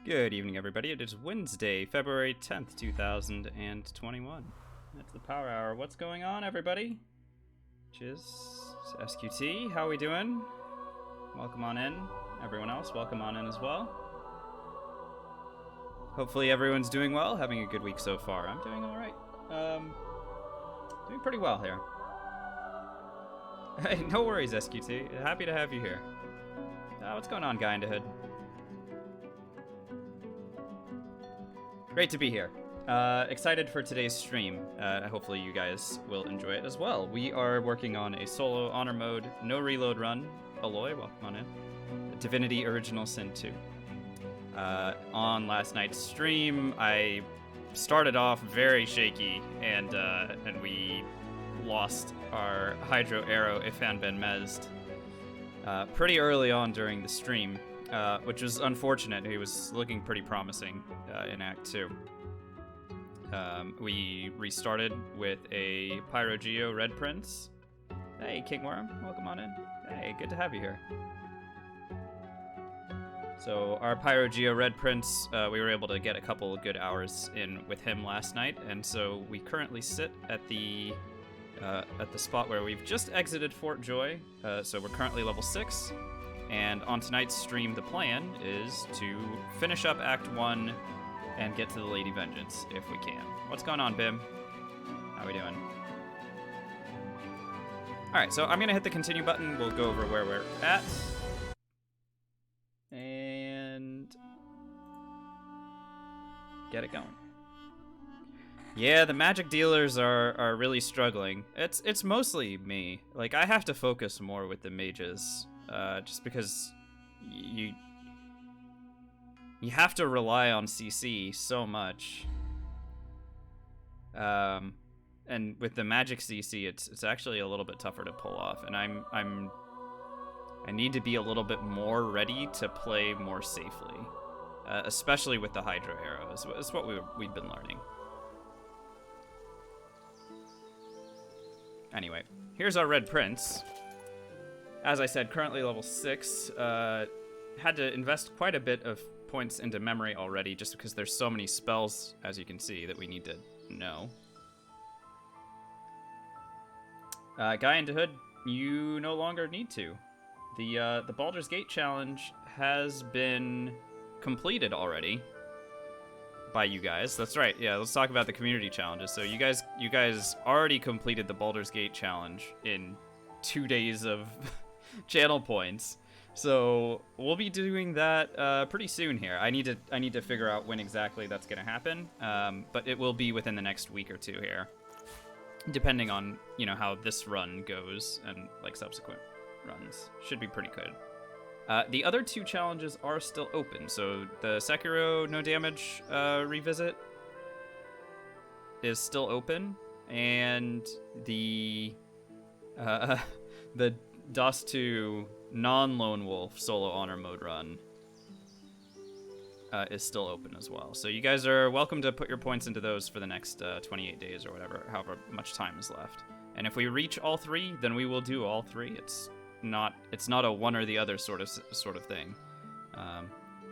Good evening, everybody. It is Wednesday, February 10th, 2021. That's the Power Hour. What's going on, everybody? Chiz, SQT, how we doing? Welcome on in. Everyone else, welcome on in as well. Hopefully everyone's doing well, having a good week so far. I'm doing all right. Doing pretty well here. Hey, no worries, SQT. Happy to have you here. What's going on, Guy in the Hood? Great to be here. Excited for today's stream. Hopefully you guys will enjoy it as well. We are working on a solo honor mode, no reload run. Aloy, welcome on in. Divinity Original Sin 2. On last night's stream, I started off very shaky, and we lost our Hydro Arrow Ifan Ben Mezd pretty early on during the stream. Which was unfortunate. He was looking pretty promising in Act 2. We restarted with a Pyro Geo Red Prince. Hey, Kingworm, welcome on in. Hey, good to have you here. So our Pyro Geo Red Prince, we were able to get a couple of good hours in with him last night, and so we currently sit at the spot where we've just exited Fort Joy. So we're currently level 6. And on tonight's stream, the plan is to finish up Act 1 and get to the Lady Vengeance, if we can. What's going on, Bim? How we doing? Alright, so I'm going to hit the continue button. We'll go over where we're at. And get it going. Yeah, the magic dealers are really struggling. It's mostly me. Like, I have to focus more with the mages. Just because you have to rely on CC so much, and with the magic CC, it's actually a little bit tougher to pull off. And I need to be a little bit more ready to play more safely, especially with the Hydro Arrows. It's what we've been learning. Anyway, here's our Red Prince. As I said, currently level 6. Had to invest quite a bit of points into memory already, just because there's so many spells, as you can see, that we need to know. Guy in the Hood, you no longer need to. The Baldur's Gate challenge has been completed already by you guys. That's right. Yeah, let's talk about the community challenges. So you guys already completed the Baldur's Gate challenge in 2 days of channel points, so we'll be doing that pretty soon here. I need to figure out when exactly that's going to happen, but it will be within the next week or two here, depending on how this run goes and like subsequent runs. Should be pretty good. The other 2 challenges are still open. So the Sekiro no damage revisit is still open, and the DOS 2 non-Lone Wolf solo honor mode run is still open as well. So you guys are welcome to put your points into those for the next 28 days or whatever, however much time is left. And if we reach all 3, then we will do all 3. It's not a one or the other sort of thing.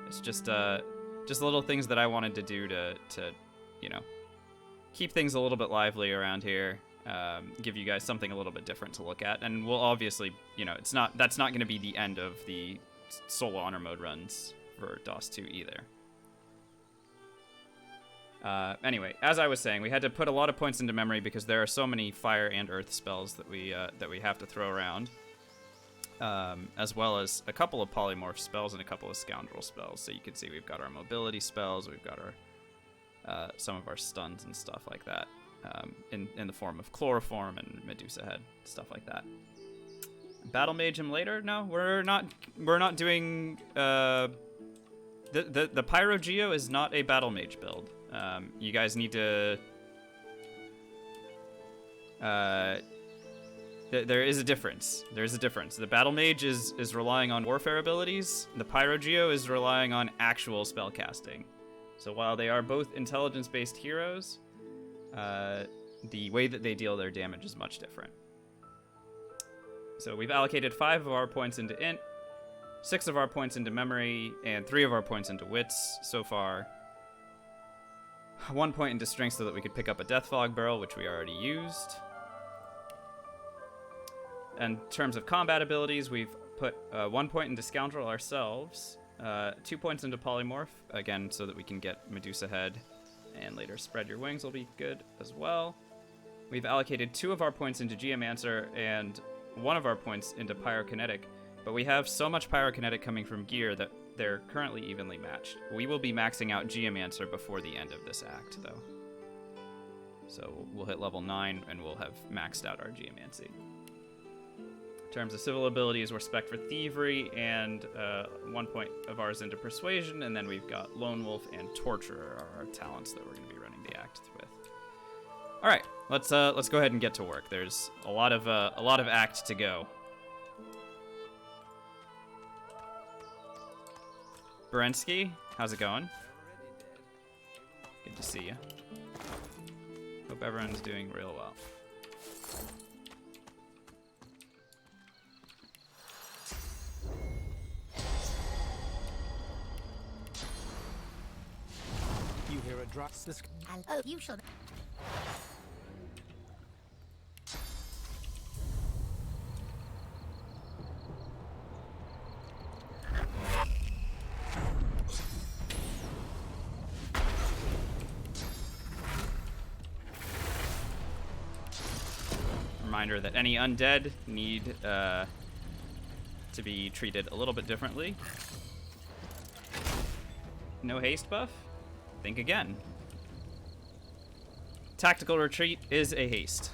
It's just little things that I wanted to do to keep things a little bit lively around here. Give you guys something a little bit different to look at, and we'll obviously, that's not going to be the end of the solo honor mode runs for DOS 2 either. Anyway, as I was saying, we had to put a lot of points into memory because there are so many fire and earth spells that we have to throw around, as well as a couple of polymorph spells and a couple of scoundrel spells. So you can see we've got our mobility spells, we've got our some of our stuns and stuff like that. In the form of chloroform and Medusa Head, stuff like that. Battle Mage him later? No, we're not doing the Pyro Geo is not a Battle Mage build. You guys need to there is a difference. There's a difference. The Battle Mage is relying on warfare abilities. The Pyro Geo is relying on actual spell casting. So while they are both intelligence-based heroes, the way that they deal their damage is much different. So we've allocated 5 of our points into Int, 6 of our points into memory and 3 of our points into wits so far. 1 point into strength so that we could pick up a Death Fog barrel, which we already used. In terms of combat abilities, we've put 1 point into Scoundrel ourselves, 2 points into Polymorph, again, so that we can get Medusa Head, and later Spread Your Wings will be good as well. We've allocated 2 of our points into Geomancer and 1 of our points into Pyrokinetic, but we have so much Pyrokinetic coming from gear that they're currently evenly matched. We will be maxing out Geomancer before the end of this act, though. So we'll hit level 9, and we'll have maxed out our Geomancy. In terms of civil abilities, we're spec for Thievery and 1 point of ours into Persuasion, and then we've got Lone Wolf and Torturer are our talents that we're going to be running the act with. All right, let's go ahead and get to work. There's a lot of act to go. Berensky, how's it going? Good to see you. Hope everyone's doing real well. You hear a drop? Oh, you should. Reminder that any undead need to be treated a little bit differently. No haste buff? Think again. Tactical retreat is a haste.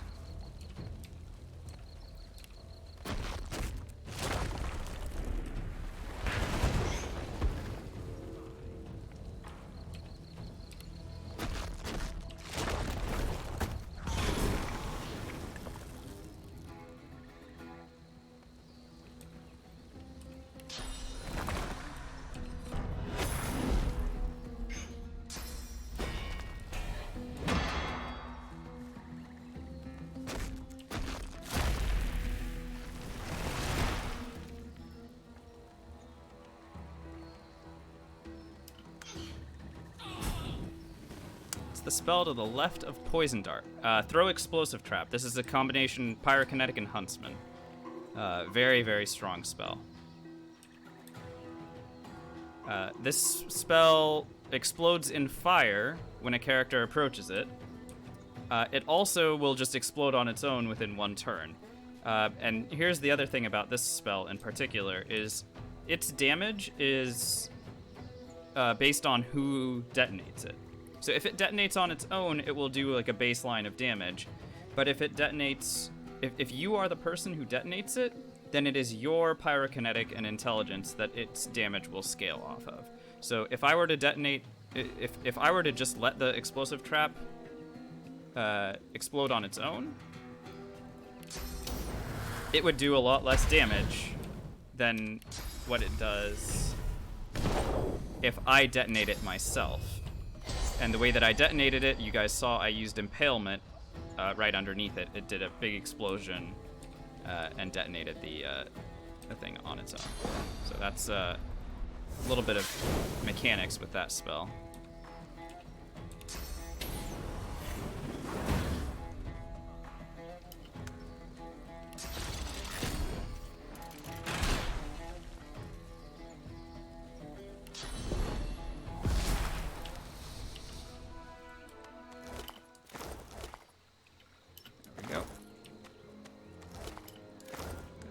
The spell to the left of Poison Dart. Throw Explosive Trap. This is a combination Pyrokinetic and Huntsman. Very, very strong spell. This spell explodes in fire when a character approaches it. It also will just explode on its own within 1 turn. And here's the other thing about this spell in particular is its damage is based on who detonates it. So if it detonates on its own, it will do like a baseline of damage. But if it detonates, if you are the person who detonates it, then it is your pyrokinetic and intelligence that its damage will scale off of. So if I were to detonate, if I were to just let the explosive trap explode on its own, it would do a lot less damage than what it does if I detonate it myself. And the way that I detonated it, you guys saw I used Impalement right underneath it. It did a big explosion and detonated the thing on its own. So that's a little bit of mechanics with that spell.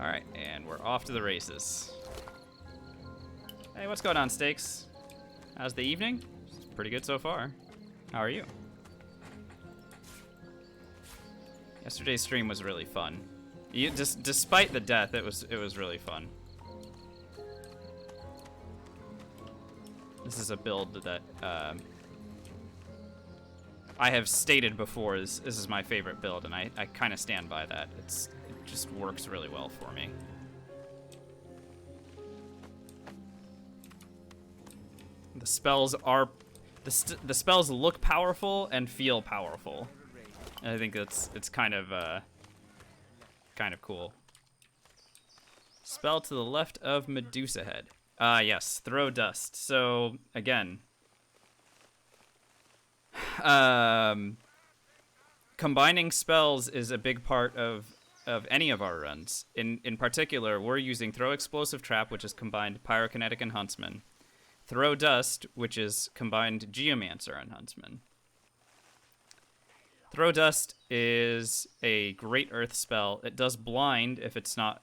Alright, and we're off to the races. Hey, what's going on, Stakes? How's the evening? It's pretty good so far. How are you? Yesterday's stream was really fun. Despite the death, it was really fun. This is a build that I have stated before this is my favorite build, and I kind of stand by that. It just works really well for me. The spells are the spells look powerful and feel powerful. And I think it's kind of cool. Spell to the left of Medusa Head. Ah, yes. Throw dust. So, again. Combining spells is a big part of any of our runs. In particular, we're using Throw Explosive Trap, which is combined Pyrokinetic and Huntsman. Throw Dust, which is combined Geomancer and Huntsman. Throw Dust is a Great Earth spell. It does blind if it's not,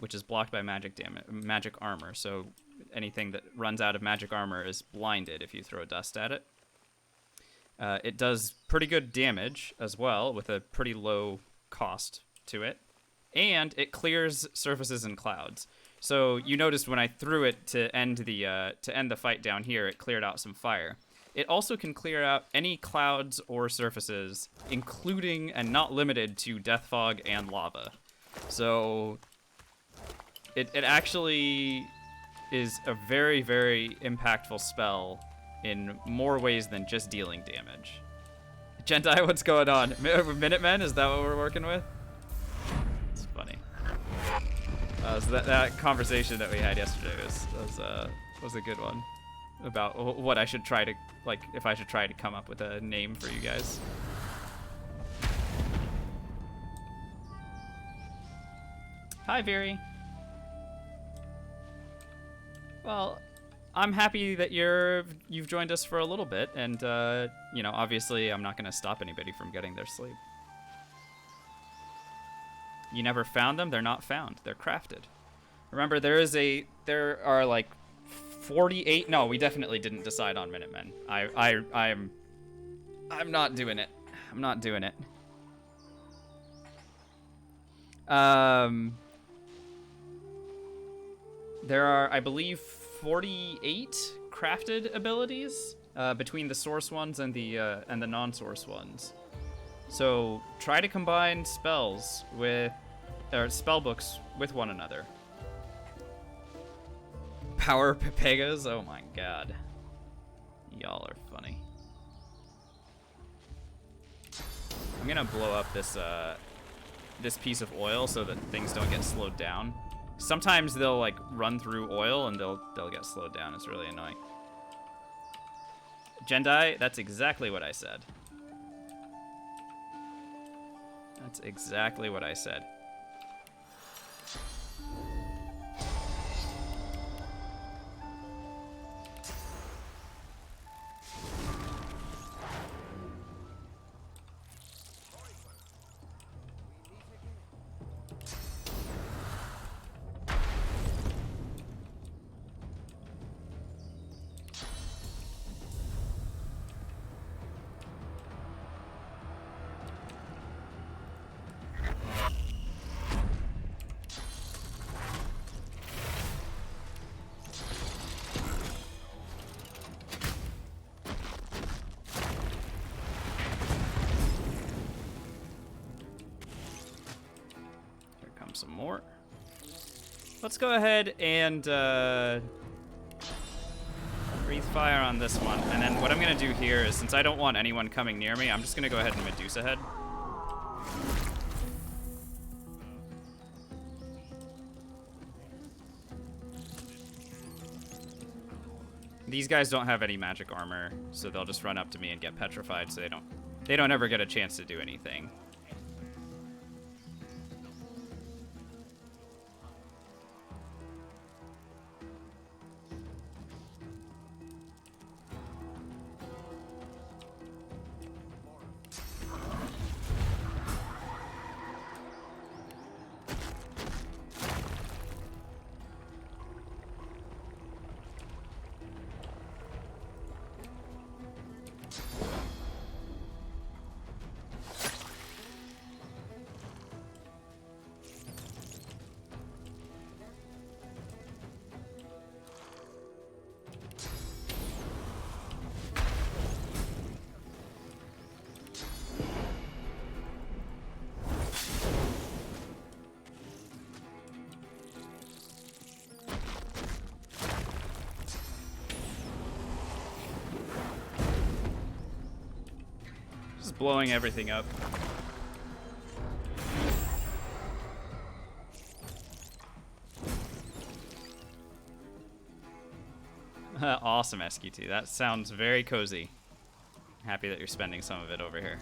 which is blocked by magic armor. So anything that runs out of magic armor is blinded if you throw dust at it. It does pretty good damage as well, with a pretty low cost to it. And it clears surfaces and clouds. So you noticed when I threw it to end the fight down here, it cleared out some fire. It also can clear out any clouds or surfaces, including and not limited to death fog and lava. So it actually is a very, very impactful spell in more ways than just dealing damage. Gentai, what's going on? Minutemen, is that what we're working with? It's funny. So that conversation that we had yesterday was a good one about what I should try to, like, if I should try to come up with a name for you guys. Hi, Viri. Well, I'm happy that you've joined us for a little bit, and you know, obviously I'm not going to stop anybody from getting their sleep. You never found them? They're not found. They're crafted. Remember, there are like 48. No, we definitely didn't decide on Minutemen. I'm not doing it. I'm not doing it. There are, I believe, 48 crafted abilities between the source ones and the non-source ones. So try to combine spells with, or spell books with one another. Power Pepegas? Oh my god. Y'all are funny. I'm gonna blow up this piece of oil so that things don't get slowed down. Sometimes they'll like run through oil and they'll get slowed down. It's really annoying. Jendai, that's exactly what I said. That's exactly what I said. Some more. Let's go ahead and breathe fire on this one, and then what I'm gonna do here is, since I don't want anyone coming near me, I'm just gonna go ahead and Medusa Head. These guys don't have any magic armor, so they'll just run up to me and get petrified, so they don't ever get a chance to do anything. Blowing everything up. Awesome, SQT. That sounds very cozy. Happy that you're spending some of it over here.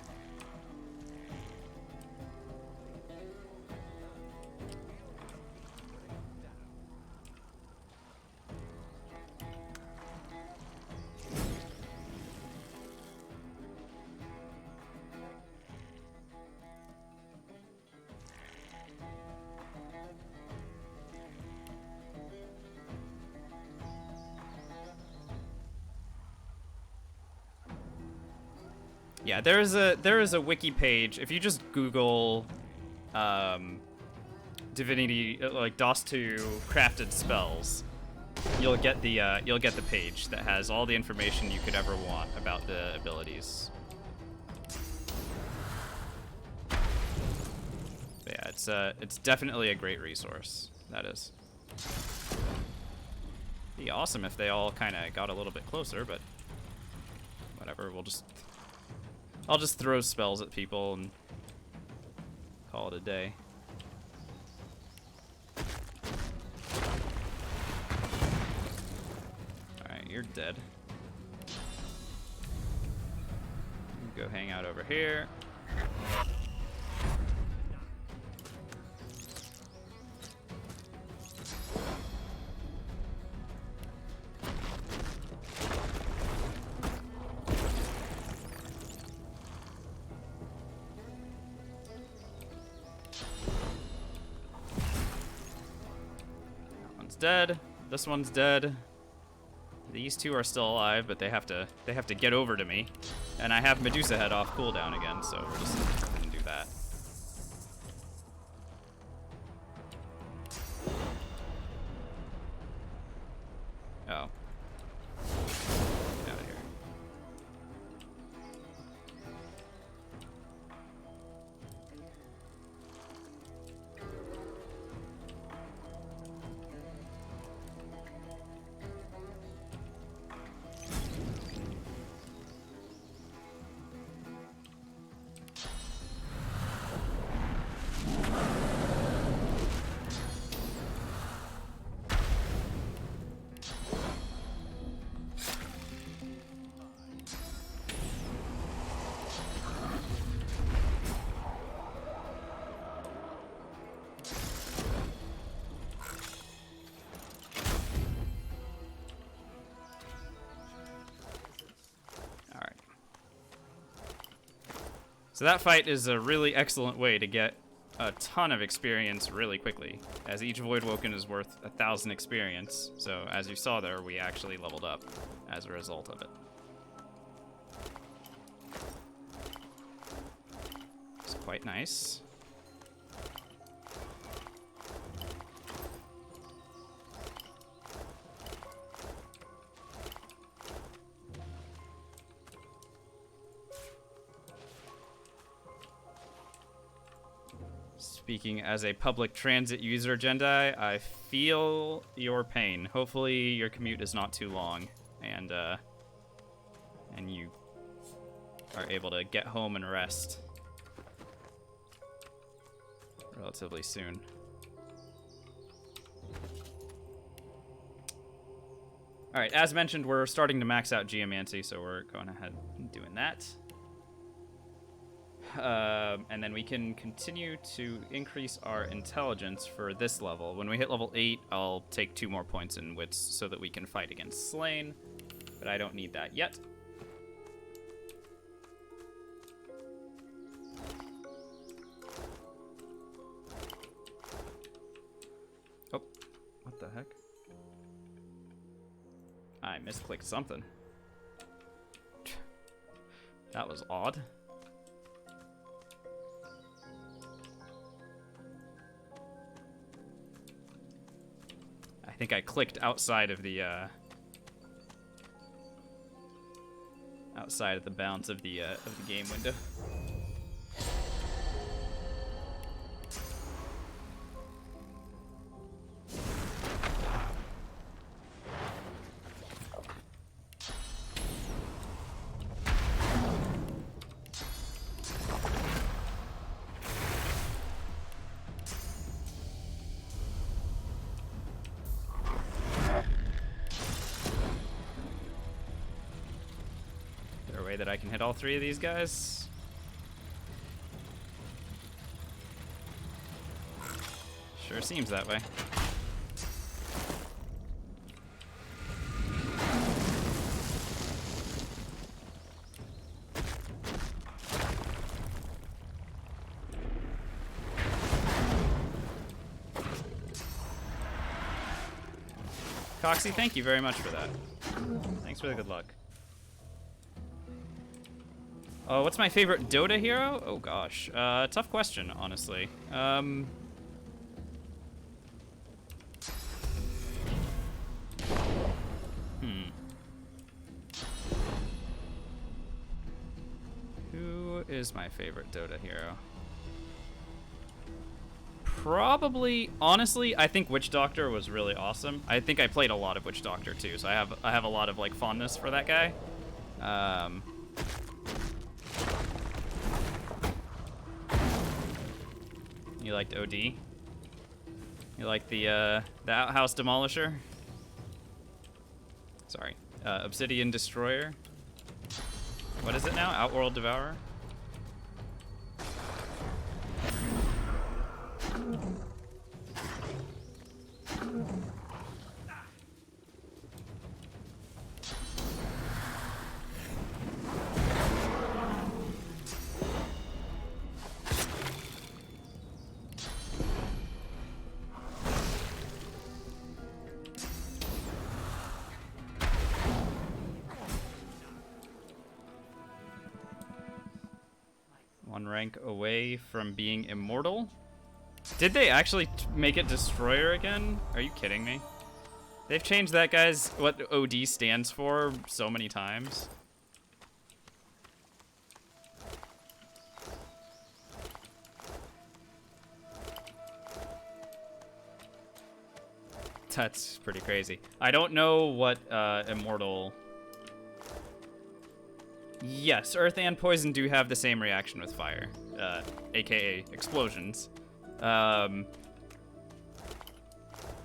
Yeah, there is a wiki page. If you just Google Divinity like DOS 2 crafted spells, you'll get the page that has all the information you could ever want about the abilities. But yeah, it's definitely a great resource. That is. Be awesome if they all kind of got a little bit closer, but whatever. I'll just throw spells at people and call it a day. Alright, you're dead. Go hang out over here. Dead. This one's dead. These two are still alive, but they have to get over to me. And I have Medusa head off cooldown again, so we're just gonna do that. Oh. Get out of here. So that fight is a really excellent way to get a ton of experience really quickly, as each Voidwoken is worth 1,000 experience. So as you saw there, we actually leveled up as a result of it. It's quite nice. Speaking as a public transit user, Jendai, I feel your pain. Hopefully your commute is not too long, and you are able to get home and rest relatively soon. All right, as mentioned, we're starting to max out Geomancy, so we're going ahead and doing that. And then we can continue to increase our intelligence for this level. When we hit level 8, I'll take 2 more points in wits so that we can fight against Slain, but I don't need that yet. Oh, what the heck? I misclicked something. That was odd. I think I clicked outside of the bounds of the game window. way that I can hit all three of these guys? Sure seems that way. Coxie, thank you very much for that. Thanks for the good luck. Oh, what's my favorite Dota hero? Oh gosh, tough question, honestly. Who is my favorite Dota hero? Probably, honestly, I think Witch Doctor was really awesome. I think I played a lot of Witch Doctor too, so I have a lot of like fondness for that guy. You liked OD? You like the Outhouse Demolisher? Sorry, Obsidian Destroyer. What is it now? Outworld Devourer? One rank away from being immortal? Did they actually make it Destroyer again? Are you kidding me? They've changed that guy's, what OD stands for, so many times. That's pretty crazy. I don't know what immortal... Yes, Earth and Poison do have the same reaction with fire, aka explosions.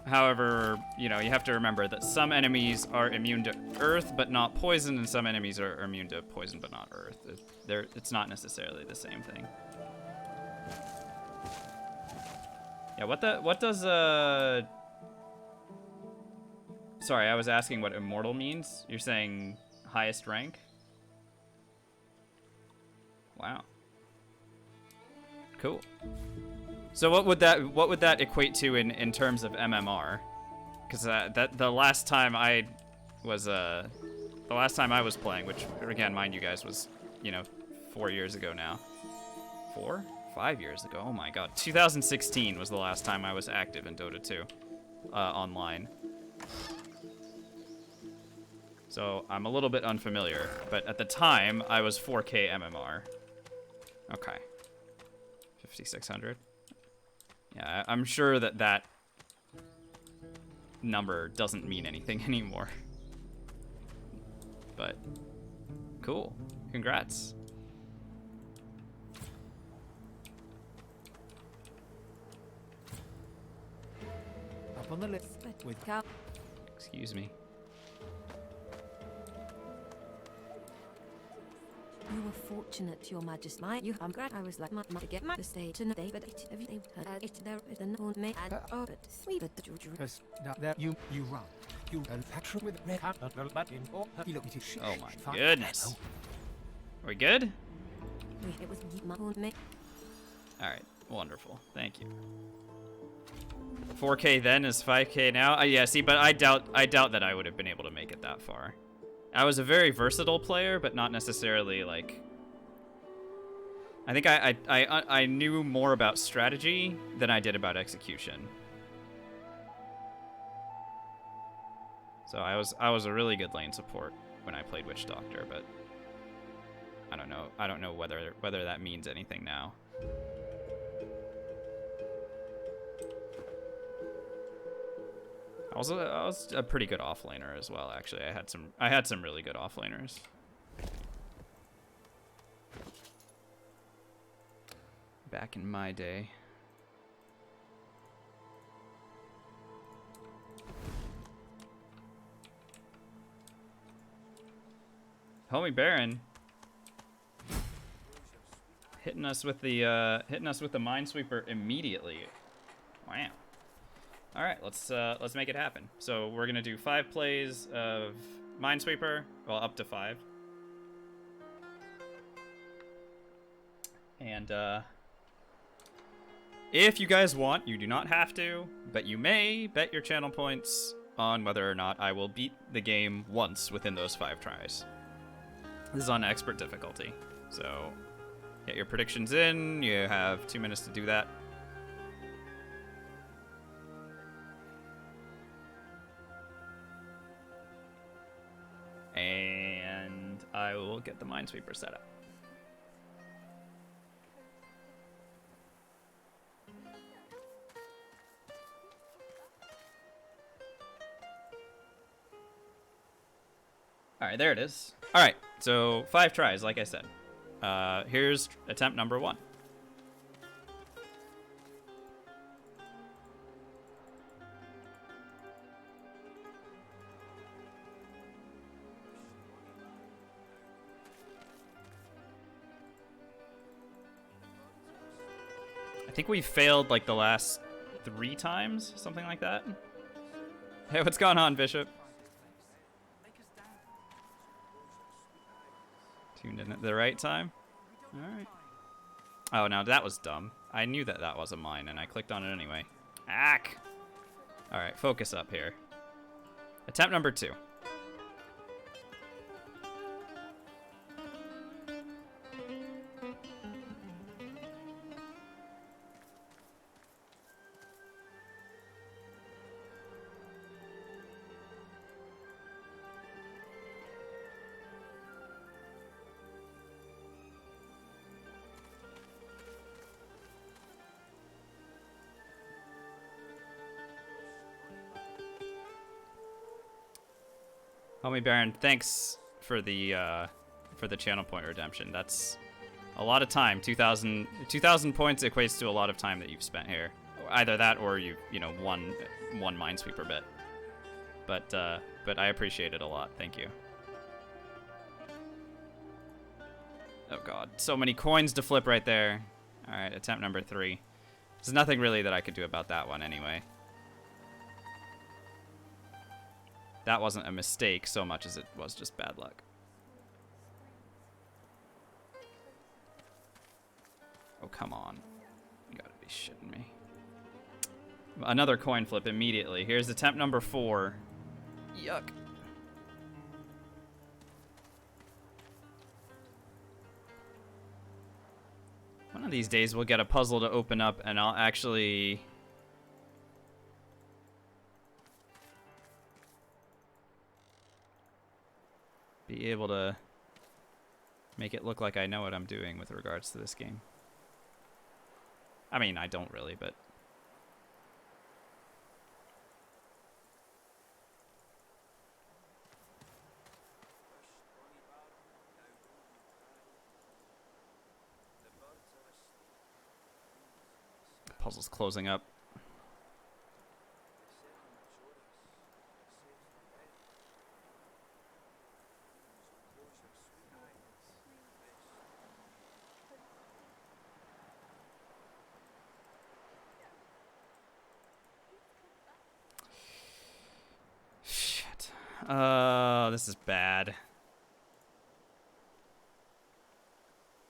However, you know, you have to remember that some enemies are immune to Earth but not Poison, and some enemies are immune to Poison but not Earth. It's not necessarily the same thing. Yeah, what does Sorry, I was asking what immortal means. You're saying highest rank? Wow. Cool. So what would that equate to in terms of MMR? Because the last time I was playing, which again, mind you guys, was 4 years ago now. 5 years ago. Oh my god. 2016 was the last time I was active in Dota 2 online. So I'm a little bit unfamiliar, but at the time I was 4K MMR. Okay. 5,600. Yeah, I'm sure that number doesn't mean anything anymore. But cool. Congrats. Up on the list with Cal. Excuse me. You were fortunate, Your Majesty. I'm glad I was like my to get the stage and they, but everything had it there with an old man. Oh, but sweet, but the juju. Because now that you run, you patrol with red hat, but in all you look at his shit. Oh my goodness. Are we good? It was my old man. All right, wonderful. Thank you. 4K then is 5K now. Yeah, see, but I doubt that I would have been able to make it that far. I was a very versatile player, but not necessarily like. I think I knew more about strategy than I did about execution. So I was a really good lane support when I played Witch Doctor, but I don't know whether that means anything now. I was a pretty good offlaner as well, actually. I had some really good offlaners. Back in my day. Homie Baron, Hitting us with the Minesweeper immediately. Wow. All right, let's make it happen. So we're gonna do 5 plays of Minesweeper, well, up to 5. And if you guys want, you do not have to, but you may bet your channel points on whether or not I will beat the game once within those 5 tries. This is on expert difficulty, so get your predictions in. You have 2 minutes to do that. And I will get the Minesweeper set up. All right, there it is. All right, so 5 tries, like I said. Here's attempt number 1. I think we failed like the last 3 times, something like that. Hey, what's going on, Bishop? Tuned in at the right time. All right. Oh, no, that was dumb. I knew that that was a mine, and I clicked on it anyway. Ack! All right, focus up here. Attempt number 2. Homie Baron, thanks for the channel point redemption. That's a lot of time. 2,000 points equates to a lot of time that you've spent here. Either that or you know one Minesweeper bit. But I appreciate it a lot. Thank you. Oh god, so many coins to flip right there. All right, attempt number 3. There's nothing really that I could do about that one anyway. That wasn't a mistake so much as it was just bad luck. Oh, come on. You gotta be shitting me. Another coin flip immediately. Here's attempt number 4. Yuck. One of these days we'll get a puzzle to open up and I'll actually... be able to make it look like I know what I'm doing with regards to this game. I mean, I don't really, but... the puzzle's closing up. This is bad.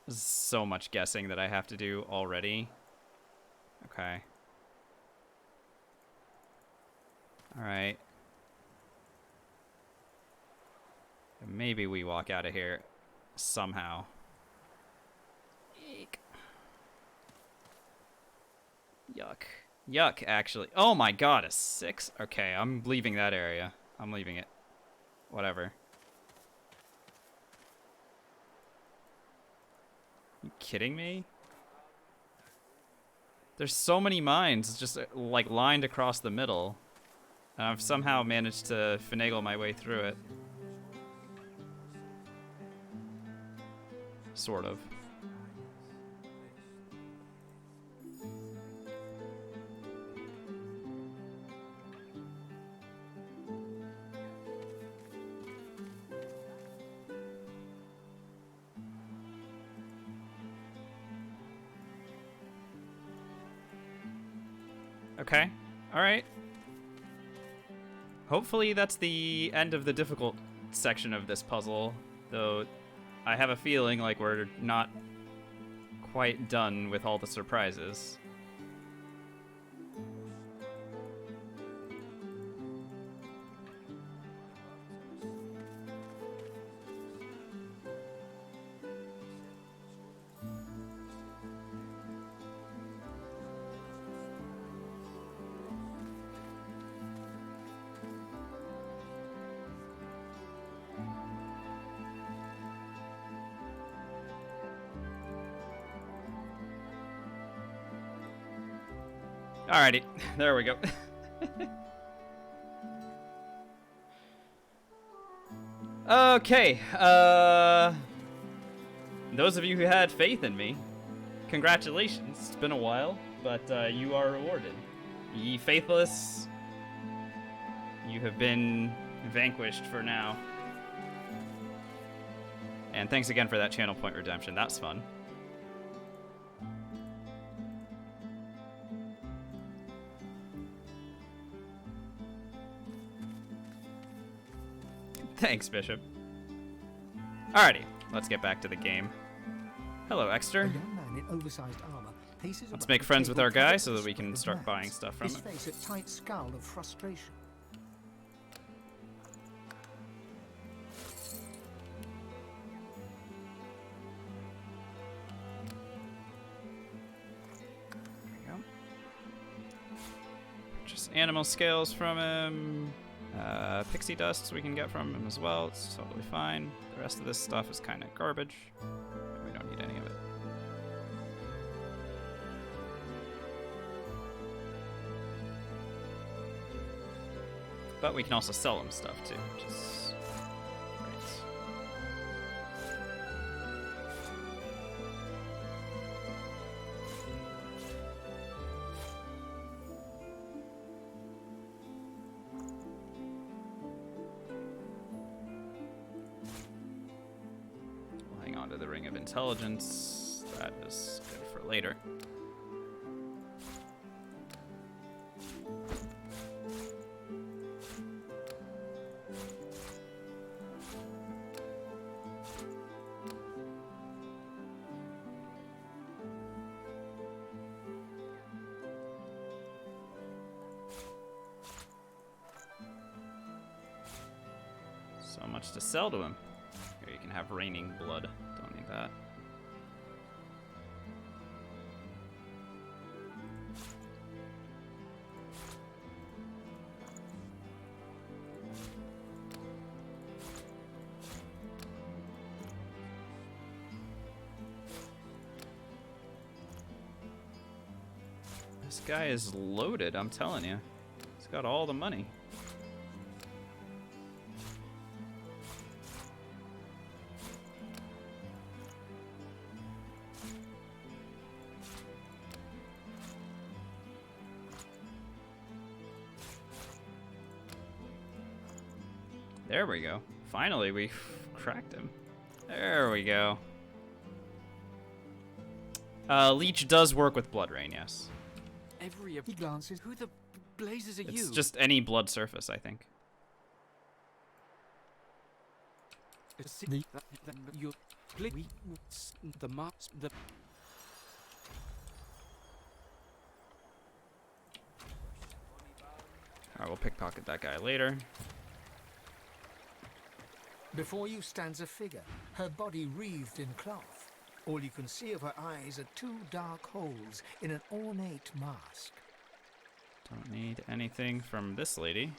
This is so much guessing that I have to do already. Okay. Alright. Maybe we walk out of here somehow. Eek. Yuck. Yuck, actually. Oh my god, a 6? Okay, I'm leaving that area. I'm leaving it. Whatever. You kidding me? There's so many mines just like lined across the middle. And I've somehow managed to finagle my way through it. Sort of. Okay. Alright. Hopefully that's the end of the difficult section of this puzzle, though I have a feeling like we're not quite done with all the surprises. Alrighty, there we go. Okay, those of you who had faith in me, congratulations. It's been a while, but you are rewarded. Ye faithless, you have been vanquished for now. And thanks again for that channel point redemption. That's fun. Thanks, Bishop. Alrighty, let's get back to the game. Hello, A Exeter. young man in oversized armor paces Let's about make the friends with table our guy covered so that with we can speckled start rats, buying stuff from his him. face a tight scowl of frustration. There we go. Purchase animal scales from him. Pixie dusts we can get from him as well. It's totally fine. The rest of this stuff is kind of garbage. We don't need any of it. But we can also sell him stuff too, which is great. We'll hang on to the Ring of Intelligence. That is good for later. So much to sell to him. Here, you can have raining blood. Don't need that. This guy is loaded, I'm telling you. He's got all the money. There we go. Finally, we cracked him. There we go. Leech does work with Blood Rain, yes. He glances. Who the blazes are It's you? just any blood surface, I think. You the marks the Alright, we'll pickpocket that guy later. Before you stands a figure, her body wreathed in cloth. All you can see of her eyes are two dark holes in an ornate mask. Don't need anything from this lady.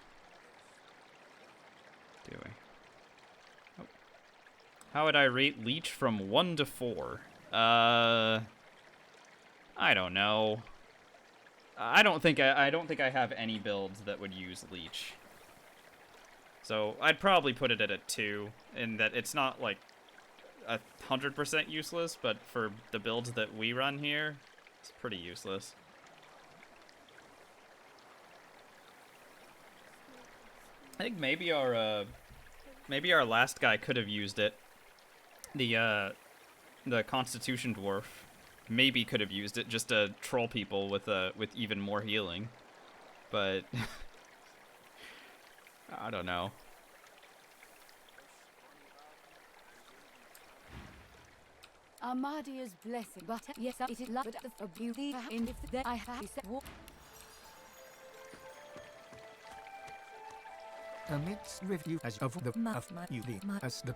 Do we? Oh. How would I rate Leech from 1 to 4? I don't know. I don't think I have any builds that would use Leech. So I'd probably put it at a 2, in that it's not like 100% useless, but for the builds that we run here, it's pretty useless. I think maybe our last guy could have used it. The Constitution Dwarf maybe could have used it just to troll people with even more healing. but I don't know. Armadia's blessing, but yes, it is loved for beauty, and if that I have said what Amidst review as of the as the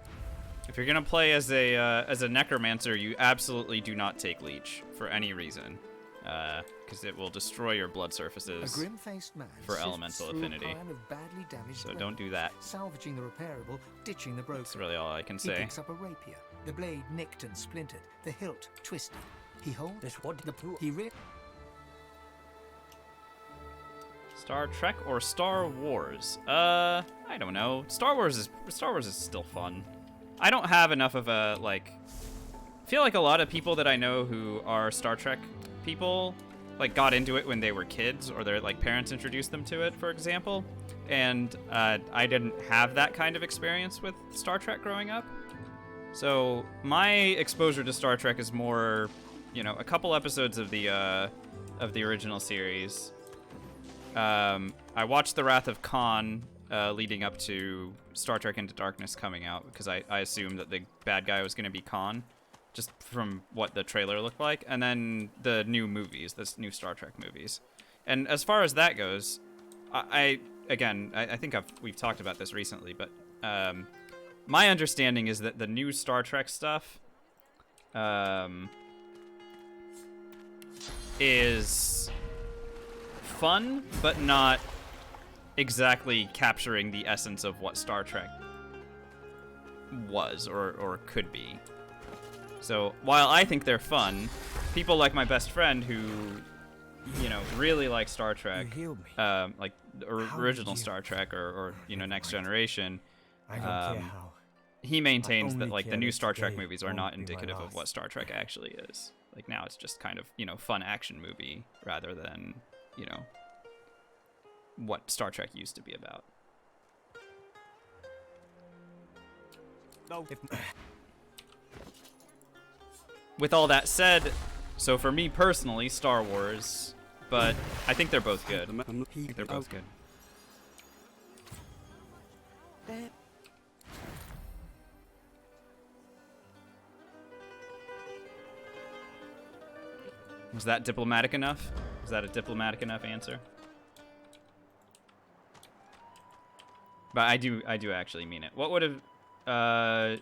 If you're gonna play as a necromancer, you absolutely do not take leech for any reason, because it will destroy your blood a surfaces. grim-faced man for sifts elemental through a affinity. pile of badly damaged So weapons, don't do that. salvaging the repairable, ditching the broken. That's really all I can He say. picks up a rapier, the blade nicked and splintered, the hilt twisted. He holds This what the pool. He re Star Trek or Star Wars? I don't know. Star Wars is still fun. I don't have enough of a like. I feel like a lot of people that I know who are Star Trek people like got into it when they were kids, or their like parents introduced them to it, for example. And I didn't have that kind of experience with Star Trek growing up. So my exposure to Star Trek is more, you know, a couple episodes of the original series. I watched The Wrath of Khan leading up to Star Trek Into Darkness coming out, because I assumed that the bad guy was going to be Khan, just from what the trailer looked like. And then the new movies, the new Star Trek movies. And as far as that goes, I think we've talked about this recently, but my understanding is that the new Star Trek stuff is fun, but not exactly capturing the essence of what Star Trek was or could be. So while I think they're fun, people like my best friend who, you know, really like Star Trek, You healed me. like the How original did you- Star Trek or you know, Next Generation, I don't care how. he maintains that only like the care new that Star Trek today movies are won't not be my indicative of last. what Star Trek actually is. Like now it's just kind of, you know, fun action movie rather than, you know, what Star Trek used to be about. No. If, With all that said, so for me personally, Star Wars, but I think they're both good. I think they're both good. Was that diplomatic enough? Was that a diplomatic enough answer? But I do actually mean it. What would have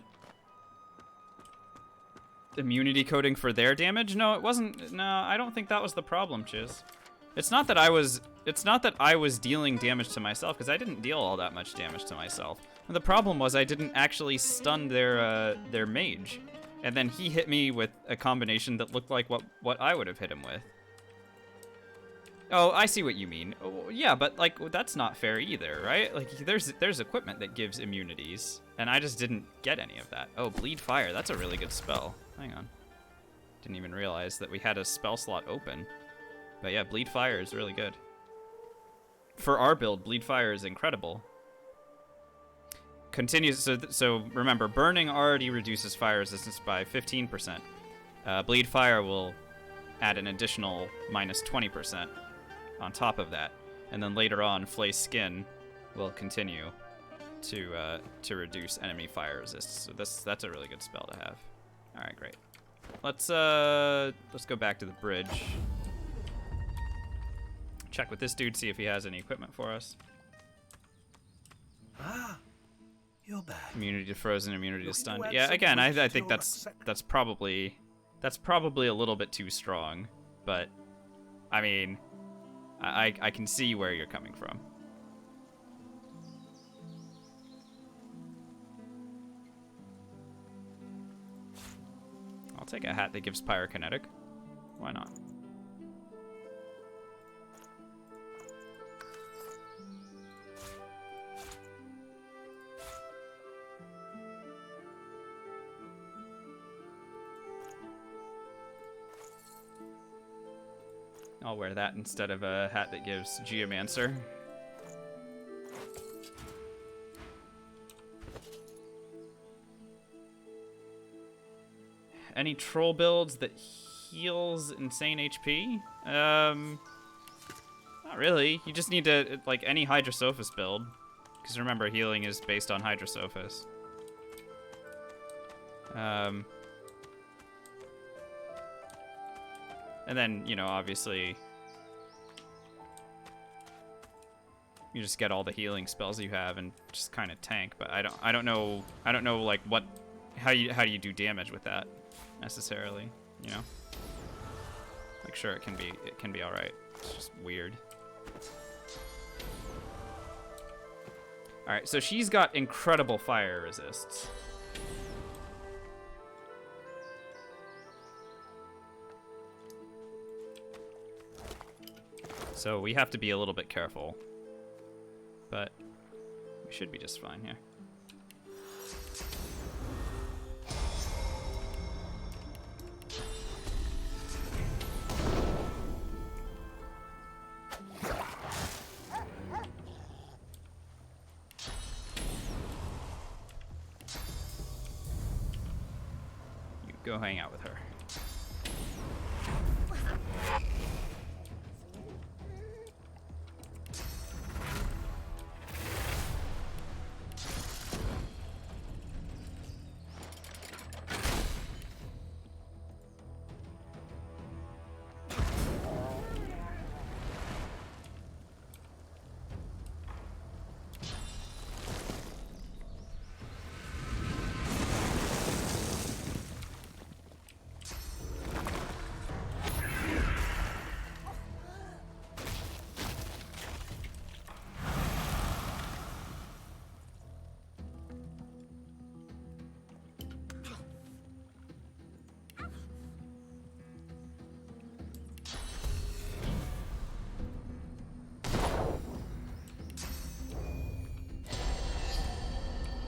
immunity coding for their damage? No, it wasn't. No, I don't think that was the problem, Chiz. It's not that I was dealing damage to myself, because I didn't deal all that much damage to myself. The problem was I didn't actually stun their mage. And then he hit me with a combination that looked like what I would have hit him with. Oh, I see what you mean. Oh, yeah, but like that's not fair either, right? Like there's equipment that gives immunities, and I just didn't get any of that. Oh, bleed fire. That's a really good spell. Hang on. Didn't even realize that we had a spell slot open. But yeah, bleed fire is really good. For our build, bleed fire is incredible. Continues, so remember, burning already reduces fire resistance by 15%. Bleed fire will add an additional minus 20% on top of that, and then later on, flay skin will continue to reduce enemy fire resistance. So that's a really good spell to have. All right, great. Let's go back to the bridge. Check with this dude, see if he has any equipment for us. you're back. Immunity to frozen, immunity to Looking stunned. to add Yeah, some again, I boost to think your that's probably a little bit too strong, but I mean, I can see where you're coming from. I'll take a hat that gives pyrokinetic. Why not? I'll wear that instead of a hat that gives Geomancer. Any troll builds that heals insane HP? Not Not really. You just need to, like, any Hydrosophis build. Because remember, healing is based on Hydrosophis. And then, you know, obviously, you just get all the healing spells you have and just kind of tank. But I don't know like how do you do damage with that necessarily, you know? Like, sure, it can be all right. It's just weird. All right, so she's got incredible fire resists. So we have to be a little bit careful, but we should be just fine here. You go hang out with her.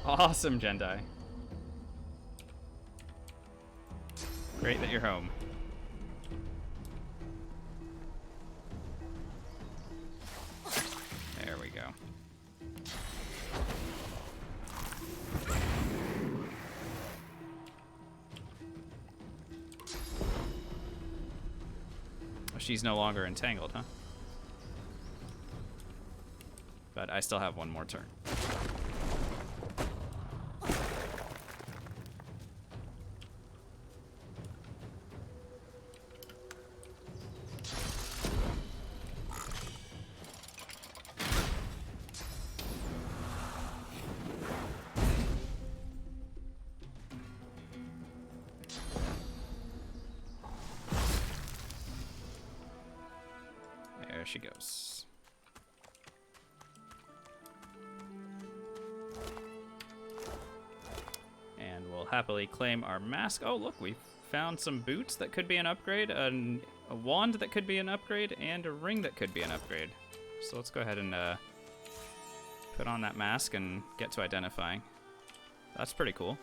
Awesome, Jendai. Great that you're home. There we go. Oh, she's no longer entangled, huh? But I still have one more turn. There she goes. And we'll happily claim our mask. Oh, look, we found some boots that could be an upgrade, a wand that could be an upgrade, and a ring that could be an upgrade. So let's go ahead and put on that mask and get to identifying. That's pretty cool.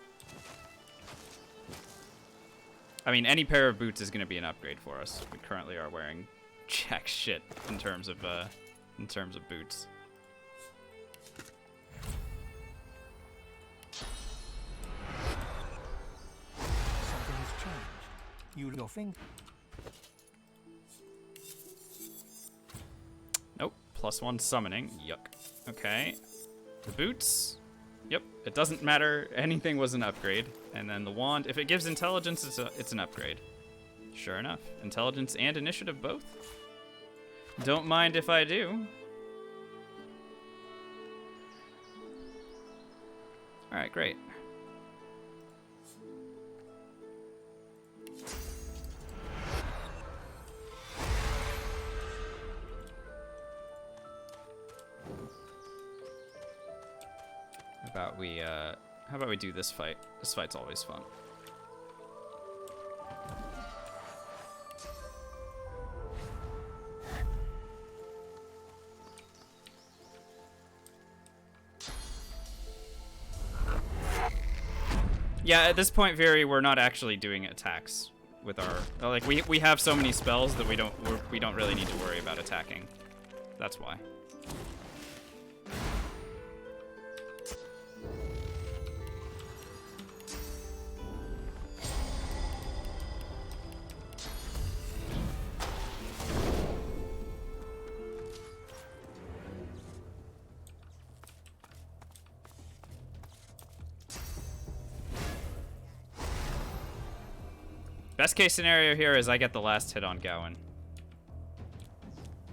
I mean, any pair of boots is going to be an upgrade for us. We currently are wearing jack shit in terms of boots. Something has changed. Your finger. Nope. +1 summoning. Yuck. Okay. The boots. Yep. It doesn't matter. Anything was an upgrade. And then the wand. If it gives intelligence, it's an upgrade. Sure enough. Intelligence and initiative both. Don't mind if I do. Alright, great. How about we do this fight? This fight's always fun. Yeah, at this point, Viri, we're not actually doing attacks with our like we have so many spells that we don't really need to worry about attacking. That's why. Best case scenario here is I get the last hit on Gowan.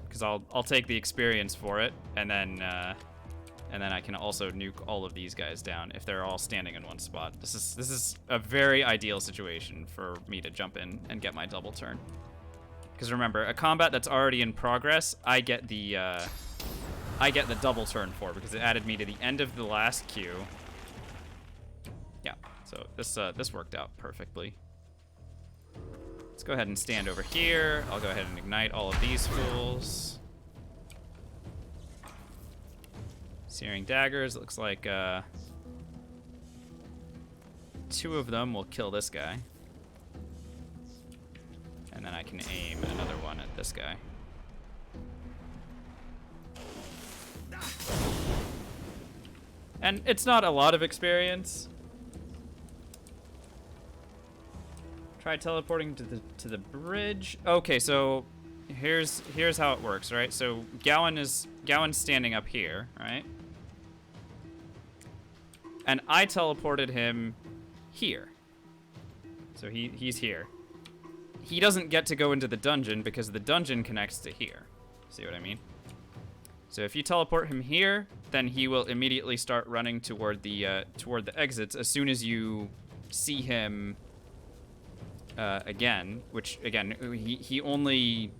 Because I'll take the experience for it, and then I can also nuke all of these guys down if they're all standing in one spot. This is a very ideal situation for me to jump in and get my double turn. Because remember, a combat that's already in progress, I get the double turn for, because it added me to the end of the last queue. Yeah, so this worked out perfectly. Let's go ahead and stand over here. I'll go ahead and ignite all of these fools. Searing daggers. Looks like 2 of them will kill this guy. And then I can aim another one at this guy. And it's not a lot of experience. Try teleporting to the bridge. Okay, so here's how it works, right? So Gowan's standing up here, right? And I teleported him here. So he's here. He doesn't get to go into the dungeon because the dungeon connects to here. See what I mean? So if you teleport him here, then he will immediately start running toward the exits as soon as you see him again. Which again, he only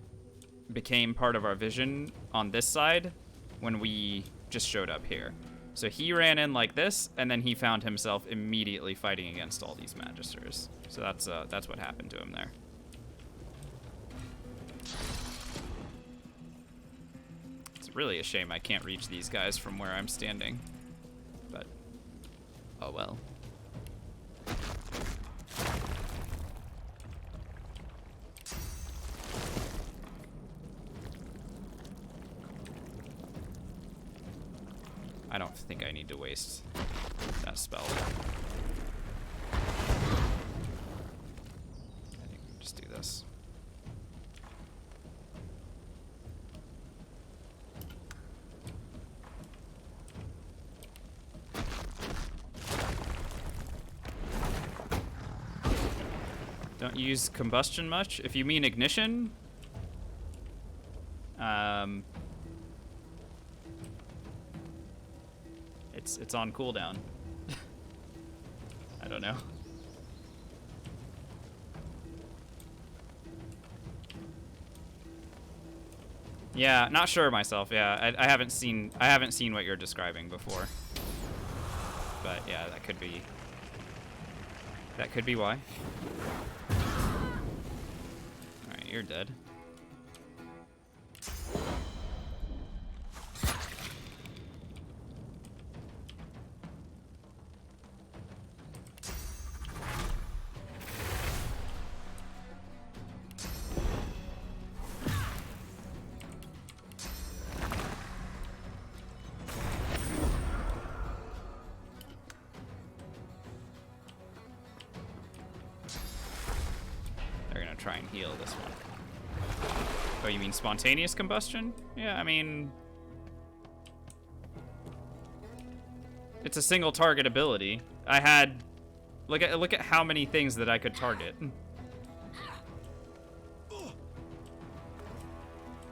became part of our vision on this side when we just showed up here. So he ran in like this, and then he found himself immediately fighting against all these magisters. So that's what happened to him there. It's really a shame I can't reach these guys from where I'm standing. But, oh well. I don't think I need to waste that spell. I think we'll just do this. Don't use combustion much. If you mean ignition, it's on cooldown. I don't know. Yeah, not sure myself. Yeah, I haven't seen what you're describing before. But yeah, that could be why. All right, you're dead. Try and heal this one. Oh, you mean spontaneous combustion? Yeah, I mean, it's a single target ability. I had look at how many things that I could target.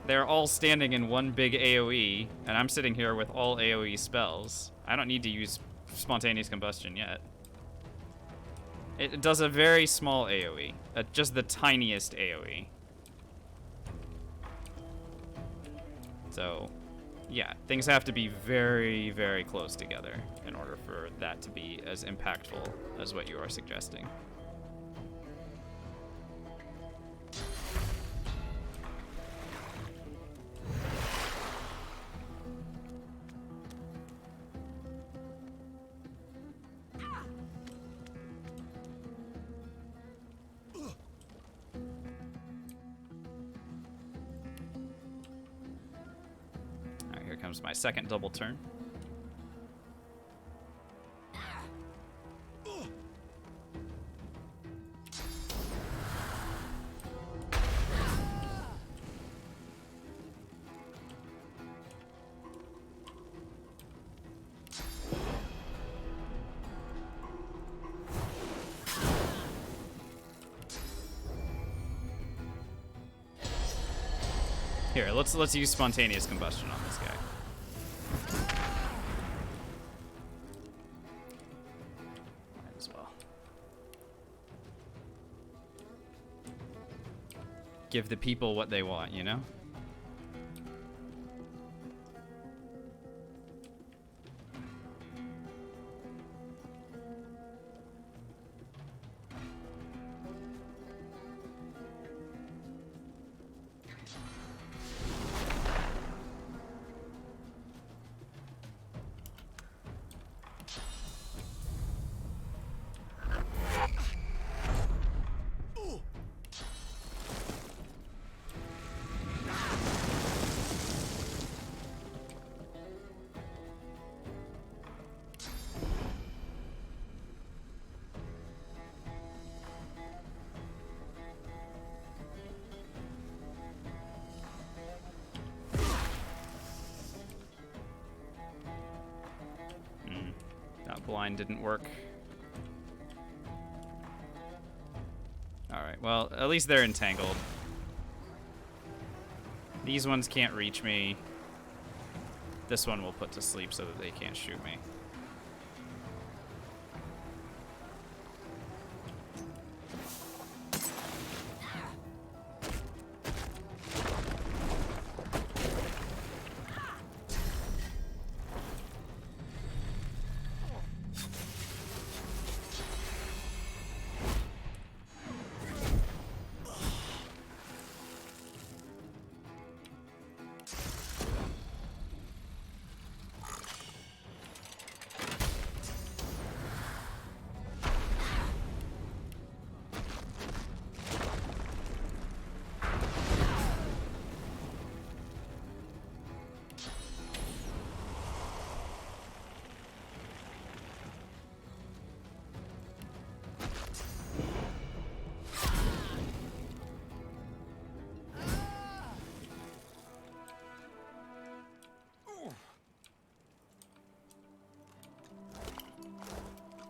They're all standing in one big AoE, and I'm sitting here with all AoE spells. I don't need to use spontaneous combustion yet. It does a very small AoE, just the tiniest AoE. So, yeah, things have to be very, very close together in order for that to be as impactful as what you are suggesting. Comes my second double turn. Here, let's use spontaneous combustion on this guy. Might as well. Give the people what they want, you know? That blind didn't work. Alright, well, at least they're entangled. These ones can't reach me. This one we'll put to sleep so that they can't shoot me.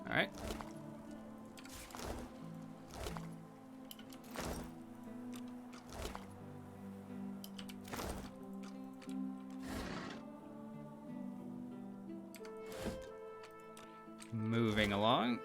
Alright. Moving along.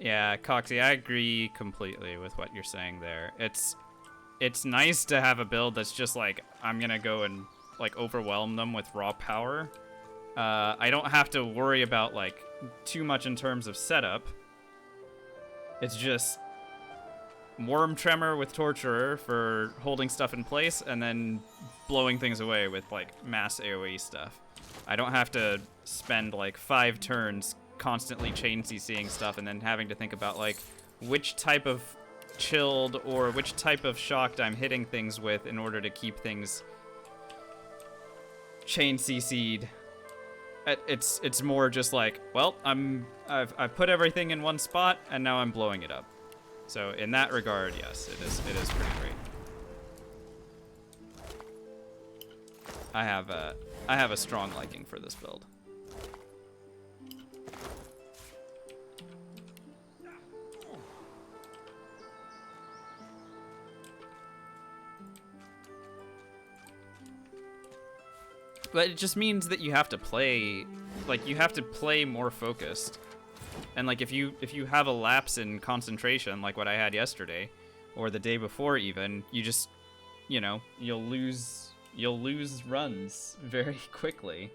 Yeah, Coxie, I agree completely with what you're saying there. It's nice to have a build that's just like, I'm gonna go and like overwhelm them with raw power. I don't have to worry about like too much in terms of setup. It's just Worm Tremor with Torturer for holding stuff in place and then blowing things away with like mass AoE stuff. I don't have to spend like 5 turns constantly chain CCing stuff and then having to think about like which type of chilled or which type of shocked I'm hitting things with in order to keep things chain CC'd. It's more just like, well, I've put everything in one spot and now I'm blowing it up. So in that regard, yes, it is pretty great. I have a strong liking for this build. But it just means that you have to play, like, you have to play more focused. And, like, if you have a lapse in concentration, like what I had yesterday, or the day before even, you just, you know, you'll lose runs very quickly.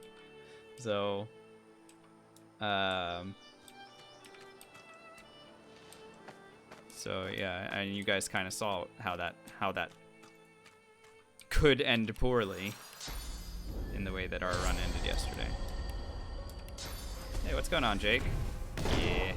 So, yeah, and you guys kind of saw how that could end poorly in the way that our run ended yesterday. Hey, what's going on, Jake? Yeah.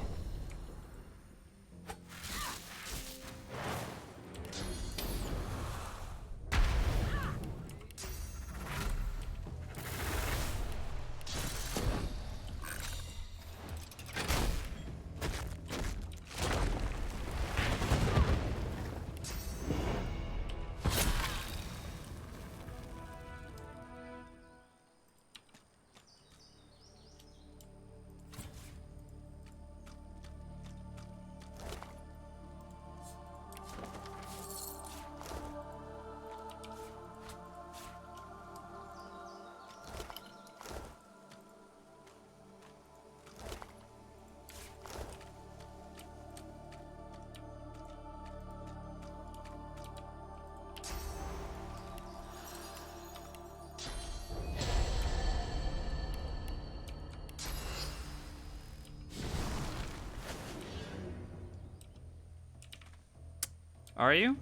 Are you?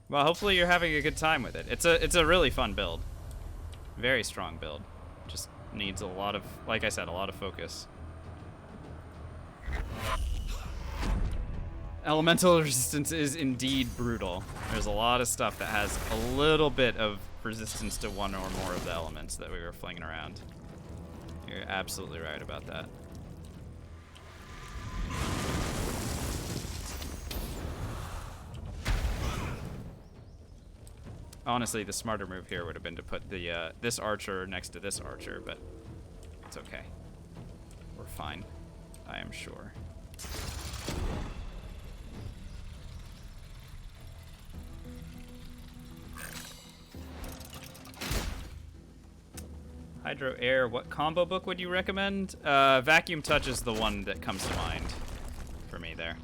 Well, hopefully you're having a good time with it. It's a really fun build. Very strong build. Just needs a lot of, like I said, a lot of focus. Elemental resistance is indeed brutal. There's a lot of stuff that has a little bit of resistance to one or more of the elements that we were flinging around. You're absolutely right about that. Honestly, the smarter move here would have been to put the this archer next to this archer, but it's okay. We're fine, I am sure. Hydro Air, what combo book would you recommend? Vacuum Touch is the one that comes to mind for me there.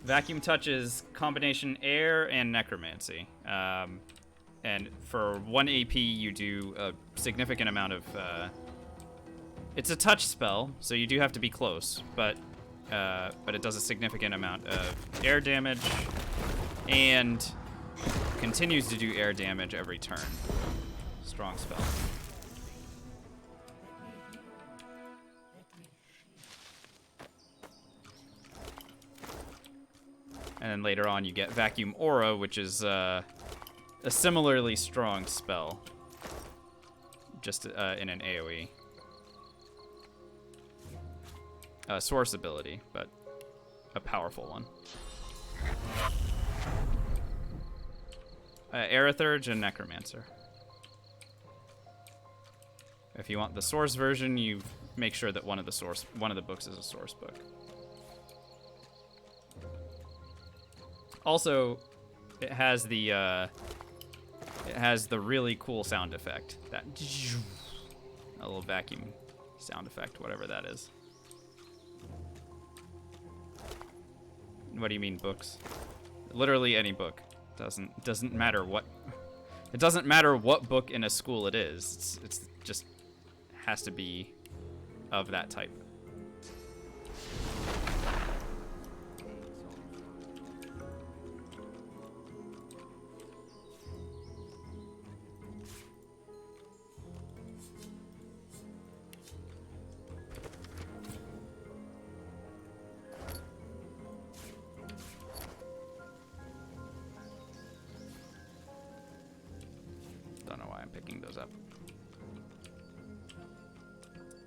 Vacuum Touch is combination air and necromancy. And for 1 AP, you do a significant amount of... it's a touch spell, so you do have to be close, but it does a significant amount of air damage and continues to do air damage every turn. Strong spell. And then later on you get Vacuum Aura, which is a similarly strong spell. Just in an AoE. Source ability, but a powerful one. Aerithurge and Necromancer. If you want the source version, you make sure that one of the books is a source book. Also, it has the really cool sound effect. That a little vacuum sound effect, whatever that is. What do you mean books? Literally any book. Doesn't matter what. It doesn't matter what book in a school it is. It's just has to be of that type.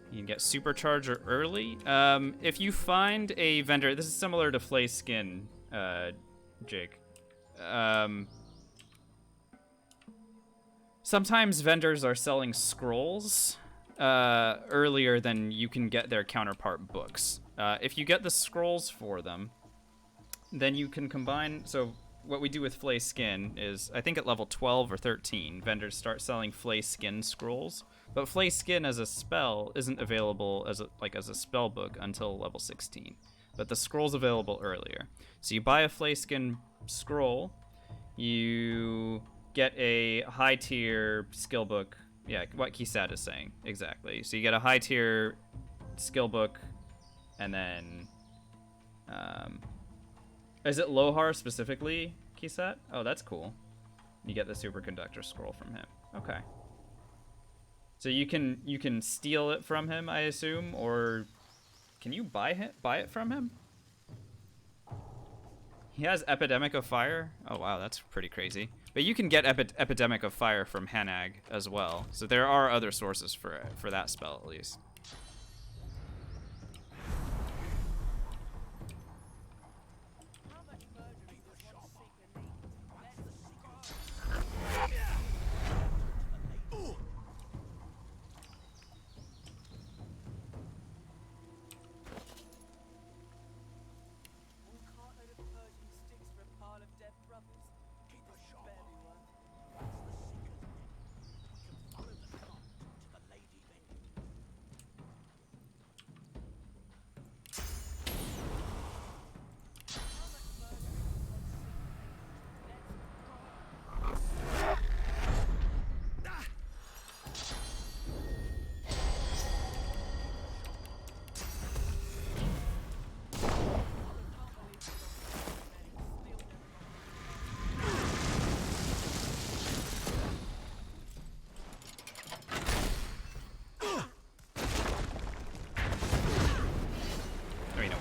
You can get Supercharger early. If you find a vendor, this is similar to Flay Skin, Jake. Sometimes vendors are selling scrolls earlier than you can get their counterpart books. If you get the scrolls for them, then you can combine. So what we do with Flay Skin is, I think at level 12 or 13, vendors start selling Flay Skin scrolls. But Flay Skin as a spell isn't available as a spell book until level 16. But the scroll's available earlier. So you buy a Flay Skin scroll, you get a high tier skill book. Yeah, what Kisat is saying, exactly. So you get a high tier skill book, and then is it Lohar specifically, Kisat? Oh, that's cool. You get the superconductor scroll from him. Okay. So you can steal it from him, I assume, or can you buy it from him? He has Epidemic of Fire. Oh wow, that's pretty crazy. But you can get Epidemic of Fire from Hanag as well. So there are other sources for that spell at least.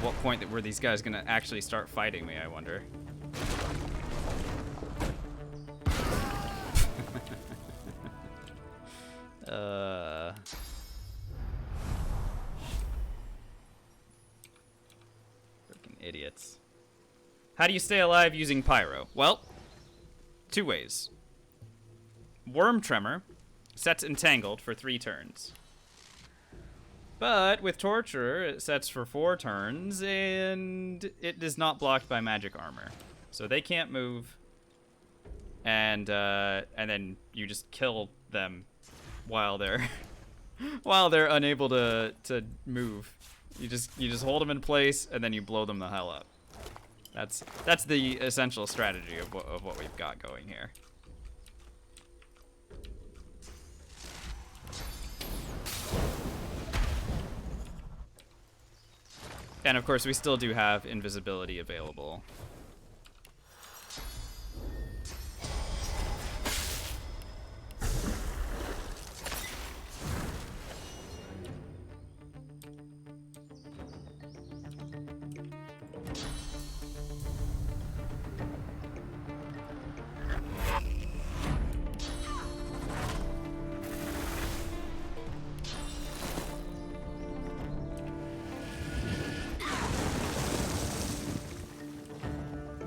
what point that were these guys gonna actually start fighting me, I wonder. Freaking idiots. How do you stay alive using Pyro? Well, 2 ways. Worm Tremor sets Entangled for 3 turns. But with Torturer, it sets for 4 turns, and it is not blocked by magic armor. So they can't move, and then you just kill them while they're while they're unable to move. You just hold them in place, and then you blow them the hell up. That's the essential strategy of what we've got going here. And of course, we still do have invisibility available.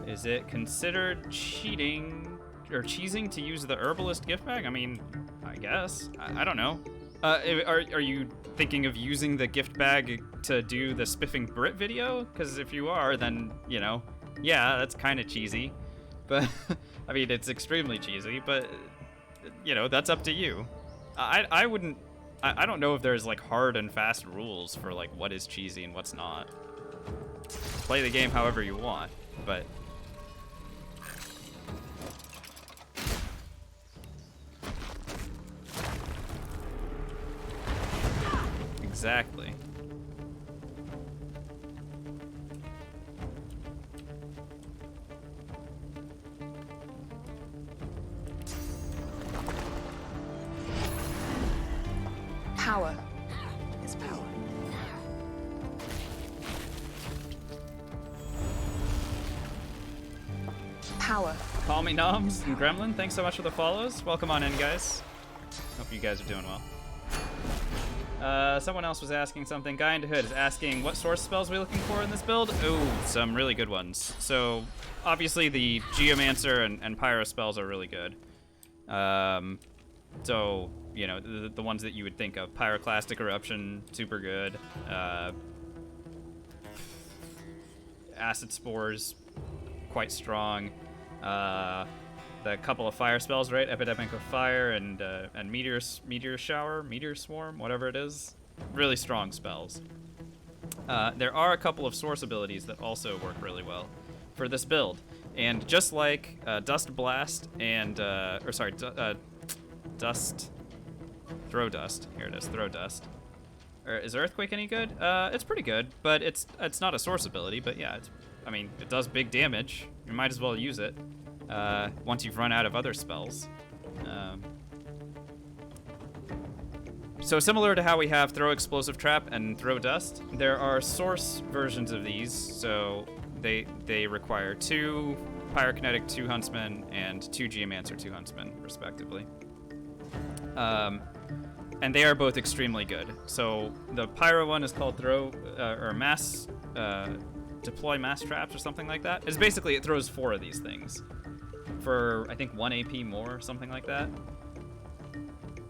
Is it considered cheating or cheesing to use the herbalist gift bag? I mean, I guess. I don't know. Are you thinking of using the gift bag to do the Spiffing Brit video? Because if you are, then, you know, yeah, that's kind of cheesy. But, I mean, it's extremely cheesy, but, you know, that's up to you. I wouldn't... I don't know if there's, like, hard and fast rules for, like, what is cheesy and what's not. Play the game however you want, but... Exactly. Power is power. Power. Call me Noms and Gremlin, thanks so much for the follows. Welcome on in, guys. Hope you guys are doing well. Someone else was asking something. Guy into Hood is asking what source spells are we looking for in this build? Ooh, some really good ones. So, obviously the Geomancer and Pyro spells are really good. So, you know, the ones that you would think of. Pyroclastic Eruption, super good. Acid Spores, quite strong. The couple of fire spells, right? Epidemic of Fire and Meteor Shower, Meteor Swarm, whatever it is. Really strong spells. There are a couple of source abilities that also work really well for this build. And just like Dust Blast and, Dust... Throw Dust. Here it is, Throw Dust. Is Earthquake any good? It's pretty good, but it's not a source ability, but yeah, I mean, it does big damage. You might as well use it. Once you've run out of other spells. So similar to how we have Throw Explosive Trap and Throw Dust, there are source versions of these, so they require 2 Pyrokinetic 2 Huntsmen and 2 Geomancer 2 Huntsmen, respectively. And they are both extremely good. So the Pyro one is called Deploy Mass Traps or something like that. It's basically, it throws 4 of these things. For, I think, 1 AP more, or something like that.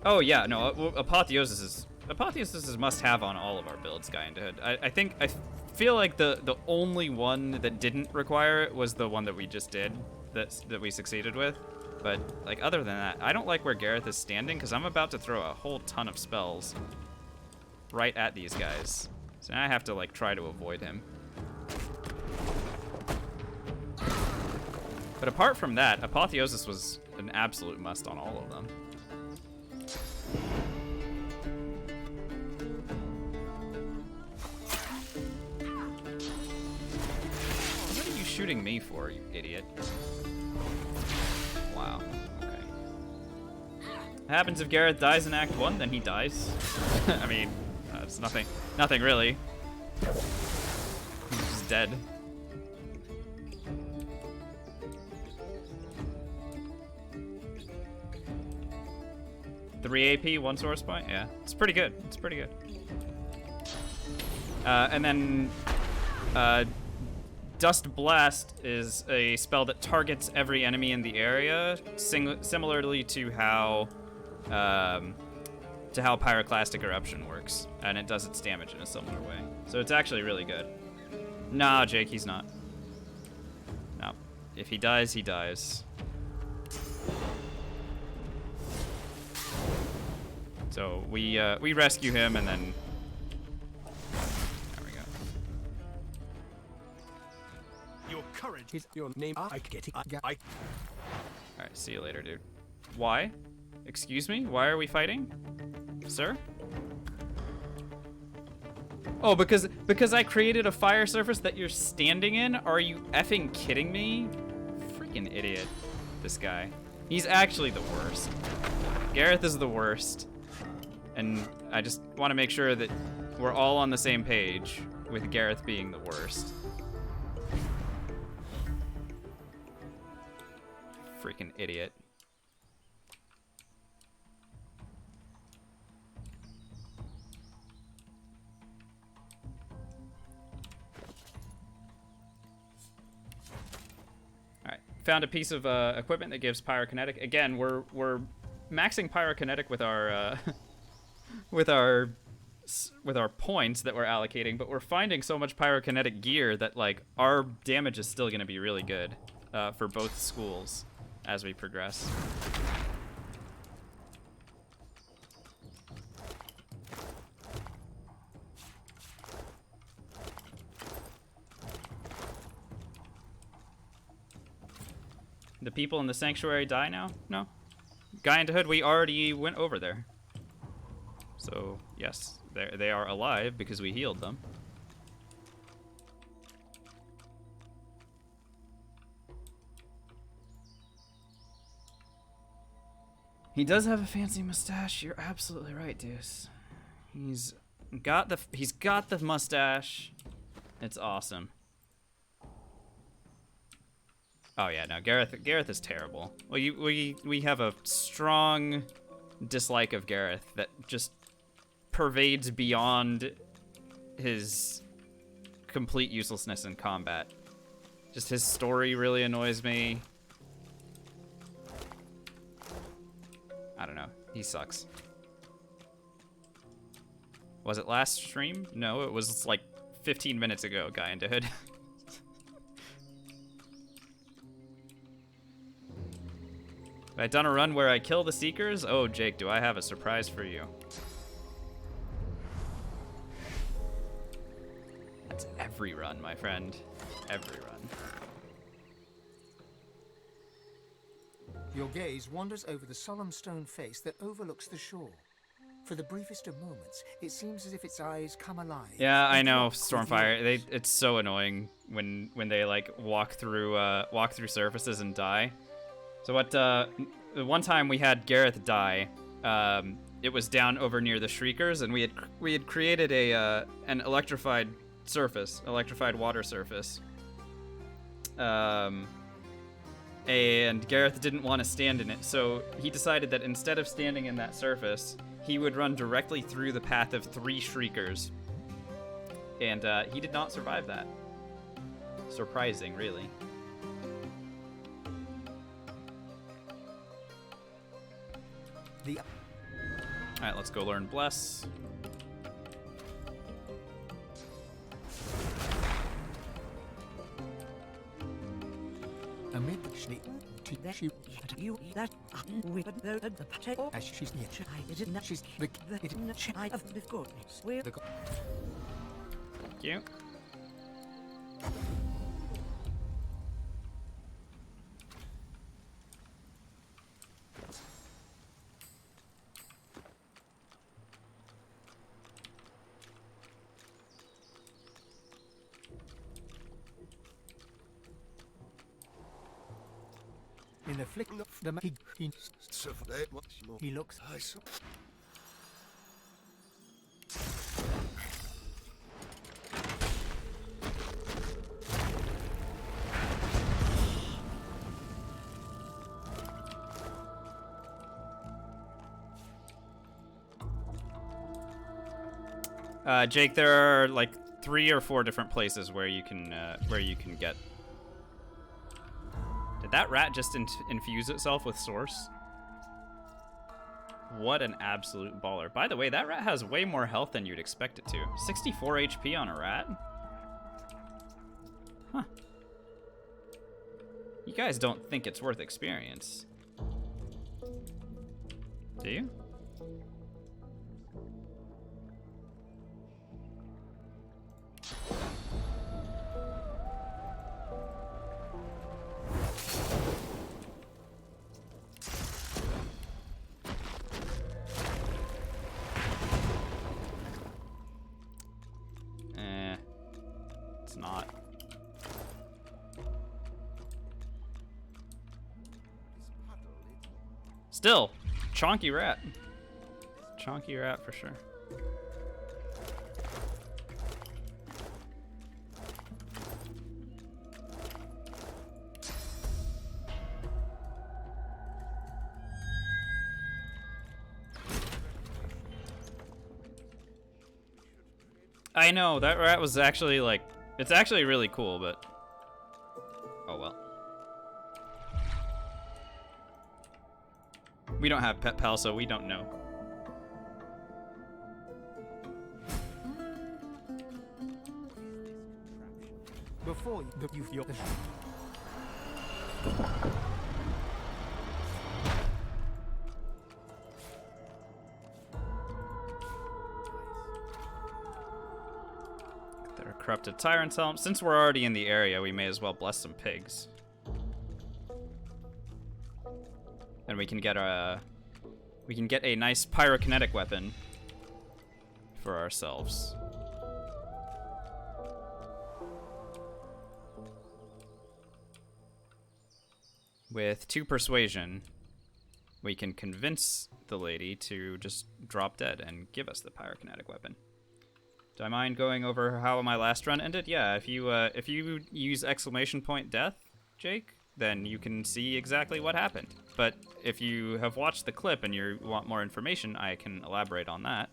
Oh, yeah, no, Apotheosis is must-have on all of our builds, Guy into Hood. I feel like the only one that didn't require it was the one that we just did, that we succeeded with. But, like, other than that, I don't like where Gareth is standing, because I'm about to throw a whole ton of spells right at these guys. So now I have to, like, try to avoid him. But apart from that, Apotheosis was an absolute must on all of them. What are you shooting me for, you idiot? Wow, okay. Happens if Gareth dies in Act 1, then he dies. I mean, it's nothing really. dead. Three AP, 1 source point? Yeah, it's pretty good. It's pretty good. And then Dust Blast is a spell that targets every enemy in the area, similarly to how Pyroclastic Eruption works, and it does its damage in a similar way. So it's actually really good. Nah, Jake, he's not. No. If he dies, he dies. So we rescue him, and then there we go. Your courage is your name. I get it. All right, see you later, dude. Why? Excuse me? Why are we fighting, sir? Oh, because I created a fire surface that you're standing in? Are you effing kidding me? Freaking idiot, this guy. He's actually the worst. Gareth is the worst. And I just want to make sure that we're all on the same page with Gareth being the worst. Freaking idiot. Alright, found a piece of equipment that gives pyrokinetic. Again, we're maxing pyrokinetic with our with our points that we're allocating, but we're finding so much pyrokinetic gear that like our damage is still going to be really good for both schools as we progress. The people in the sanctuary die now? No. Guy into Hood, we already went over there. So, yes, they are alive because we healed them. He does have a fancy mustache. You're absolutely right, Deuce. He's got the mustache. It's awesome. Oh yeah, no, Gareth is terrible. Well, we have a strong dislike of Gareth that just pervades beyond his complete uselessness in combat. Just his story really annoys me. I don't know. He sucks. Was it last stream? No, it was like 15 minutes ago, Guy into Hood. Have I done a run where I kill the Seekers? Oh, Jake, do I have a surprise for you. That's every run, my friend. Every run. Your gaze wanders over the solemn stone face that overlooks the shore. For the briefest of moments, it seems as if its eyes come alive. Yeah, I know, Lock with Stormfire. It's so annoying when they like walk through surfaces and die. So what? The one time we had Gareth die, it was down over near the Shriekers, and we had created an electrified water surface. And Gareth didn't want to stand in it, so he decided that instead of standing in that surface, he would run directly through the path of 3 Shriekers. And he did not survive that. Surprising, really. Alright, let's go learn Bless. Amid the she You that we the as she's near. she's The I of the good. Swear the Thank you. in a flick the he looks Jake, there are like 3 or 4 different places where you can get. Did that rat just infuse itself with source? What an absolute baller. By the way, that rat has way more health than you'd expect it to. 64 HP on a rat? Huh. You guys don't think it's worth experience. Do you? It's not. Still, chonky rat. Chonky rat for sure. I know, that rat was actually like, it's actually really cool, but oh well. We don't have Pet Pal, so we don't know. Before you Their corrupted tyrant's helm. Since we're already in the area, we may as well bless some pigs. And we can get a nice pyrokinetic weapon for ourselves. With 2 persuasion, we can convince the lady to just drop dead and give us the pyrokinetic weapon. Do I mind going over how my last run ended? Yeah, if you use exclamation point death, Jake, then you can see exactly what happened. But if you have watched the clip and you want more information, I can elaborate on that.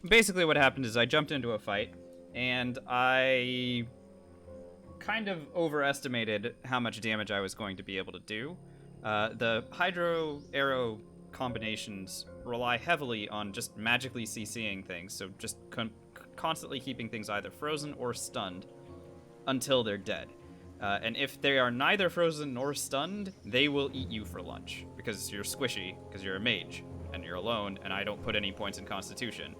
Basically what happened is I jumped into a fight, and I kind of overestimated how much damage I was going to be able to do. The Hydro Arrow combinations rely heavily on just magically CCing things, so just constantly keeping things either frozen or stunned until they're dead. And if they are neither frozen nor stunned, they will eat you for lunch, because you're squishy, because you're a mage, and you're alone, and I don't put any points in Constitution.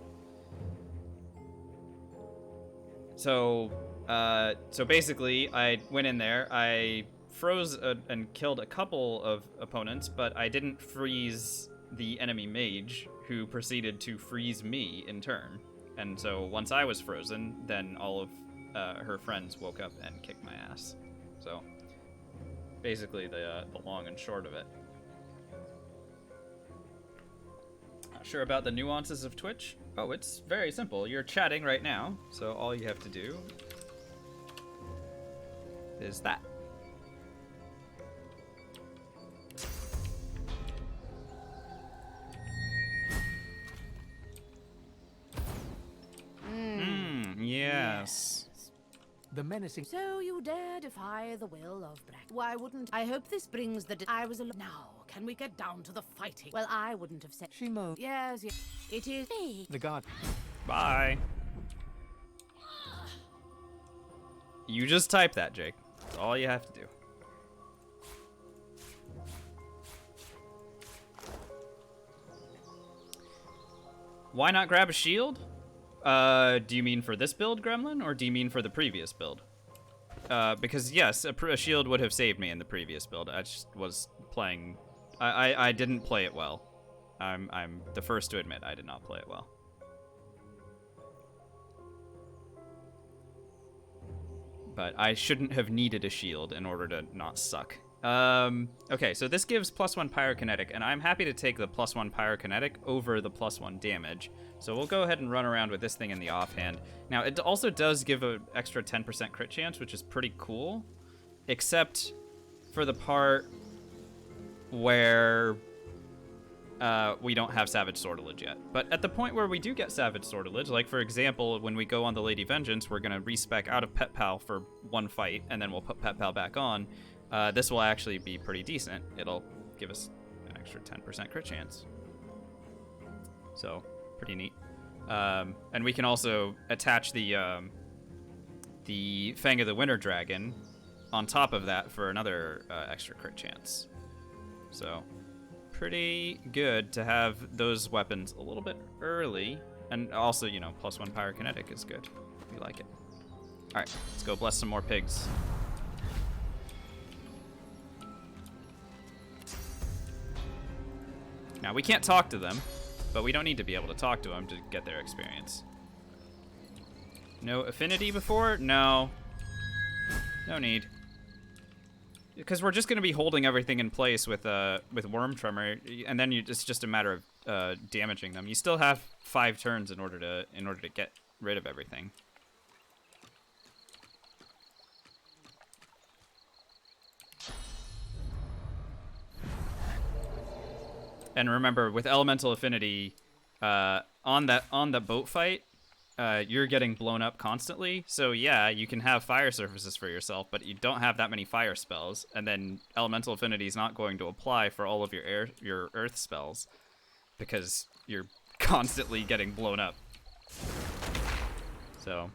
So basically, I went in there, I froze and killed a couple of opponents, but I didn't freeze the enemy mage, who proceeded to freeze me in turn. And so once I was frozen, then all of her friends woke up and kicked my ass. So basically the long and short of it. Not sure about the nuances of Twitch? Oh, it's very simple. You're chatting right now, so all you have to do is that. Yes. the menacing. So you dare defy the will of Brack? Why wouldn't I? Hope this brings the. I was alone. Now, can we get down to the fighting? Well, I wouldn't have said. She moaned. Yes, yes. It is me. The guard. Bye. You just type that, Jake. That's all you have to do. Why not grab a shield? Do you mean for this build, Gremlin, or do you mean for the previous build? Because yes, a shield would have saved me in the previous build. I just was playing. I didn't play it well. I'm the first to admit I did not play it well. But I shouldn't have needed a shield in order to not suck. Okay, so this gives +1 pyrokinetic, and I'm happy to take the +1 pyrokinetic over the +1 damage. So we'll go ahead and run around with this thing in the offhand. Now, it also does give an extra 10% crit chance, which is pretty cool, except for the part where we don't have Savage Sortilege yet. But at the point where we do get Savage Sortilege, like for example, when we go on the Lady Vengeance, we're gonna respec out of Pet Pal for one fight, and then we'll put Pet Pal back on. This will actually be pretty decent. It'll give us an extra 10% crit chance. So, pretty neat. And we can also attach the Fang of the Winter Dragon on top of that for another extra crit chance. So, pretty good to have those weapons a little bit early. And also, you know, +1 pyrokinetic is good. We like it. Alright, let's go bless some more pigs. Now, we can't talk to them, but we don't need to be able to talk to them to get their experience. No affinity before? No. No need. Because we're just going to be holding everything in place with Worm Tremor, and then it's just a matter of damaging them. You still have 5 turns in order to get rid of everything. And remember, with Elemental Affinity, on the boat fight, you're getting blown up constantly. So yeah, you can have fire surfaces for yourself, but you don't have that many fire spells. And then Elemental Affinity is not going to apply for all of your earth spells because you're constantly getting blown up. So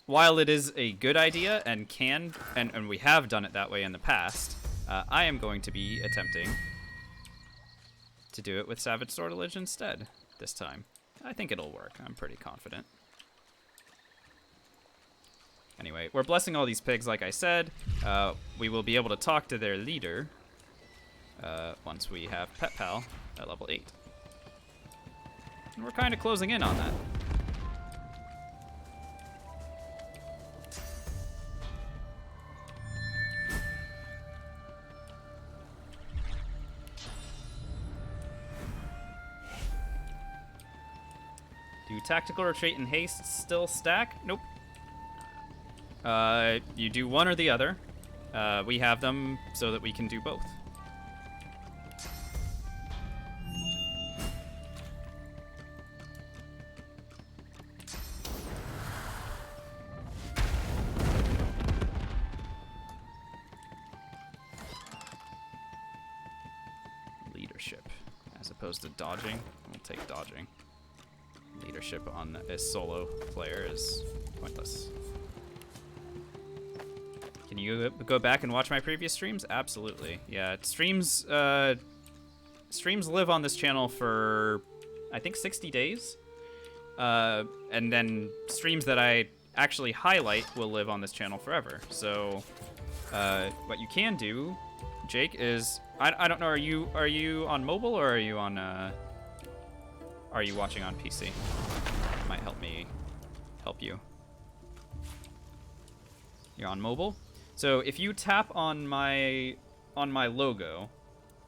while it is a good idea and we have done it that way in the past, I am going to be attempting to do it with Savage Sortilege instead this time. I think it'll work. I'm pretty confident. Anyway, we're blessing all these pigs, like I said. We will be able to talk to their leader once we have Pet Pal at level 8. And we're kind of closing in on that. Do tactical retreat and haste still stack? Nope. You do one or the other. We have them so that we can do both. Leadership, as opposed to dodging. We'll take dodging. Leadership on a solo player is pointless. Can you go back and watch my previous streams? Absolutely. Yeah, streams live on this channel for, I think, 60 days. And then streams that I actually highlight will live on this channel forever. So what you can do, Jake, is I don't know, are you on mobile or are you on are you watching on PC? Might help you. You're on mobile? So if you tap on my logo,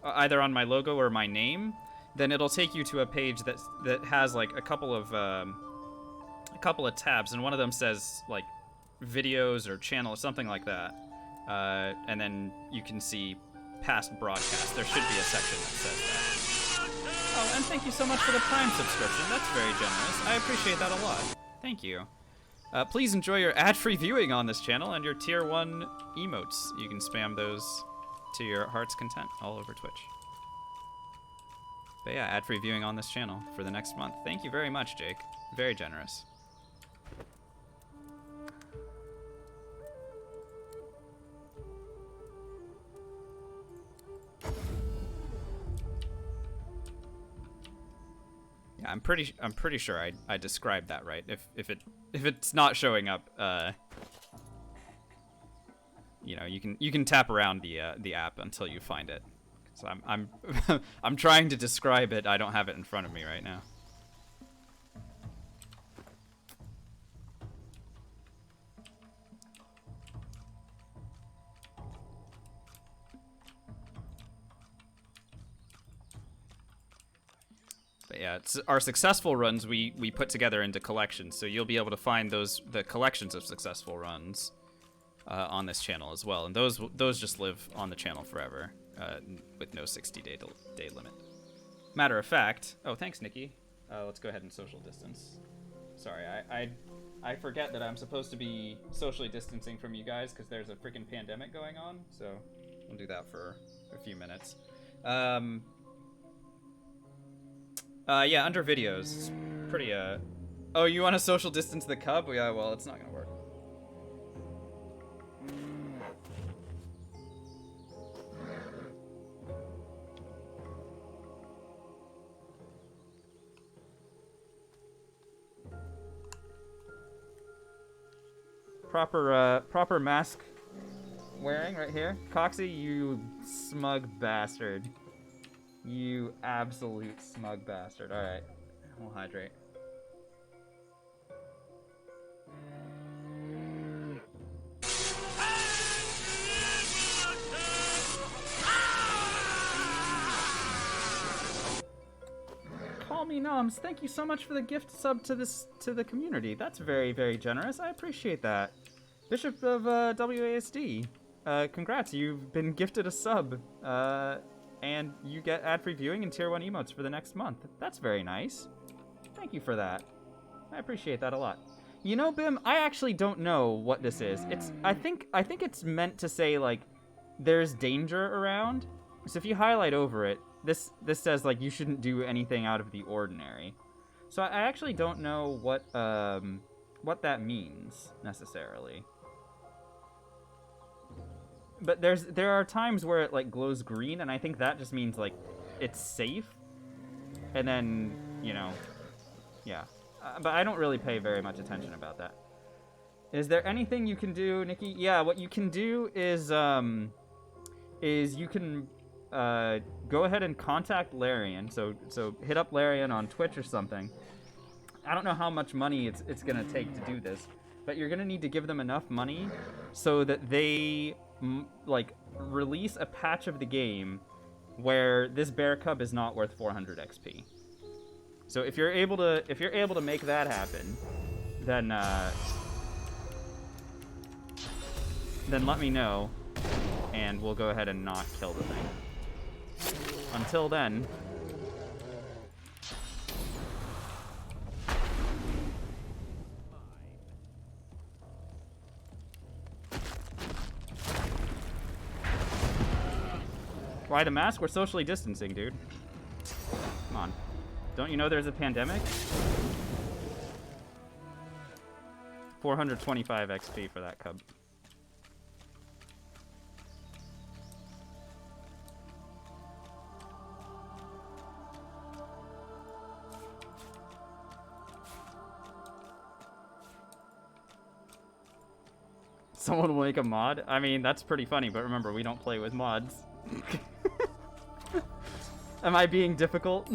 either on my logo or my name, then it'll take you to a page that has like a couple of tabs, and one of them says like videos or channel or something like that. And then you can see past broadcasts. There should be a section that says that. Oh, and thank you so much for the Prime subscription. That's very generous. I appreciate that a lot. Thank you. Please enjoy your ad-free viewing on this channel and your tier 1 emotes. You can spam those to your heart's content all over Twitch. But yeah, ad-free viewing on this channel for the next month. Thank you very much, Jake. Very generous. Yeah, I'm pretty sure I described that right. If it's not showing up, you know, you can tap around the app until you find it. So I'm I'm trying to describe it. I don't have it in front of me right now. But yeah, it's our successful runs we put together into collections, so you'll be able to find the collections of successful runs on this channel as well, and those just live on the channel forever. with no 60-day limit. Matter of fact, oh, thanks, Nikki. Let's go ahead and social distance. Sorry, I forget that I'm supposed to be socially distancing from you guys because there's a freaking pandemic going on, so we'll do that for a few minutes. Yeah, under videos, it's pretty, oh, you want to social distance the cub? Yeah, well, it's not gonna work. Proper mask wearing right here. Coxie, you smug bastard. You absolute smug bastard. Alright, we'll hydrate. Call me Noms. Thank you so much for the gift sub to the community. That's very, very generous. I appreciate that. Bishop of WASD. Congrats, you've been gifted a sub. And you get ad-free viewing and tier 1 emotes for the next month. That's very nice. Thank you for that. I appreciate that a lot. You know, Bim, I actually don't know what this is. I think it's meant to say, like, there's danger around. So if you highlight over it, this says, like, you shouldn't do anything out of the ordinary. So I actually don't know what that means, necessarily. But there are times where it, like, glows green, and I think that just means, like, it's safe. And then, you know, yeah. But I don't really pay very much attention about that. Is there anything you can do, Nikki? Yeah, what you can do is you can go ahead and contact Larian. So hit up Larian on Twitch or something. I don't know how much money it's gonna take to do this, but you're gonna need to give them enough money so that they like release a patch of the game where this bear cub is not worth 400 XP. So if you're able to make that happen, then let me know, and we'll go ahead and not kill the thing. Until then. Why the mask? We're socially distancing, dude. Come on. Don't you know there's a pandemic? 425 XP for that cub. Someone will make a mod? I mean, that's pretty funny, but remember, we don't play with mods. Am I being difficult?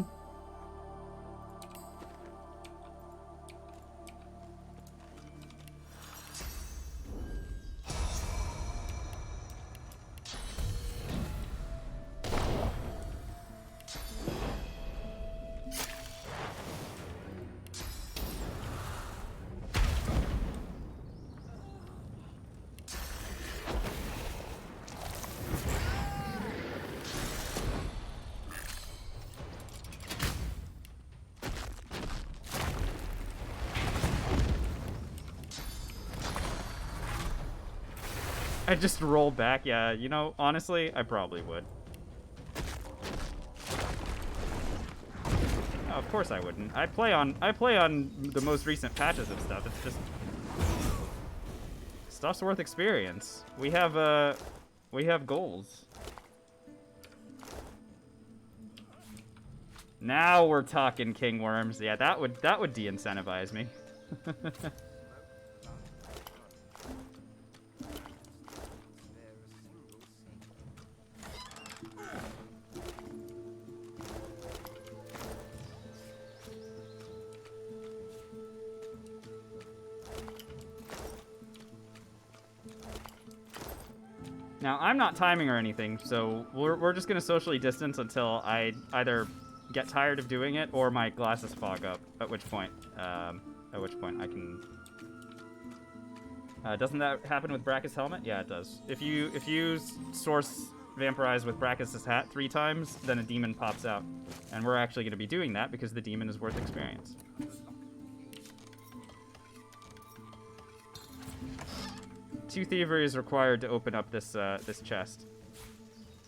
I just rolled back. Yeah, you know, honestly, I probably would. Oh, of course I wouldn't. I play on the most recent patches of stuff. It's just stuff's worth experience. We have goals. Now we're talking king worms. Yeah, that would de-incentivize me. Now, I'm not timing or anything, so we're just gonna socially distance until I either get tired of doing it or my glasses fog up. At which point I can. Doesn't that happen with Brackus helmet? Yeah, it does. If you source vampirize with Brachus' hat 3 times, then a demon pops out. And we're actually going to be doing that because the demon is worth experience. 2 thievery is required to open up this this chest.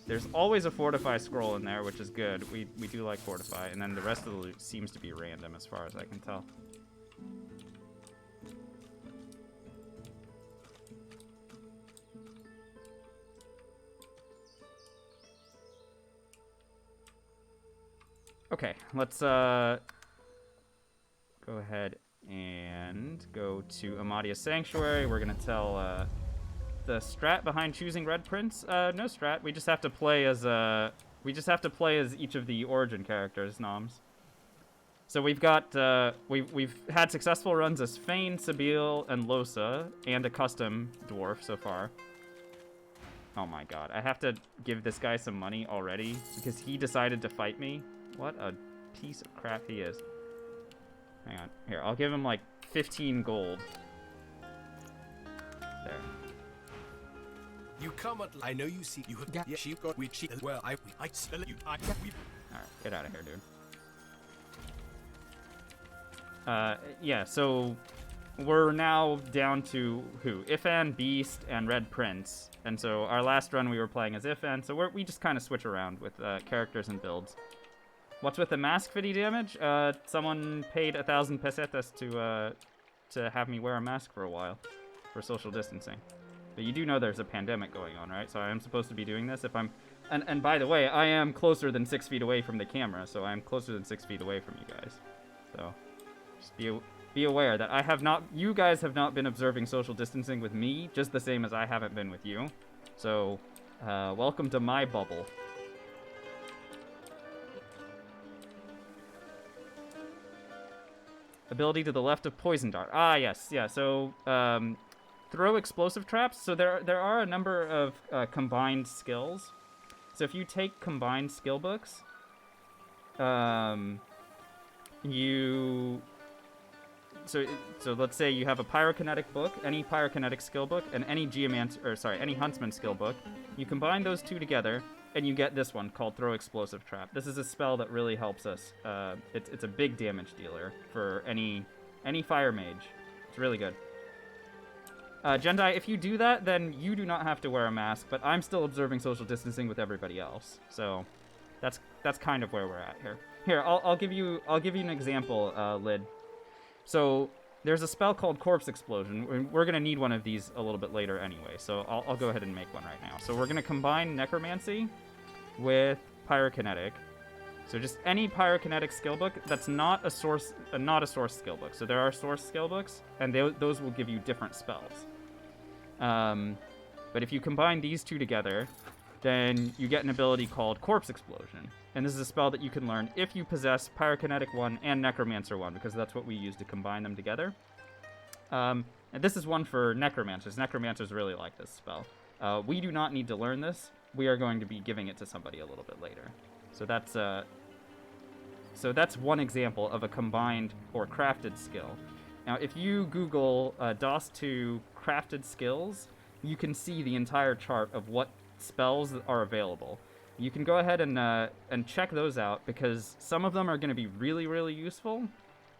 There's always a fortify scroll in there, which is good. We do like fortify, and then the rest of the loot seems to be random as far as I can tell. Okay, let's go ahead and go to Amadia's Sanctuary. We're gonna tell the strat behind choosing Red Prince. No strat. We just have to play as each of the origin characters, Noms. So we've got we've had successful runs as Fane, Sabile, and Losa, and a custom dwarf so far. Oh my god, I have to give this guy some money already because he decided to fight me. What a piece of crap he is. Hang on. Here, I'll give him like 15 gold. There. You come at. I know you see. You have. Yeah, she got. We. She. Well, I see you. We. Alright, get out of here, dude. Yeah, so we're now down to who? Ifan, Beast, and Red Prince. And so our last run we were playing as Ifan, so we just kind of switch around with characters and builds. What's with the mask fitty damage? Someone paid 1,000 pesetas to have me wear a mask for a while for social distancing. But you do know there's a pandemic going on, right? So I am supposed to be doing this if I'm... And by the way, I am closer than 6 feet away from the camera, so I am closer than 6 feet away from you guys. So just be aware that I have not... You guys have not been observing social distancing with me, just the same as I haven't been with you. So, welcome to my bubble. Ability to the left of Poison Dart. Ah, yes, yeah. So, throw explosive traps. So there are a number of combined skills. So if you take combined skill books, so let's say you have a pyrokinetic book, any pyrokinetic skill book, and any any huntsman skill book. You combine those two together, and you get this one called Throw Explosive Trap. This is a spell that really helps us. It's a big damage dealer for any fire mage. It's really good. Jendai, if you do that, then you do not have to wear a mask, but I'm still observing social distancing with everybody else. So that's kind of where we're at here. Here, I'll give you an example, Lid. So there's a spell called Corpse Explosion. We're gonna need one of these a little bit later anyway, so I'll go ahead and make one right now. So we're gonna combine Necromancy with Pyrokinetic. So just any Pyrokinetic skill book that's not a source skill book. So there are source skill books, and those will give you different spells. But if you combine these two together, then you get an ability called Corpse Explosion. And this is a spell that you can learn if you possess Pyrokinetic 1 and Necromancer 1, because that's what we use to combine them together. And this is one for Necromancers. Necromancers really like this spell. We do not need to learn this. We are going to be giving it to somebody a little bit later. So that's one example of a combined or crafted skill. Now, if you Google DOS2 crafted skills, you can see the entire chart of what spells are available. You can go ahead and check those out, because some of them are going to be really, really useful.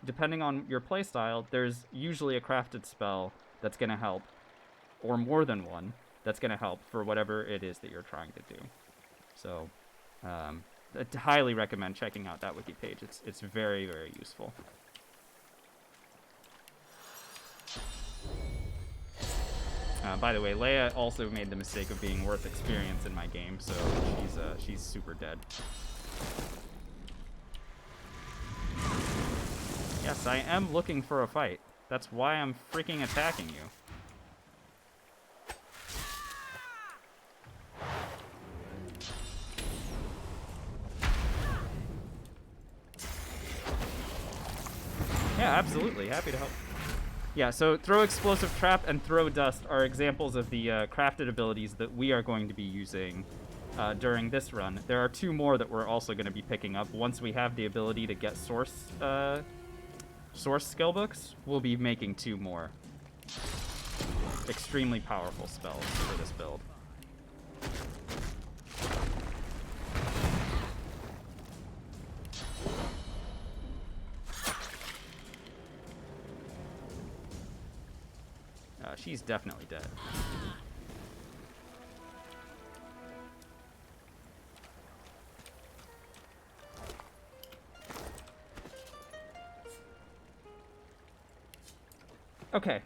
Depending on your playstyle, there's usually a crafted spell that's going to help, or more than one that's going to help for whatever it is that you're trying to do. So, I highly recommend checking out that wiki page. It's very, very useful. By the way, Leia also made the mistake of being worth experience in my game, so she's super dead. Yes, I am looking for a fight. That's why I'm freaking attacking you. Yeah, absolutely. Happy to help. Yeah, so Throw Explosive Trap and Throw Dust are examples of the crafted abilities that we are going to be using during this run. There are 2 more that we're also going to be picking up. Once we have the ability to get source skill books, we'll be making 2 more extremely powerful spells for this build. She's definitely dead. Okay.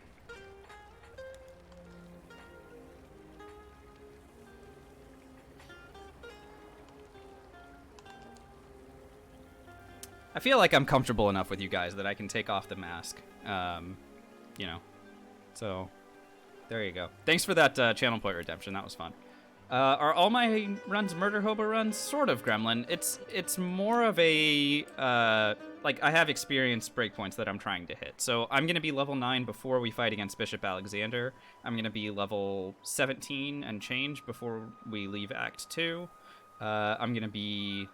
I feel like I'm comfortable enough with you guys that I can take off the mask. You know. So, there you go. Thanks for that channel point redemption. That was fun. Are all my runs murder hobo runs? Sort of, Gremlin. It's more of a like I have experience breakpoints that I'm trying to hit. So I'm gonna be level 9 before we fight against Bishop Alexander. I'm gonna be level 17 and change before we leave Act 2. I'm gonna be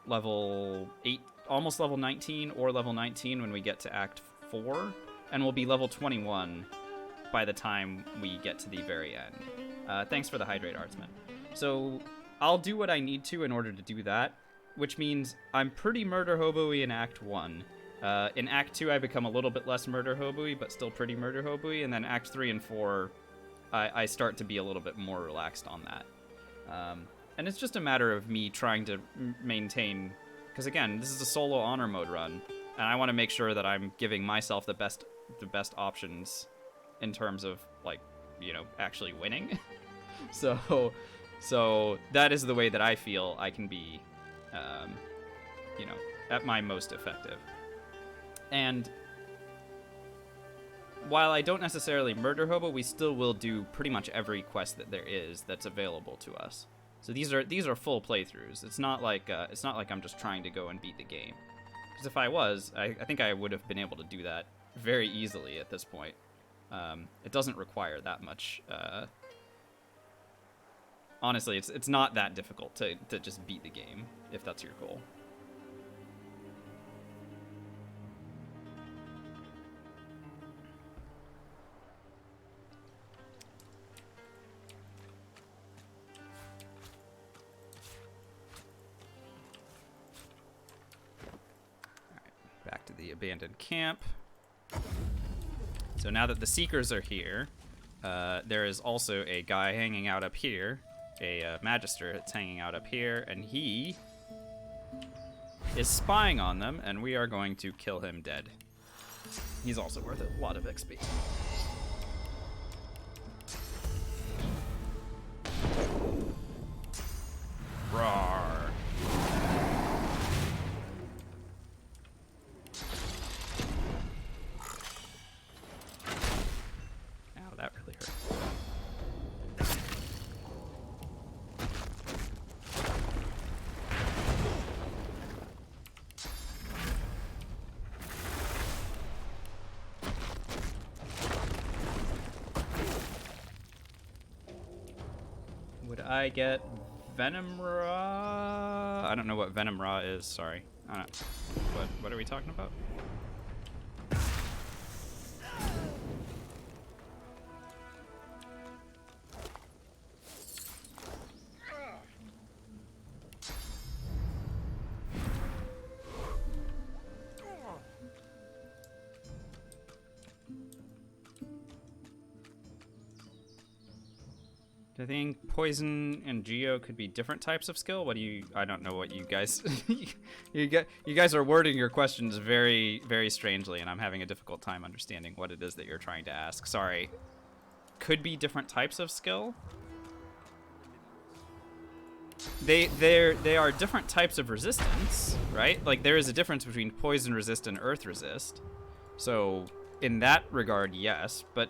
level 8, almost level 19 or level 19 when we get to Act 4, and we'll be level 21 by the time we get to the very end. Thanks for the hydrate, Artsman. So I'll do what I need to in order to do that, which means I'm pretty murder hobo-y in Act 1. In Act 2, I become a little bit less murder hobo-y, but still pretty murder hobo-y, and then Act 3 and 4, I start to be a little bit more relaxed on that. And it's just a matter of me trying to maintain, because again, this is a solo honor mode run, and I want to make sure that I'm giving myself the best options in terms of, like, you know, actually winning. So that is the way that I feel I can be, you know, at my most effective. And while I don't necessarily murder hobo, we still will do pretty much every quest that there is that's available to us. So these are full playthroughs. It's not like I'm just trying to go and beat the game. Because if I was, I think I would have been able to do that very easily at this point. It doesn't require that much. Honestly, it's not that difficult to just beat the game if that's your goal. Back to the abandoned camp. So now that the Seekers are here, there is also a guy hanging out up here, a Magister that's hanging out up here, and he is spying on them, and we are going to kill him dead. He's also worth a lot of XP. Roar. That really hurt. Would I get Venom Raw? I don't know what Venom Raw is, sorry. I don't know. What are we talking about? I think poison and geo could be different types of skill. What do you? I don't know what you guys. you guys are wording your questions very, very strangely, and I'm having a difficult time understanding what it is that you're trying to ask. Sorry. Could be different types of skill. They are different types of resistance, right? Like there is a difference between poison resist and earth resist. So in that regard, yes, but.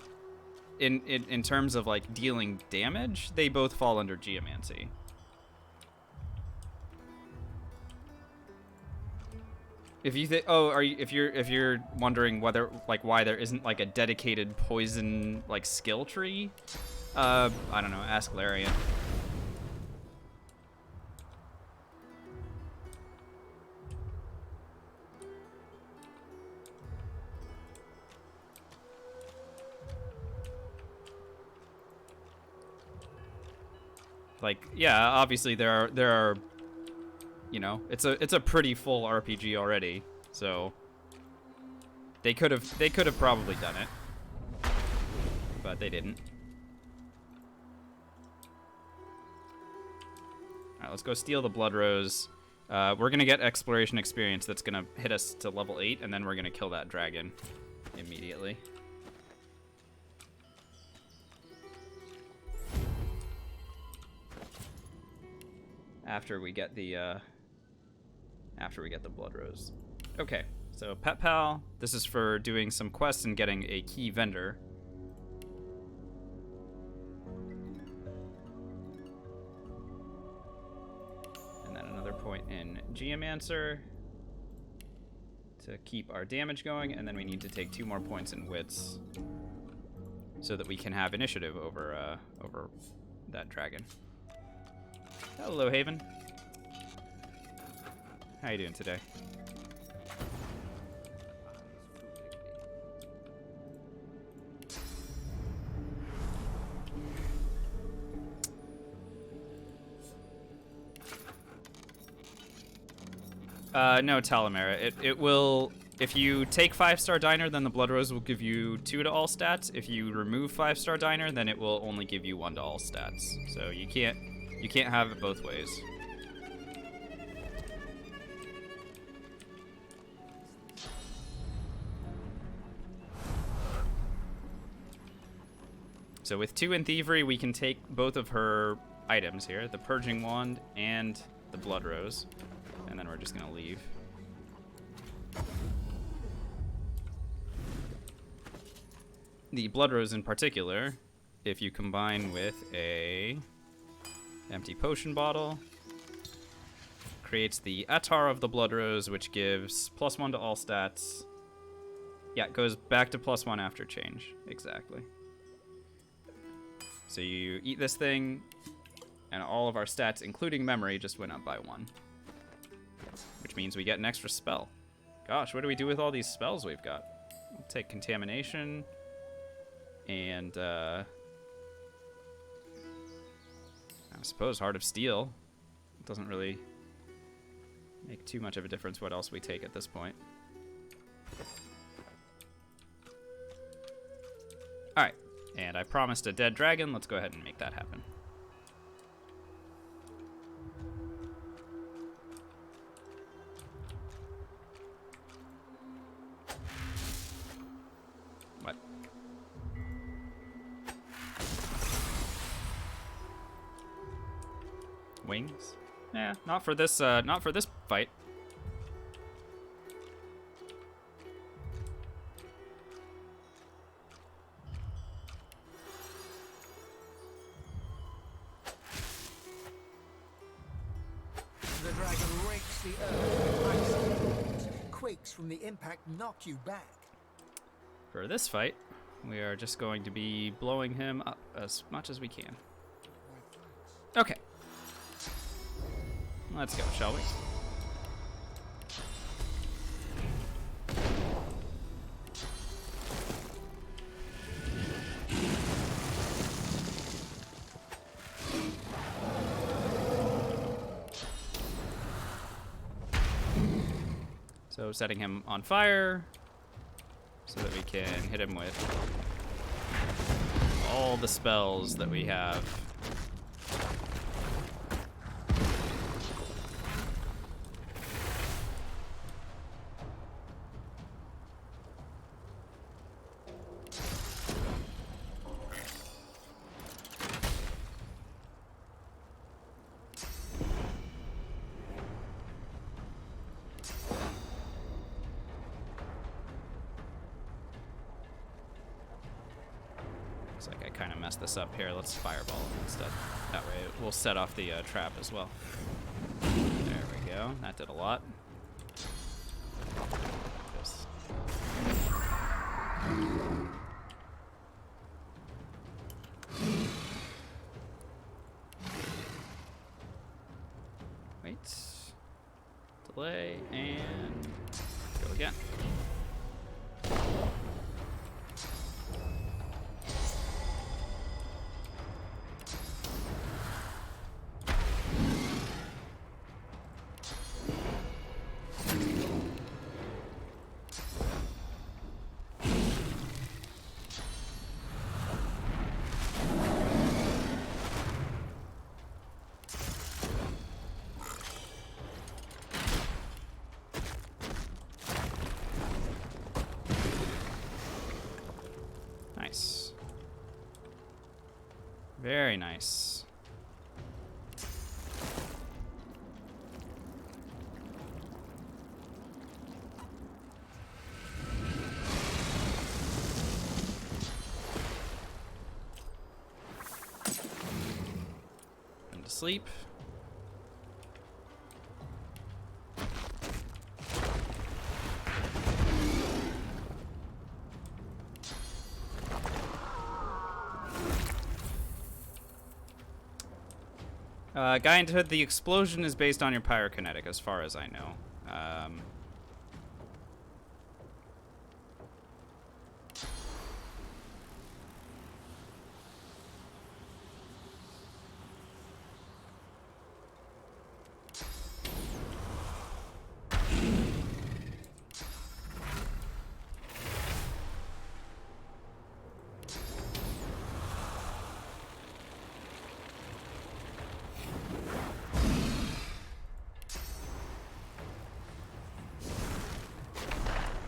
In terms of like dealing damage, they both fall under geomancy. If you think, if you're wondering whether like why there isn't like a dedicated poison like skill tree, I don't know. Ask Larian. Like, yeah, obviously there are, you know, it's a pretty full RPG already, so they could have probably done it. but they didn't. Alright, let's go steal the Blood Rose. We're gonna get exploration experience that's gonna hit us to level 8, and then we're gonna kill that dragon immediately. After we get the Blood Rose. Okay, so Pet Pal, this is for doing some quests and getting a key vendor. And then another point in Geomancer to keep our damage going, and then we need to take 2 more points in Wits so that we can have initiative over that dragon. Hello, Haven. How you doing today? No, Talamera. It will... If you take 5-star Diner, then the Blood Rose will give you 2 to all stats. If you remove 5-star Diner, then it will only give you 1 to all stats. So you can't have it both ways. So with 2 in Thievery, we can take both of her items here, the Purging Wand and the Blood Rose. And then we're just gonna leave. The Blood Rose in particular, if you combine with a empty potion bottle, creates the Attar of the Blood Rose, which gives +1 to all stats. Yeah, it goes back to +1 after change. Exactly. So you eat this thing, and all of our stats, including memory, just went up by 1. Which means we get an extra spell. Gosh, what do we do with all these spells we've got? We'll take Contamination, and I suppose Heart of Steel. It doesn't really make too much of a difference what else we take at this point. Alright, and I promised a dead dragon. Let's go ahead and make that happen. What? Wings? Yeah, not for this fight. The dragon rakes the earth, ice quakes from the impact, knock you back. For this fight, we are just going to be blowing him up as much as we can. Okay. Let's go, shall we? So setting him on fire so that we can hit him with all the spells that we have. Looks like I kind of messed this up here. Let's fireball him instead. That way it will set off the trap as well. There we go. That did a lot. Just... Wait. Delay and go again. Very nice. And to sleep. Guy into Hood, the explosion is based on your pyrokinetic, as far as I know.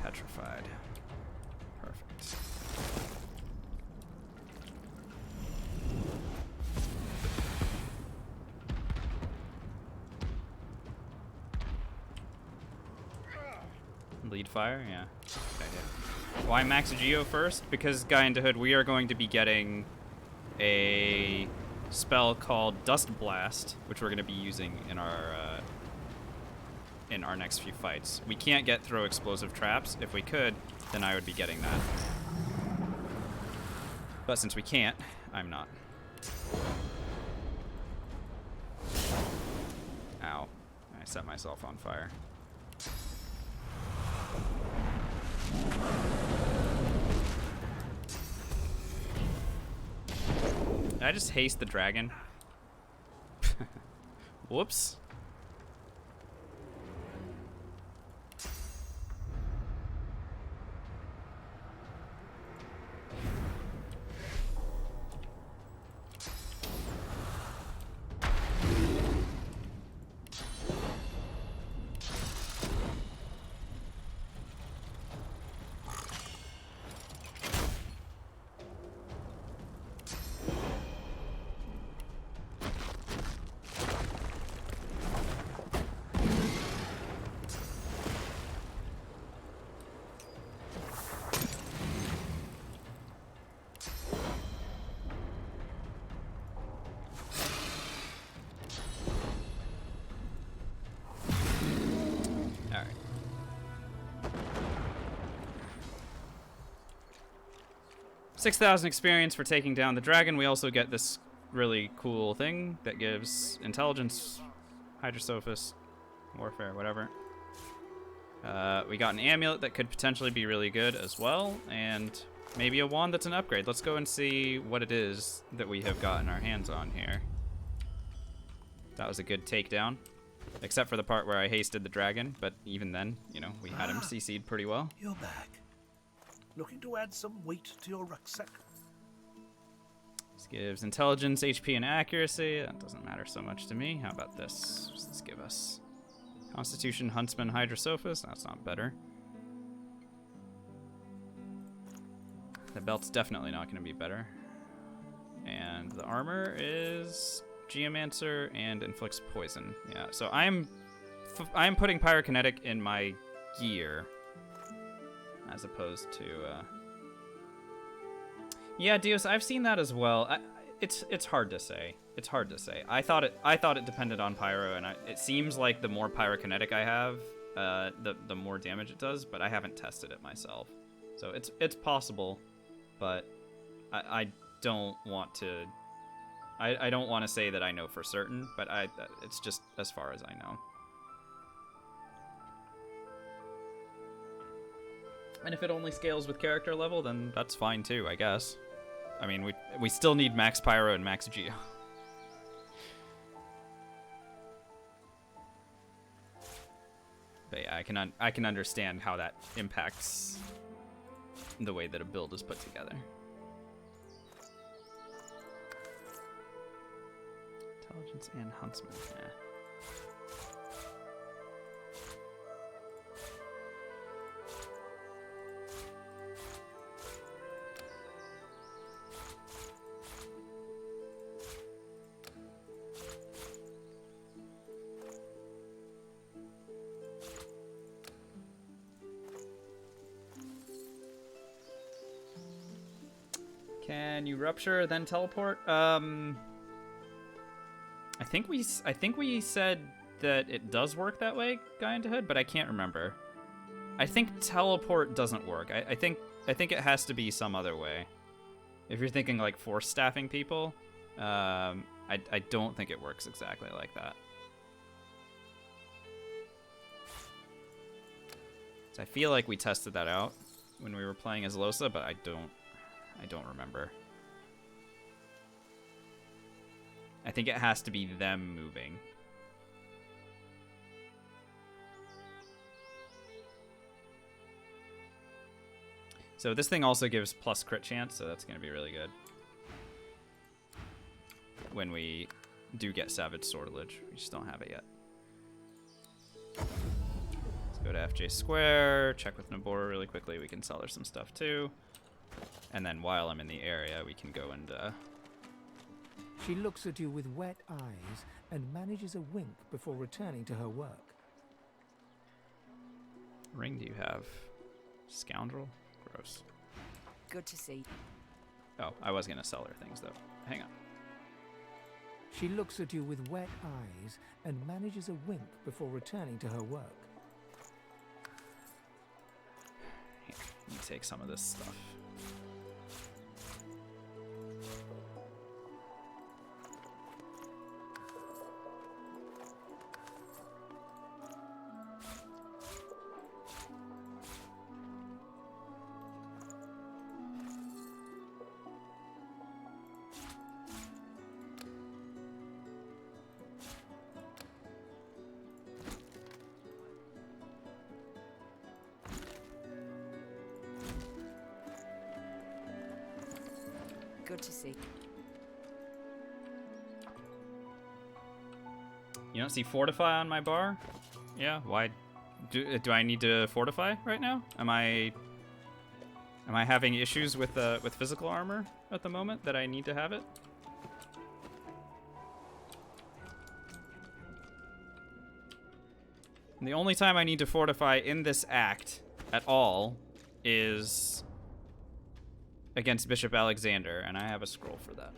Petrified. Perfect. Lead fire? Yeah. Good idea. Why max Geo first? Because Guy into Hood, we are going to be getting a spell called Dust Blast, which we're going to be using in our next few fights. We can't get throw explosive traps. If we could, then I would be getting that. But since we can't, I'm not. Ow. I set myself on fire. Did I just haste the dragon? Whoops. Alright. $6,000 experience for taking down the dragon. We also get this really cool thing that gives intelligence, Hydrosophist, warfare, whatever. We got an amulet that could potentially be really good as well, and maybe a wand that's an upgrade. Let's go and see what it is that we have gotten our hands on here. That was a good takedown, except for the part where I hasted the dragon, but even then, you know, we had him CC'd pretty well. You're back. Looking to add some weight to your rucksack? This gives intelligence, HP, and accuracy. That doesn't matter so much to me. How about this? What does this give us? Constitution, Huntsman, Hydrosophist. That's not better. The belt's definitely not going to be better. And the armor is Geomancer and inflicts poison. Yeah, so I'm putting pyrokinetic in my gear as opposed to yeah, Dios, I've seen that as well. It's hard to say. It's hard to say. I thought it depended on pyro, and it seems like the more pyrokinetic I have, the more damage it does. But I haven't tested it myself, so it's possible. But I don't want to. I don't want to say that I know for certain, but it's just as far as I know. And if it only scales with character level, then that's fine too, I guess. I mean, we still need max pyro and max geo. But yeah, I can understand how that impacts the way that a build is put together. Intelligence and Huntsman. Yeah. Can you rupture then teleport? I think we said that it does work that way, Guy into Hood, but I can't remember. I think teleport doesn't work. I think it has to be some other way. If you're thinking like force staffing people, I don't think it works exactly like that. So I feel like we tested that out when we were playing as Losa, but I don't remember. I think it has to be them moving. So this thing also gives plus crit chance, so that's going to be really good when we do get Savage Sortilege. We just don't have it yet. Let's go to FJ Square, check with Nabora really quickly. We can sell her some stuff too. And then while I'm in the area, we can go and... She looks at you with wet eyes and manages a wink before returning to her work. Ring do you have? Scoundrel? Gross. Good to see. Oh, I was going to sell her things, though. Hang on. She looks at you with wet eyes and manages a wink before returning to her work. Here, let me take some of this stuff. Good to see. You don't see fortify on my bar? Yeah, why? Do I need to fortify right now? Am I having issues with physical armor at the moment that I need to have it? And the only time I need to fortify in this act at all is against Bishop Alexander, and I have a scroll for that.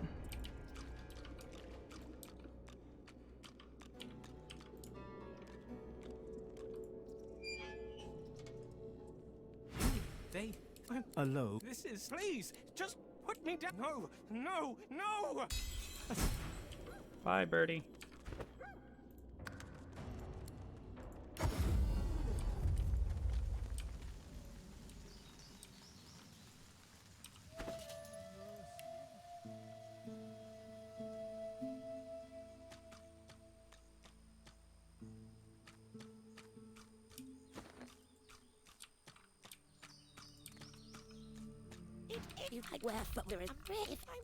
They... Alone. This is... Please, just put me down. No, no, no! Bye, birdie. You like where there is if I'm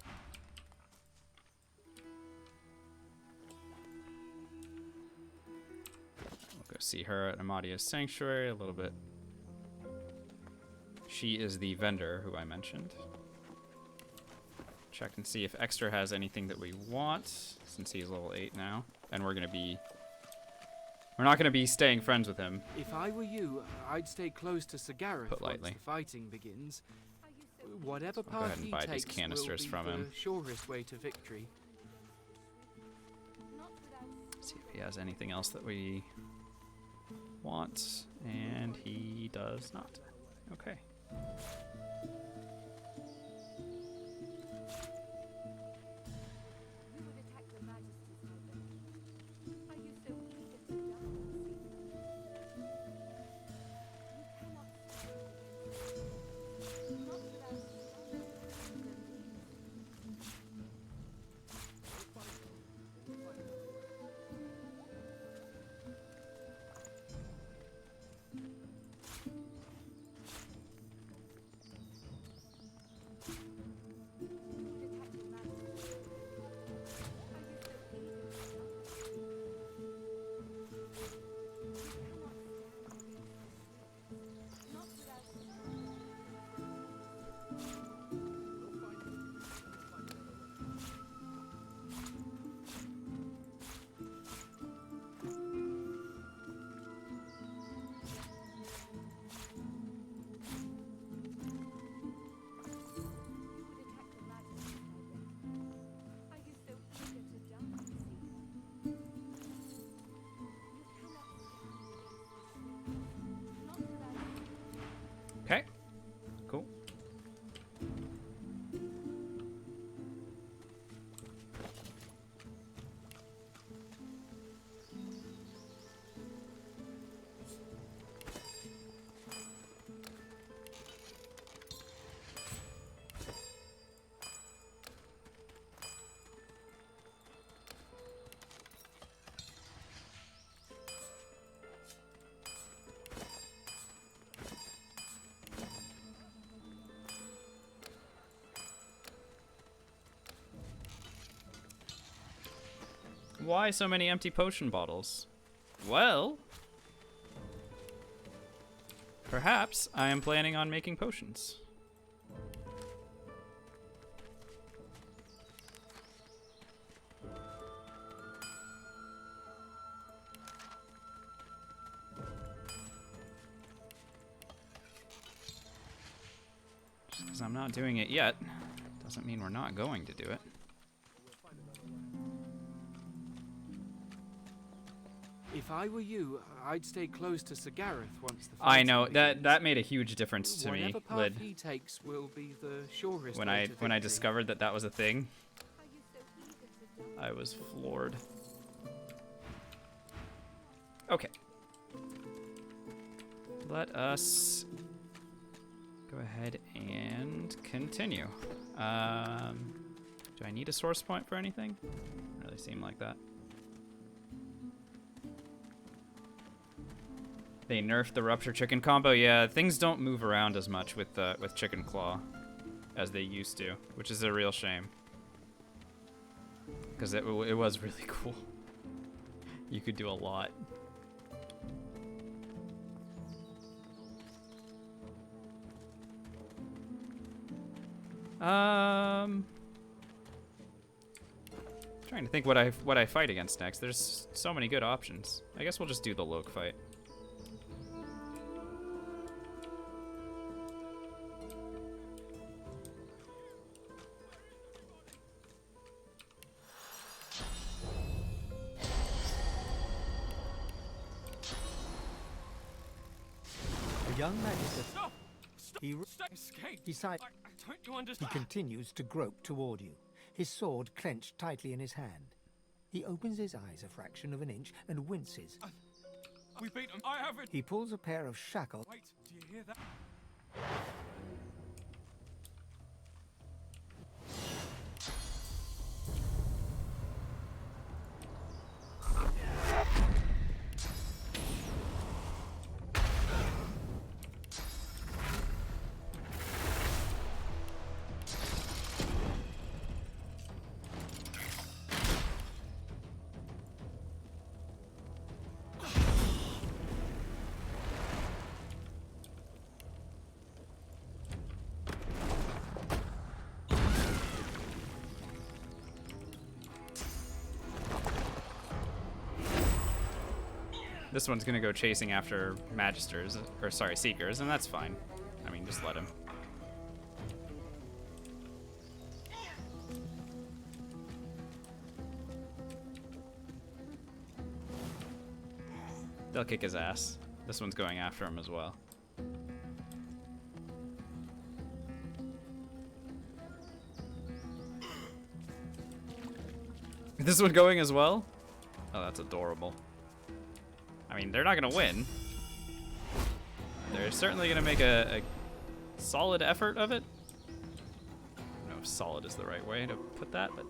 We'll go see her at Amadia's Sanctuary a little bit. She is the vendor who I mentioned. Check and see if Extra has anything that we want, since he's level 8 now. And we're not gonna be staying friends with him. If I were you, I'd stay close to Sir Gareth Put once lightly. the fighting begins. Whatever I'll go path ahead and he buy these takes canisters will be from the him. surest way to victory. See if he has anything else that we want, and he does not. Okay. Why so many empty potion bottles? Well, perhaps I am planning on making potions. Just because I'm not doing it yet, doesn't mean we're not going to do it. If I were you, I'd stay close to Sir Gareth once the I fighting know begins. that made a huge difference to me, Whatever path Lid, he takes will be the surest when way I to when I victory. discovered that that was a thing. I was floored. Okay. Let us go ahead and continue. Do I need a source point for anything? Doesn't really seem like that. They nerfed the rupture chicken combo. Yeah, things don't move around as much with chicken claw as they used to, which is a real shame. Because it was really cool. You could do a lot. Trying to think what I fight against next. There's so many good options. I guess we'll just do the Loke fight. The young magister. Stop! He, Escape! he, si- Don't you he understand? continues to grope toward you, his sword clenched tightly in his hand. He opens his eyes a fraction of an inch and winces. We beat him. I haven't. He pulls a pair of shackles. Wait, do you hear that? This one's gonna go chasing after Magisters, or sorry, Seekers, and that's fine. I mean, just let him. They'll kick his ass. This one's going after him as well. This one going as well? Oh, that's adorable. I mean, they're not gonna win. They're certainly gonna make a solid effort of it. I don't know if solid is the right way to put that, but...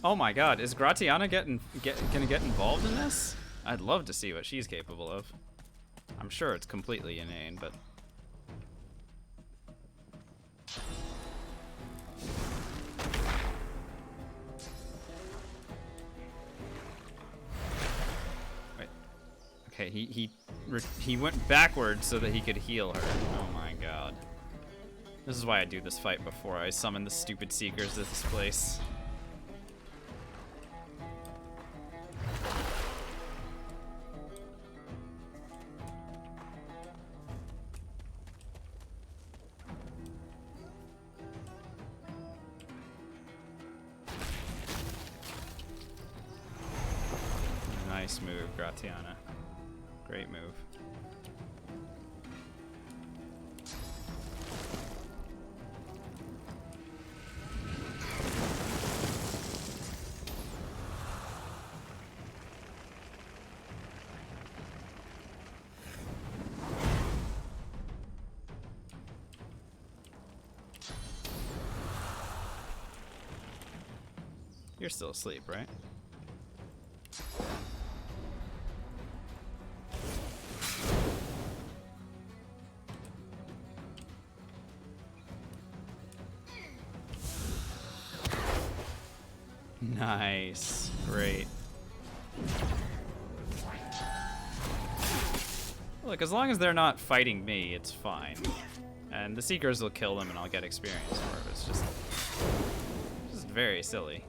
Oh my god, is Gratiana gonna get involved in this? I'd love to see what she's capable of. I'm sure it's completely inane, but... Wait. Okay, he went backwards so that he could heal her. Oh my god. This is why I do this fight before I summon the stupid Seekers to this place. Nice move, Gratiana. Great move. You're still asleep, right? Nice. Great. Look, as long as they're not fighting me, it's fine. And the Seekers will kill them and I'll get experience for it. It's just very silly.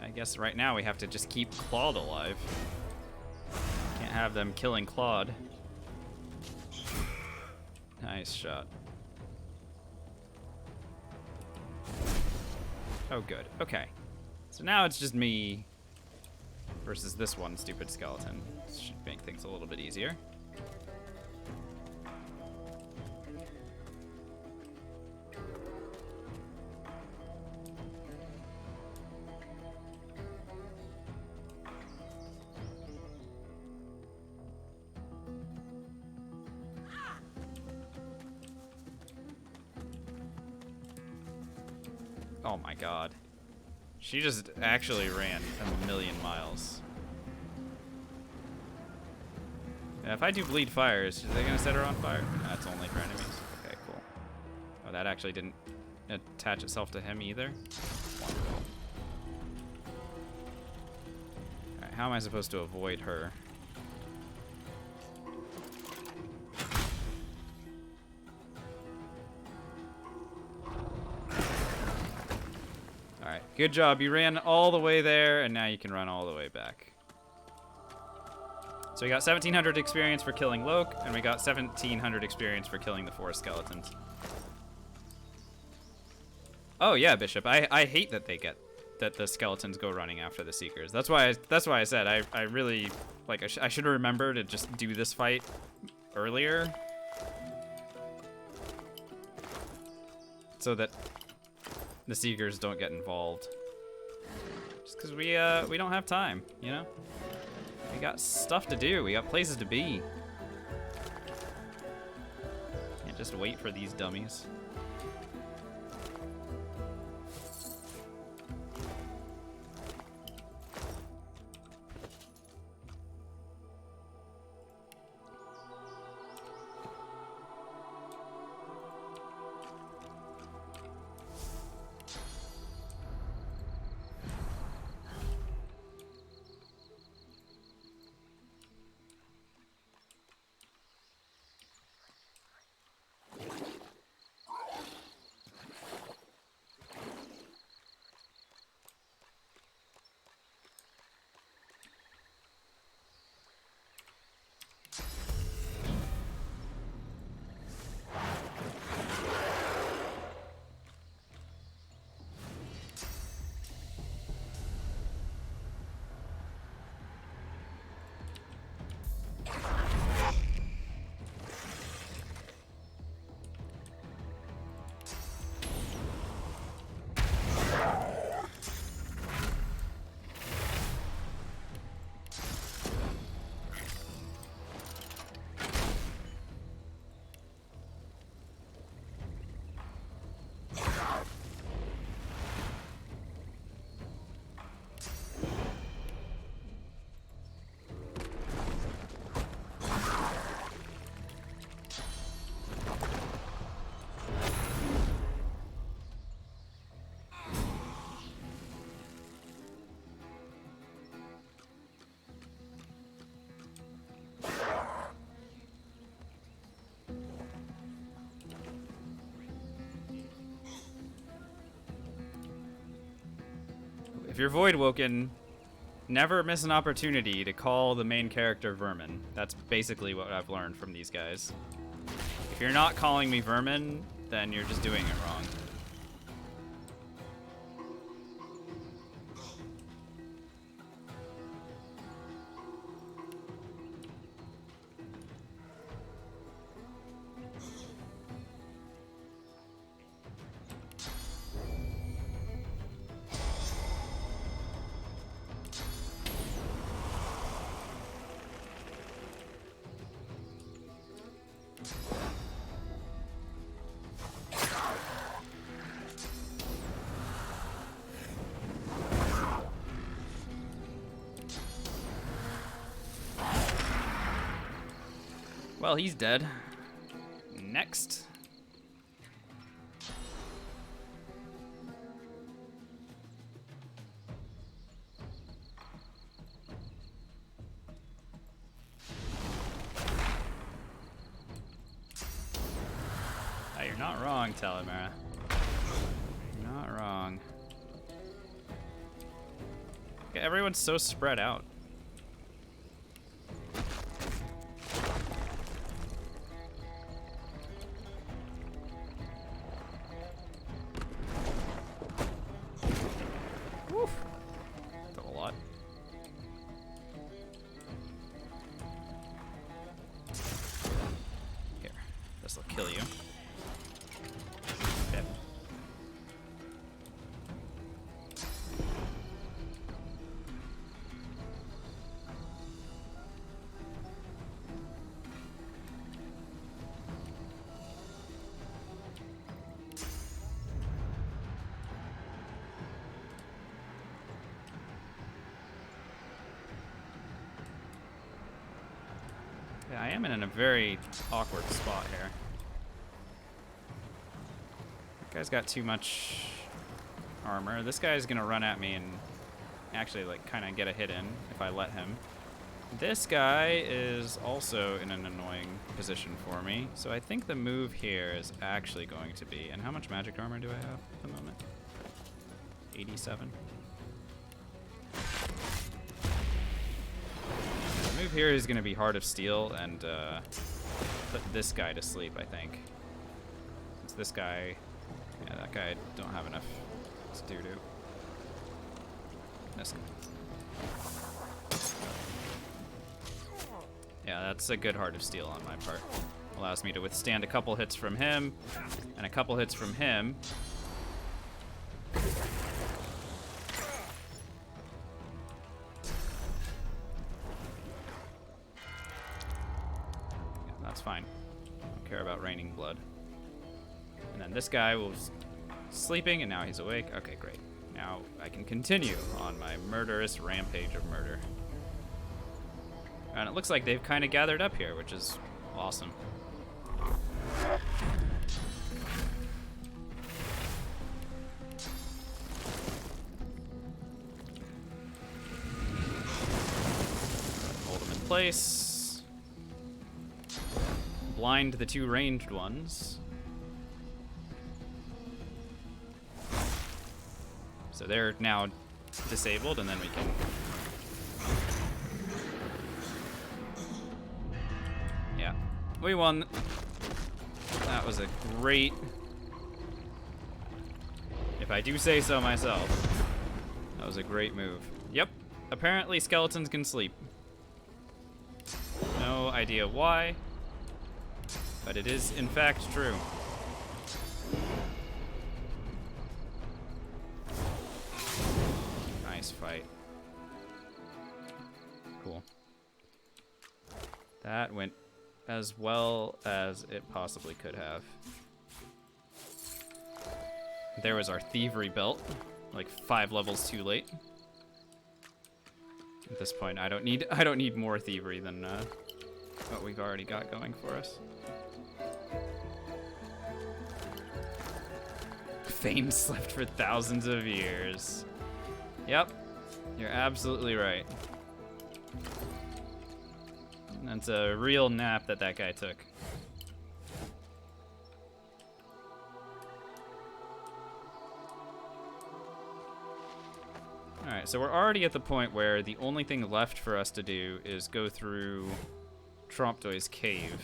I guess right now we have to just keep Claude alive. Can't have them killing Claude. Nice shot. Oh, good. Okay. So now it's just me versus this one stupid skeleton. This should make things a little bit easier. Oh my god. She just actually ran a million miles. Yeah, if I do bleed fire, is they gonna set her on fire? That's only for enemies. Okay, cool. Oh, that actually didn't attach itself to him either. Wonderful. Alright, how am I supposed to avoid her? Alright, good job. You ran all the way there, and now you can run all the way back. So we got 1,700 experience for killing Loke, and we got 1,700 experience for killing the 4 skeletons. Oh yeah, Bishop. I hate that the skeletons go running after the Seekers. That's why I said I really like I should remember to just do this fight earlier, so that the Seekers don't get involved. Just because we don't have time, you know? We got stuff to do. We got places to be. Can't just wait for these dummies. If you're Void Woken, never miss an opportunity to call the main character Vermin. That's basically what I've learned from these guys. If you're not calling me Vermin, then you're just doing it wrong. Well, he's dead. Next. Oh, you're not wrong, Talamara. You're not wrong. Yeah, everyone's so spread out. Woof. That's a lot. Here, this'll kill you. Yep. Yeah, I am in a very awkward spot here. That guy's got too much armor. This guy's gonna run at me and actually like kind of get a hit in if I let him. This guy is also in an annoying position for me, so I think the move here is actually going to be, and how much magic armor do I have at the moment? 87. The move here is going to be Heart of Steel and put this guy to sleep, I think. Since this guy, yeah, that guy don't have enough to do to. This guy. Yeah, that's a good Heart of Steel on my part. Allows me to withstand a couple hits from him and a couple hits from him. That's fine. Don't care about raining blood. And then this guy was sleeping and now he's awake. Okay, great. Now I can continue on my murderous rampage of murder. And it looks like they've kind of gathered up here, which is awesome. Hold them in place. Blind the two ranged ones. So they're now disabled, and then we can... Yeah, we won. That was a great... If I do say so myself, that was a great move. Yep, apparently skeletons can sleep. No idea why, but it is in fact true. Nice fight. Cool. That went as well as it possibly could have. There was our thievery belt, like 5 levels too late. At this point, I don't need more thievery than what we've already got going for us. Fame slept for thousands of years. Yep, you're absolutely right. That's a real nap that guy took. Alright, so we're already at the point where the only thing left for us to do is go through Tromptoy's cave.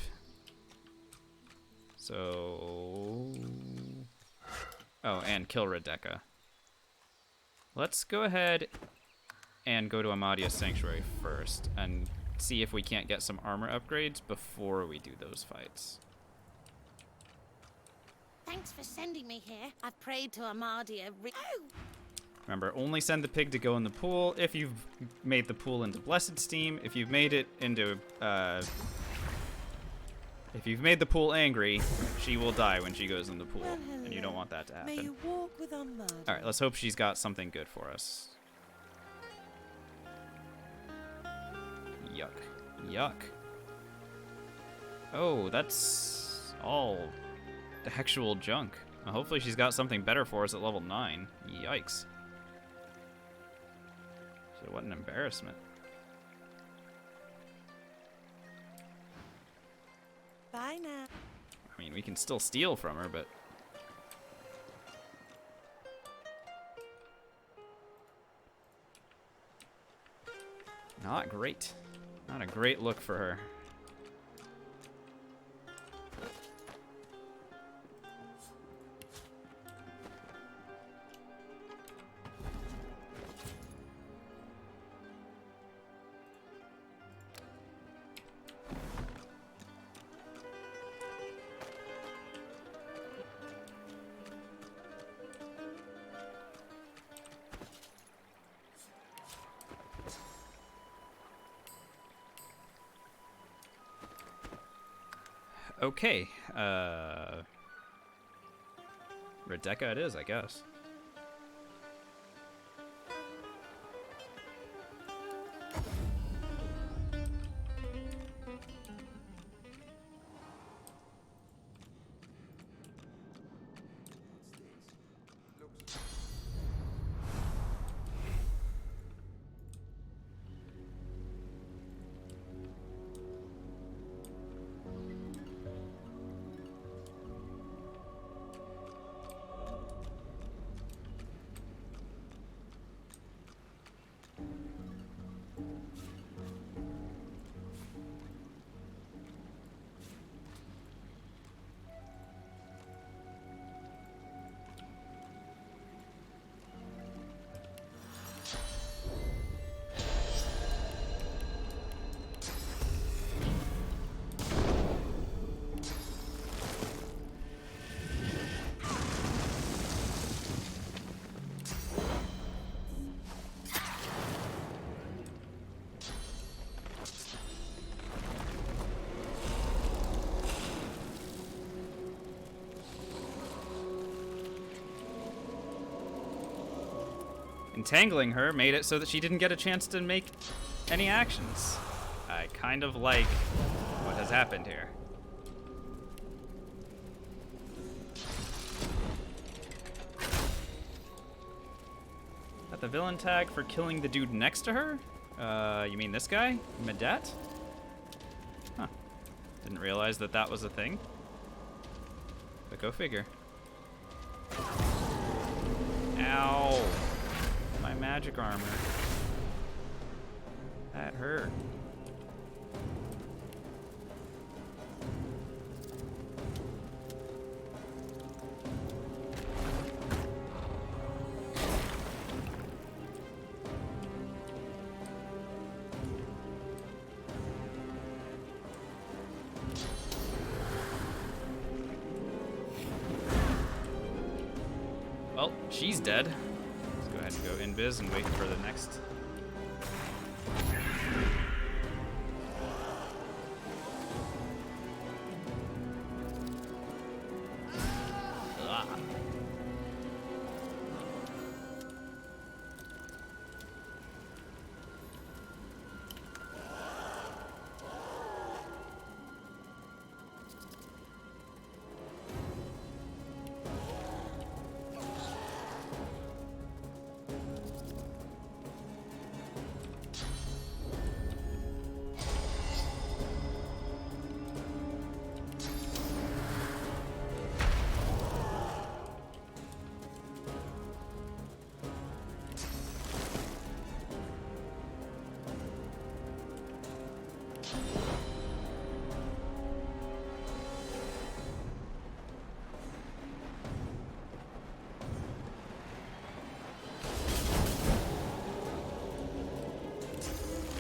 So... Oh, and kill Redeka. Let's go ahead and go to Amadia's Sanctuary first and see if we can't get some armor upgrades before we do those fights. Thanks for sending me here. I've prayed to Amadia. Remember, only send the pig to go in the pool if you've made the pool into Blessed Steam. If you've made it into, if you've made the pool angry, she will die when she goes in the pool, and you don't want that to happen. May you walk with Amadia. All right, let's hope she's got something good for us. Yuck. Yuck. Oh, that's all actual junk. Well, hopefully she's got something better for us at level 9. Yikes. So what an embarrassment. Bye now. I mean, we can still steal from her, but... Not great. Not a great look for her. Okay, Rebecca it is, I guess. Entangling her made it so that she didn't get a chance to make any actions. I kind of like what has happened here. Got the villain tag for killing the dude next to her? You mean this guy? Medet? Huh. Didn't realize that that was a thing. But go figure. Ow. My magic armor. That hurt. Well, she's dead. Let's go ahead and go invis and wait for the next. Ah.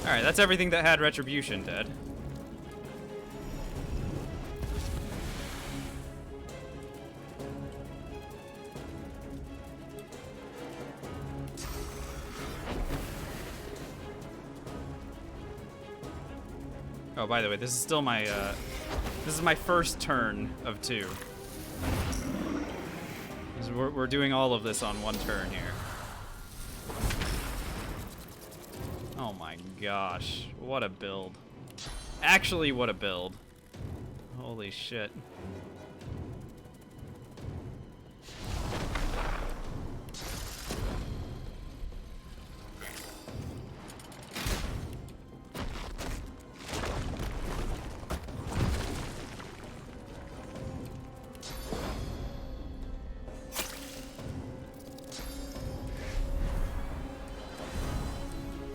Alright, that's everything that had retribution dead. Oh, by the way, this is still my, this is my first turn of 2. We're doing all of this on one turn here. Oh my gosh, what a build. Actually, what a build. Holy shit.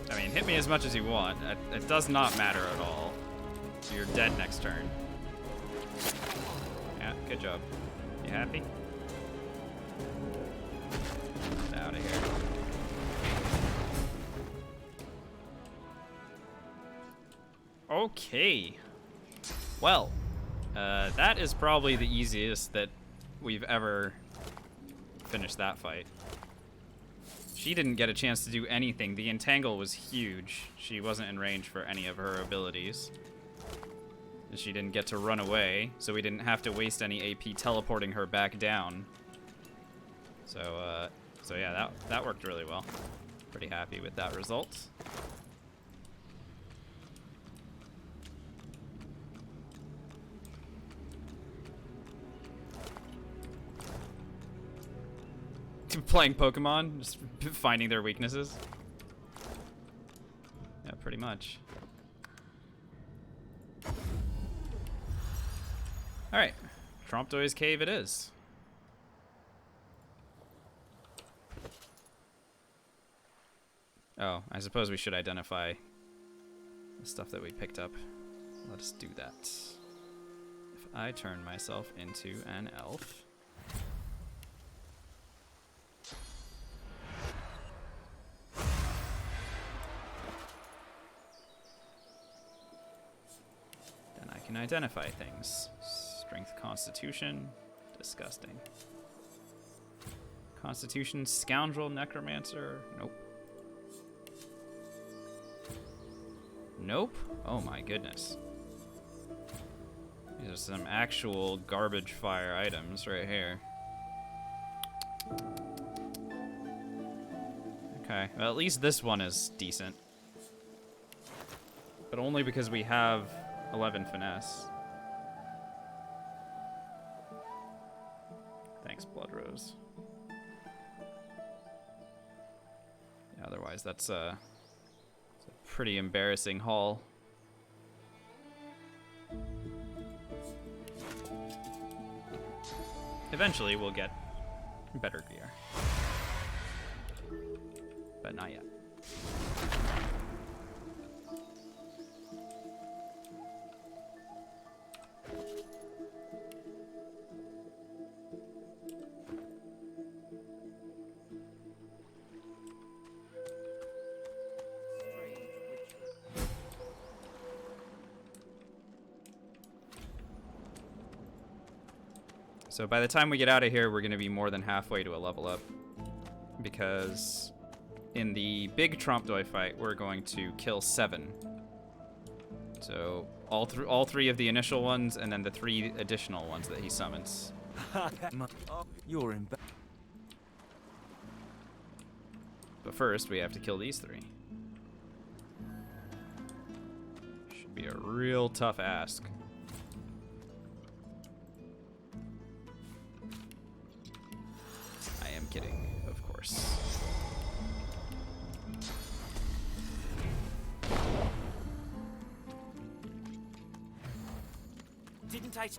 I mean, hit me as much as you want. It does not matter at all. You're dead next turn. Yeah, good job. You happy? Get out of here. Okay. Well, that is probably the easiest that we've ever finished that fight. She didn't get a chance to do anything. The entangle was huge. She wasn't in range for any of her abilities. And she didn't get to run away, so we didn't have to waste any AP teleporting her back down. So yeah, that worked really well. Pretty happy with that result. Playing Pokemon, just finding their weaknesses. Yeah, pretty much. Alright, Trompdoy's Cave it is. Oh, I suppose we should identify the stuff that we picked up. Let us do that. If I turn myself into an elf... can identify things. Strength, Constitution, disgusting. Constitution, Scoundrel, Necromancer, nope. Nope? Oh my goodness. These are some actual garbage fire items right here. Okay, well at least this one is decent. But only because we have 11 finesse. Thanks, Blood Rose. Yeah, otherwise, it's a pretty embarrassing haul. Eventually, we'll get better gear. But not yet. So by the time we get out of here, we're going to be more than halfway to a level up. Because in the big Trompdoy fight, we're going to kill 7. So all three of the initial ones, and then the 3 additional ones that he summons. You're in. But first, we have to kill these 3. Should be a real tough ask. I am kidding, of course. Didn't I?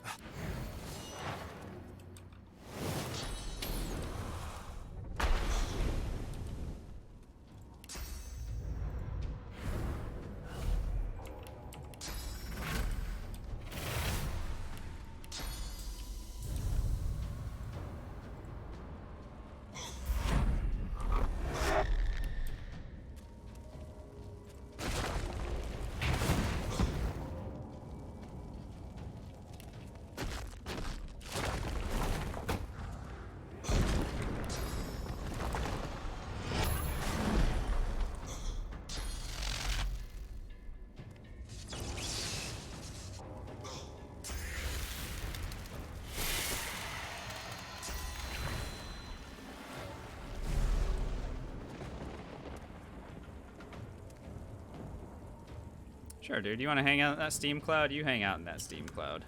Sure, dude. You want to hang out in that steam cloud? You hang out in that steam cloud.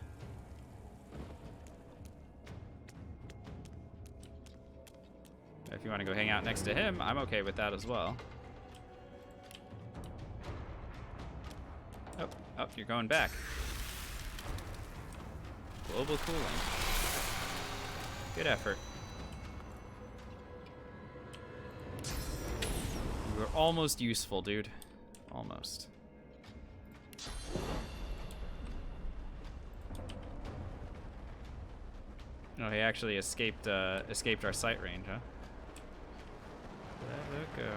If you want to go hang out next to him, I'm okay with that as well. Oh, you're going back. Global cooling. Good effort. You were almost useful, dude. Almost. No, he actually escaped our sight range, huh? Let it go.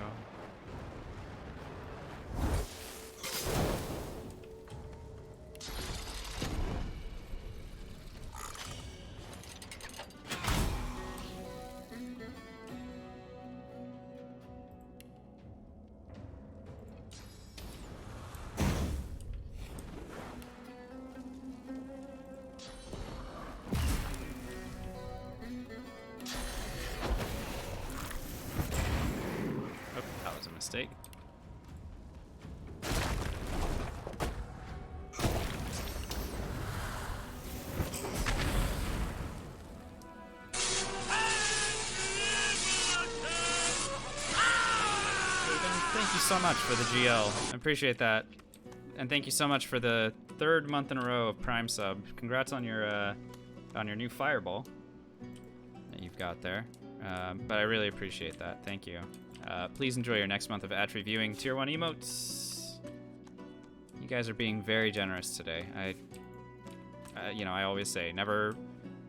Mistake. Thank you so much for the GL. I appreciate that. And thank you so much for the 3rd month in a row of Prime sub. Congrats on your new fireball that you've got there. But I really appreciate that. Thank you. Please enjoy your next month of ad-free viewing. Tier 1 emotes. You guys are being very generous today. I always say, never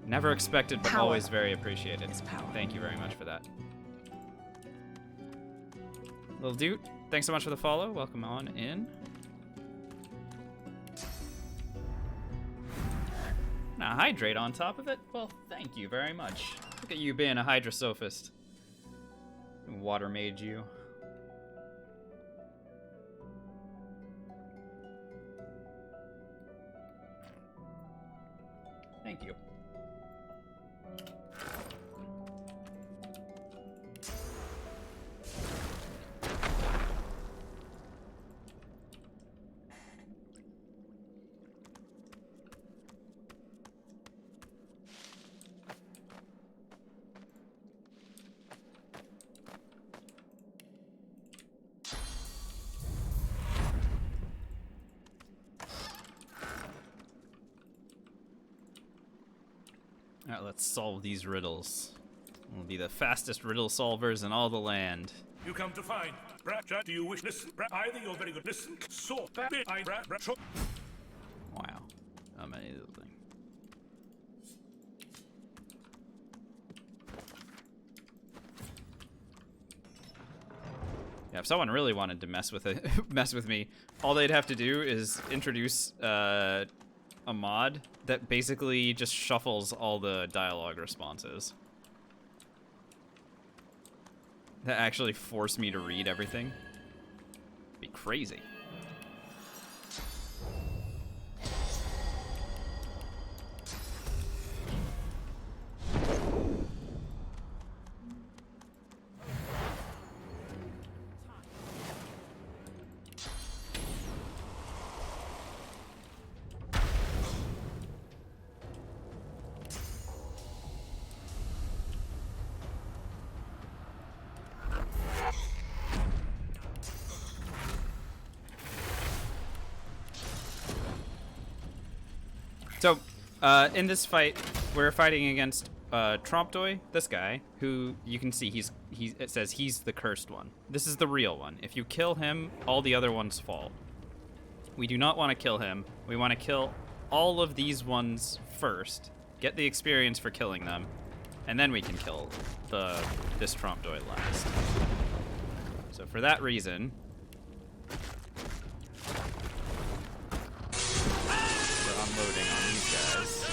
expected, but always very appreciated. Thank you very much for that. Little dude, thanks so much for the follow. Welcome on in. Now hydrate on top of it? Well, thank you very much. Look at you being a hydrosophist. Water made you. Thank you. Alright, let's solve these riddles. We'll be the fastest riddle solvers in all the land. You come to find. Do you wish listen? Either you're very good. Listen. So Wow. How many little things. Yeah, if someone really wanted to mess with me, all they'd have to do is introduce a mod that basically just shuffles all the dialogue responses. That actually force me to read everything. Be crazy. So, in this fight, we're fighting against Trompdoy, this guy, who you can see it says he's the cursed one. This is the real one. If you kill him, all the other ones fall. We do not want to kill him. We want to kill all of these ones first, get the experience for killing them, and then we can kill this Trompdoy last. So for that reason, we're unloading on these guys.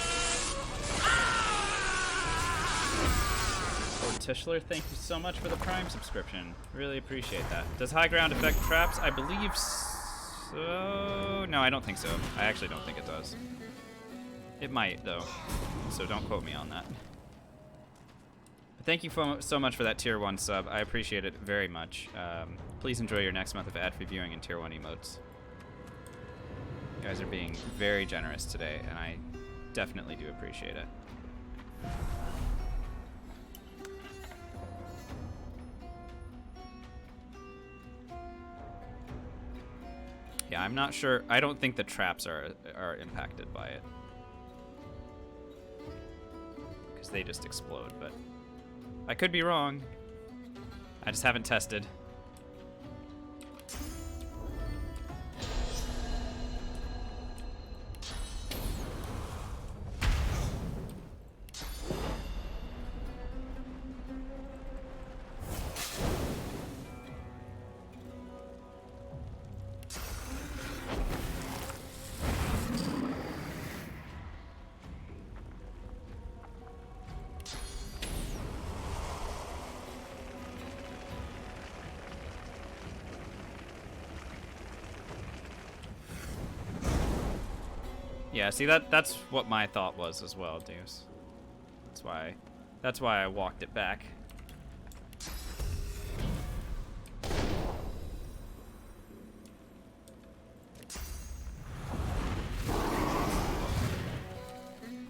Lord Tischler, thank you so much for the Prime subscription. Really appreciate that. Does high ground affect traps? I believe so. No, I don't think so. I actually don't think it does. It might, though. So don't quote me on that. Thank you so much for that Tier 1 sub. I appreciate it very much. Please enjoy your next month of ad-free viewing and Tier 1 emotes. You guys are being very generous today, and I definitely do appreciate it. Yeah, I'm not sure. I don't think the traps are impacted by it. Because they just explode, but I could be wrong. I just haven't tested. Yeah, see that's what my thought was as well, Deuce. That's why I walked it back.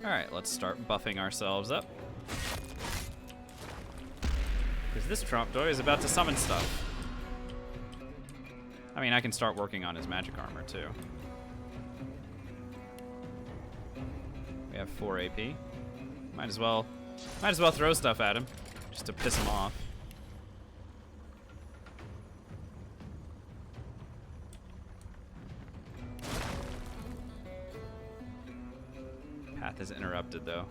Alright, let's start buffing ourselves up. Because this Trompe-l'oeil is about to summon stuff. I mean, I can start working on his magic armor too. We have 4 AP. Might as well throw stuff at him, just to piss him off. Path is interrupted though.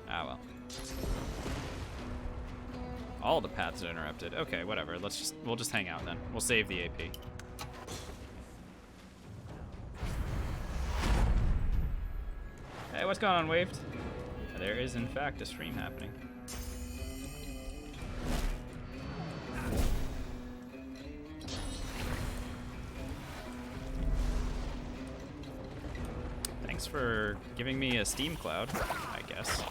Ah well. All the paths are interrupted. Okay, whatever. We'll just hang out then. We'll save the AP. Hey, what's going on, Waved? There is, in fact, a stream happening. Thanks for giving me a Steam cloud, I guess.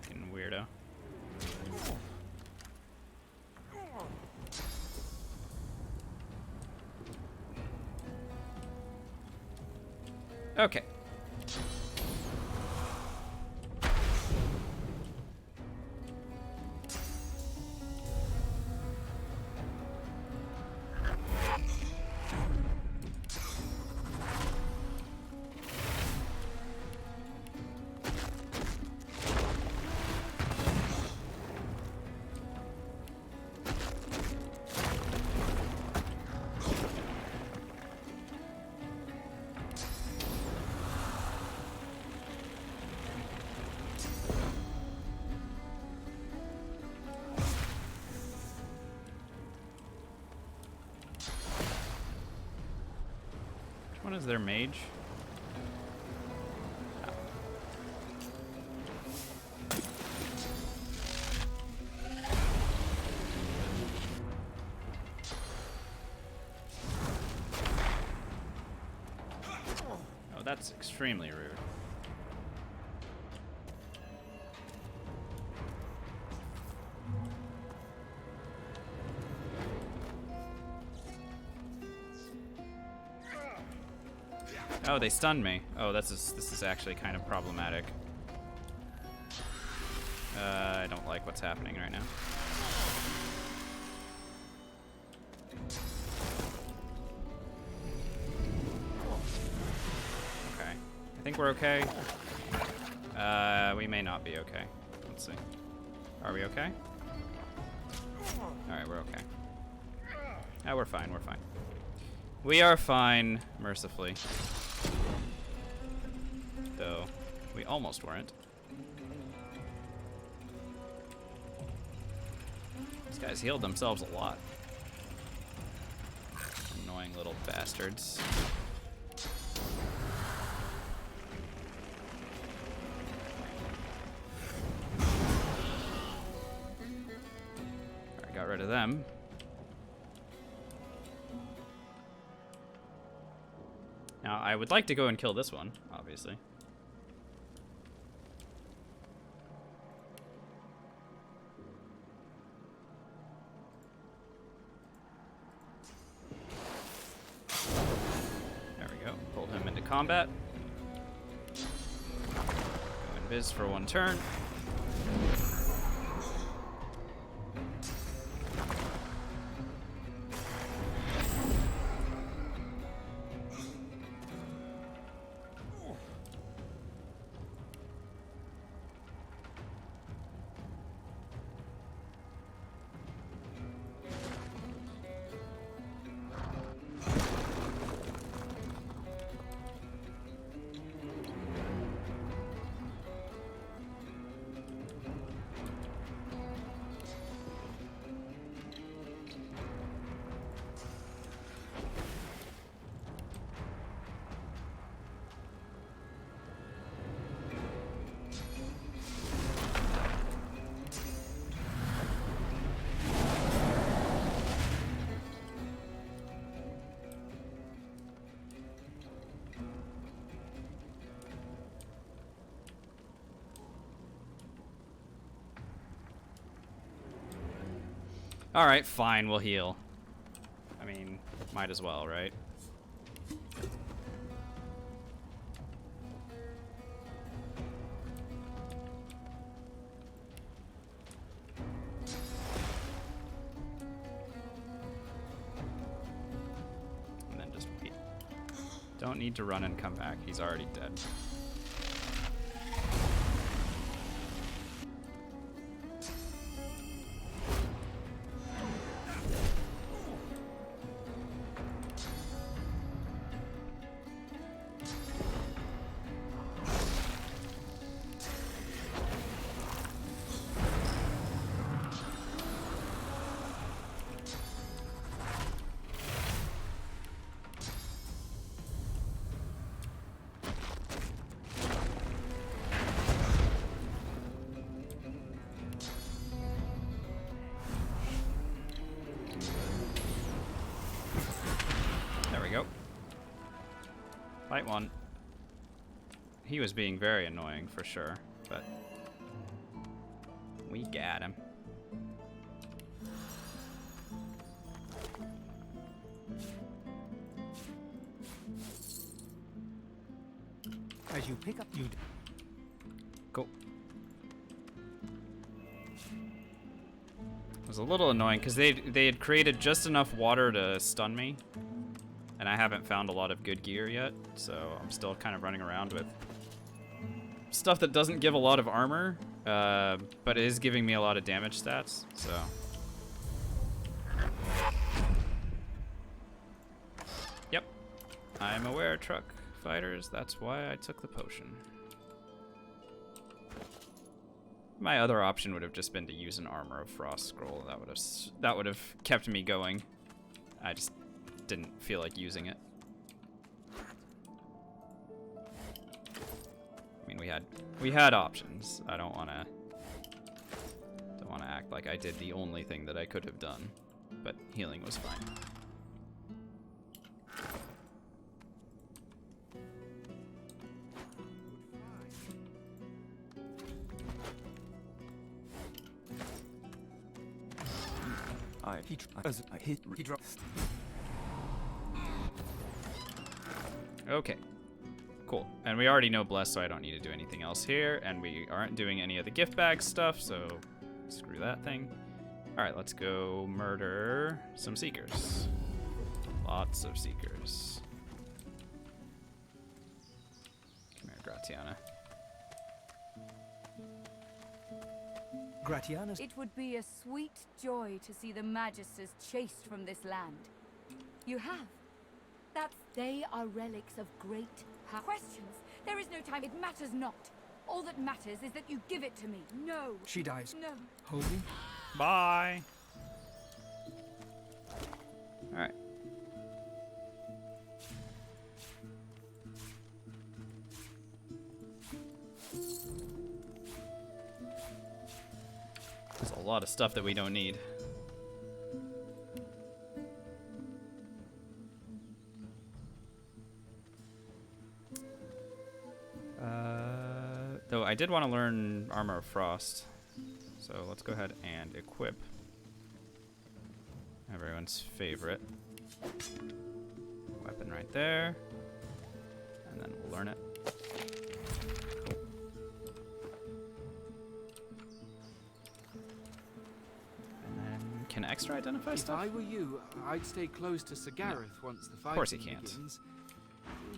Fucking weirdo. Okay. What is their mage? Oh, that's extremely rude. Oh, they stunned me. Oh, this is actually kind of problematic. I don't like what's happening right now. Okay. I think we're okay. We may not be okay. Let's see. Are we okay? Alright, we're okay. Oh, we're fine, we're fine. We are fine, mercifully. Though, we almost weren't. These guys healed themselves a lot. Annoying little bastards. Alright, got rid of them. Now, I would like to go and kill this one, obviously. There we go. Pulled him into combat. Go invis for one turn. Alright, fine, we'll heal. I mean, might as well, right? And then just wait. Don't need to run and come back. He's already dead. Fight one. He was being very annoying for sure, but we got him. As you pick up, you. Cool. It was a little annoying because they had created just enough water to stun me. And I haven't found a lot of good gear yet, so I'm still kind of running around with stuff that doesn't give a lot of armor, but is giving me a lot of damage stats, so. Yep, I'm aware, truck fighters, that's why I took the potion. My other option would have just been to use an Armor of Frost scroll. That would have kept me going. I just didn't feel like using it. I mean, we had options. I don't want to act like I did the only thing that I could have done, but healing was fine. He drops. Okay, cool. And we already know Bless, so I don't need to do anything else here. And we aren't doing any of the gift bag stuff, so screw that thing. All right, let's go murder some Seekers. Lots of Seekers. Come here, Gratiana. Gratiana's. It would be a sweet joy to see the Magisters chased from this land. You have. They are relics of great power. Questions. There is no time. It matters not. All that matters is that you give it to me. No. She dies. No. Holding. Bye. All right. There's a lot of stuff that we don't need. Though I did want to learn Armor of Frost, so let's go ahead and equip everyone's favorite weapon right there, and then we'll learn it. Cool. And then, can extra identify stuff? If I were you, I'd stay close to Sir Gareth once the fight Of course he can't. begins.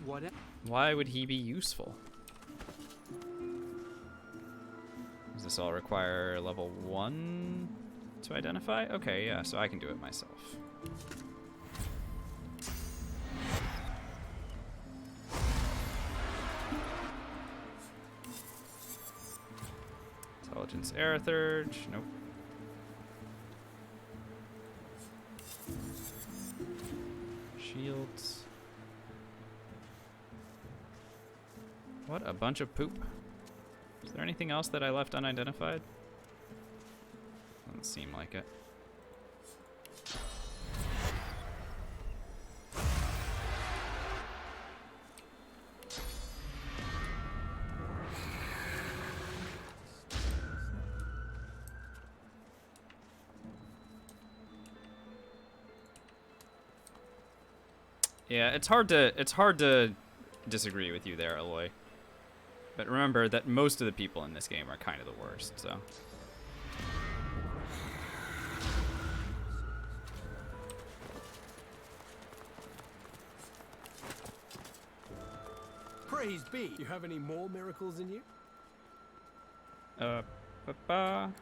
Whatever. Why would he be useful? Does this all require level 1 to identify? Okay, yeah, so I can do it myself. Intelligence Aerithurge, nope. Shields. What a bunch of poop. Is there anything else that I left unidentified? Doesn't seem like it. Yeah, it's hard to disagree with you there, Aloy. But remember that most of the people in this game are kind of the worst, so. Praise be. You have any more miracles in you?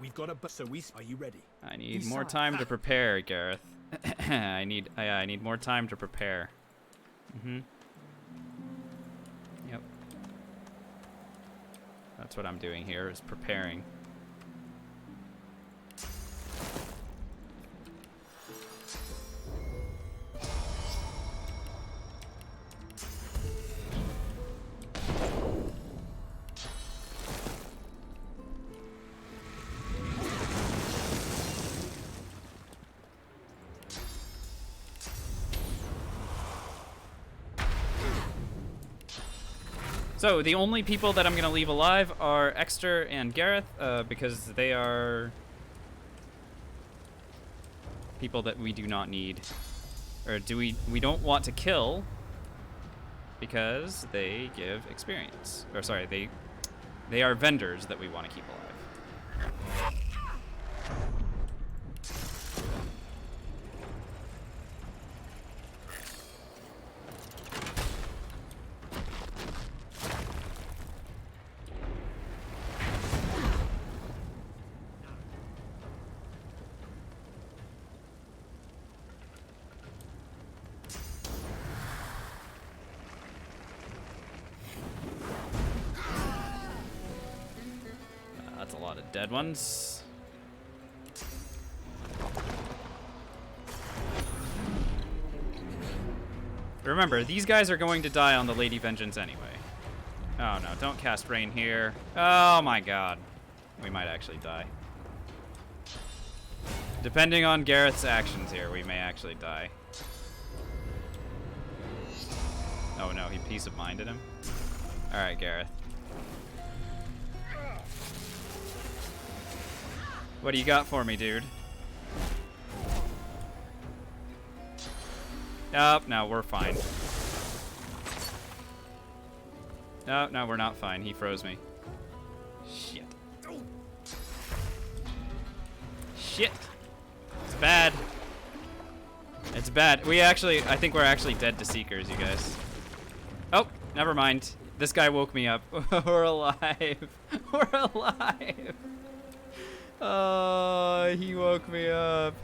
We've got a. So we. Are you ready? I need more time to prepare, Gareth. I need more time to prepare. Yep. That's what I'm doing here, is preparing. So the only people that I'm gonna leave alive are Exter and Gareth, because they are people that we do not need, or we don't want to kill, because they give experience. Or sorry, they are vendors that we want to keep alive. That's a lot of dead ones. Remember, these guys are going to die on the Lady Vengeance anyway. Oh no, don't cast Rain here. Oh my god. We might actually die. Depending on Gareth's actions here, we may actually die. Oh no, he peace of minded him. Alright, Gareth. What do you got for me, dude? Oh, no, we're fine. No, no, we're not fine. He froze me. Shit. Shit. It's bad. It's bad. I think we're actually dead to Seekers, you guys. Oh, never mind. This guy woke me up. We're alive. We're alive. Oh, he woke me up.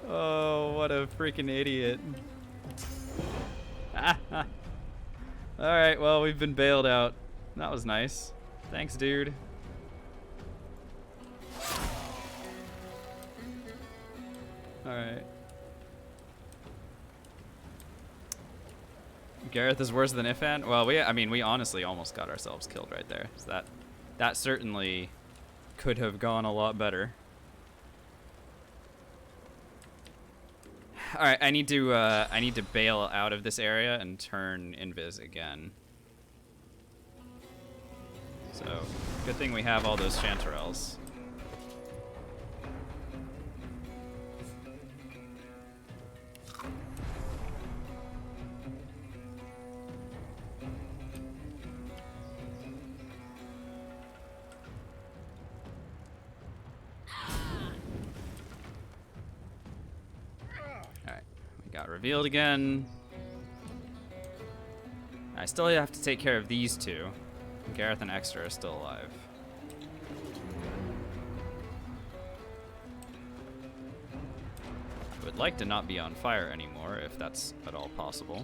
Oh, what a freaking idiot. Alright, well, we've been bailed out. That was nice. Thanks, dude. Alright. Gareth is worse than Ifan? Well, we honestly almost got ourselves killed right there. So that certainly could have gone a lot better. All right, I need to bail out of this area and turn invis again. So, good thing we have all those chanterelles. Got revealed again. I still have to take care of these two. Gareth and Exter are still alive. I would like to not be on fire anymore, if that's at all possible.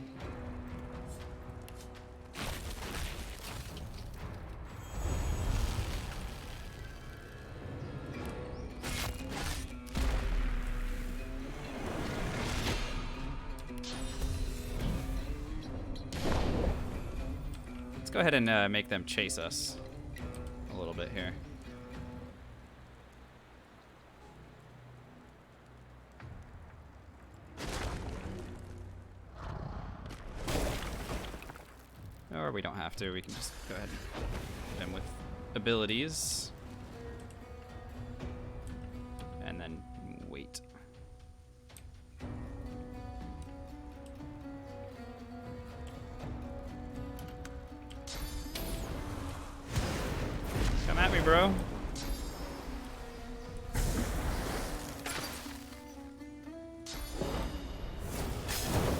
Go ahead and make them chase us a little bit here. Or we don't have to, we can just go ahead and hit them with abilities. And then wait. bro.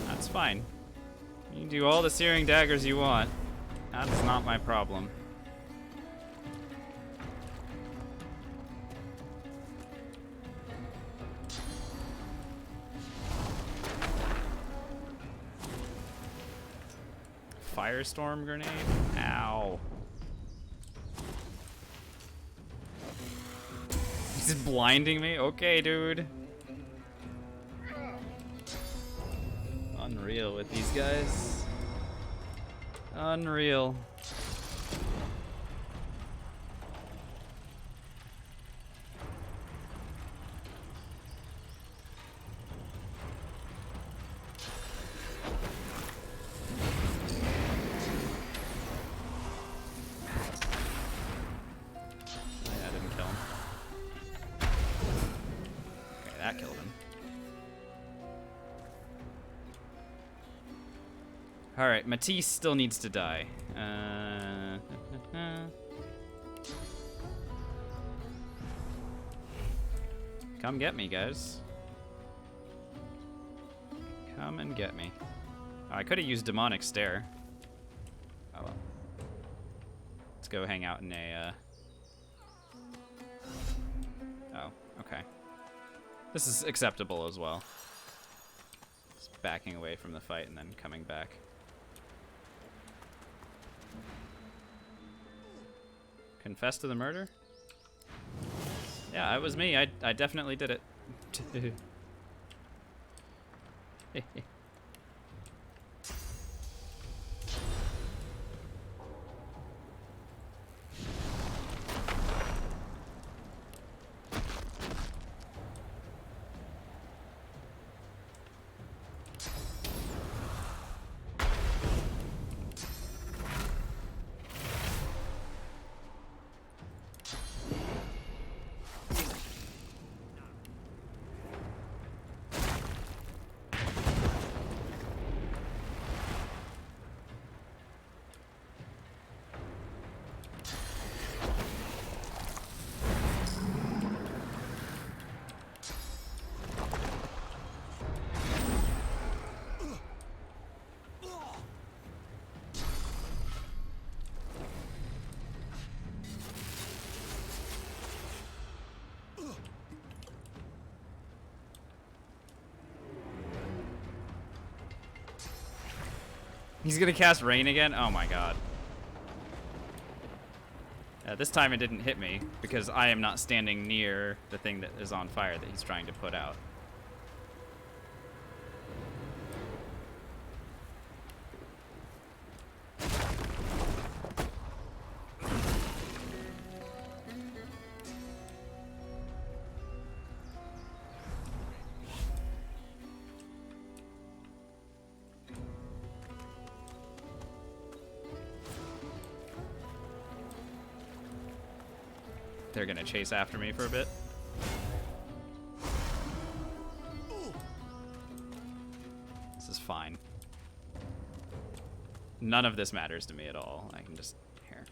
That's fine. You can do all the searing daggers you want. That's not my problem. Firestorm grenade? Ow. He's blinding me? Okay, dude. Unreal with these guys. Unreal. Yeah, I didn't kill him. Okay, that killed him. Alright, Matisse still needs to die. Come get me, guys. Come and get me. Oh, I could have used Demonic Stare. Oh well. Let's go hang out in a... Oh, okay. This is acceptable as well. Just backing away from the fight and then coming back. Confess to the murder? Yeah, it was me. I definitely did it. He's gonna cast Rain again? Oh my god. This time it didn't hit me, because I am not standing near the thing that is on fire that he's trying to put out. They're gonna chase after me for a bit. This is fine. None of this matters to me at all. I can just... here.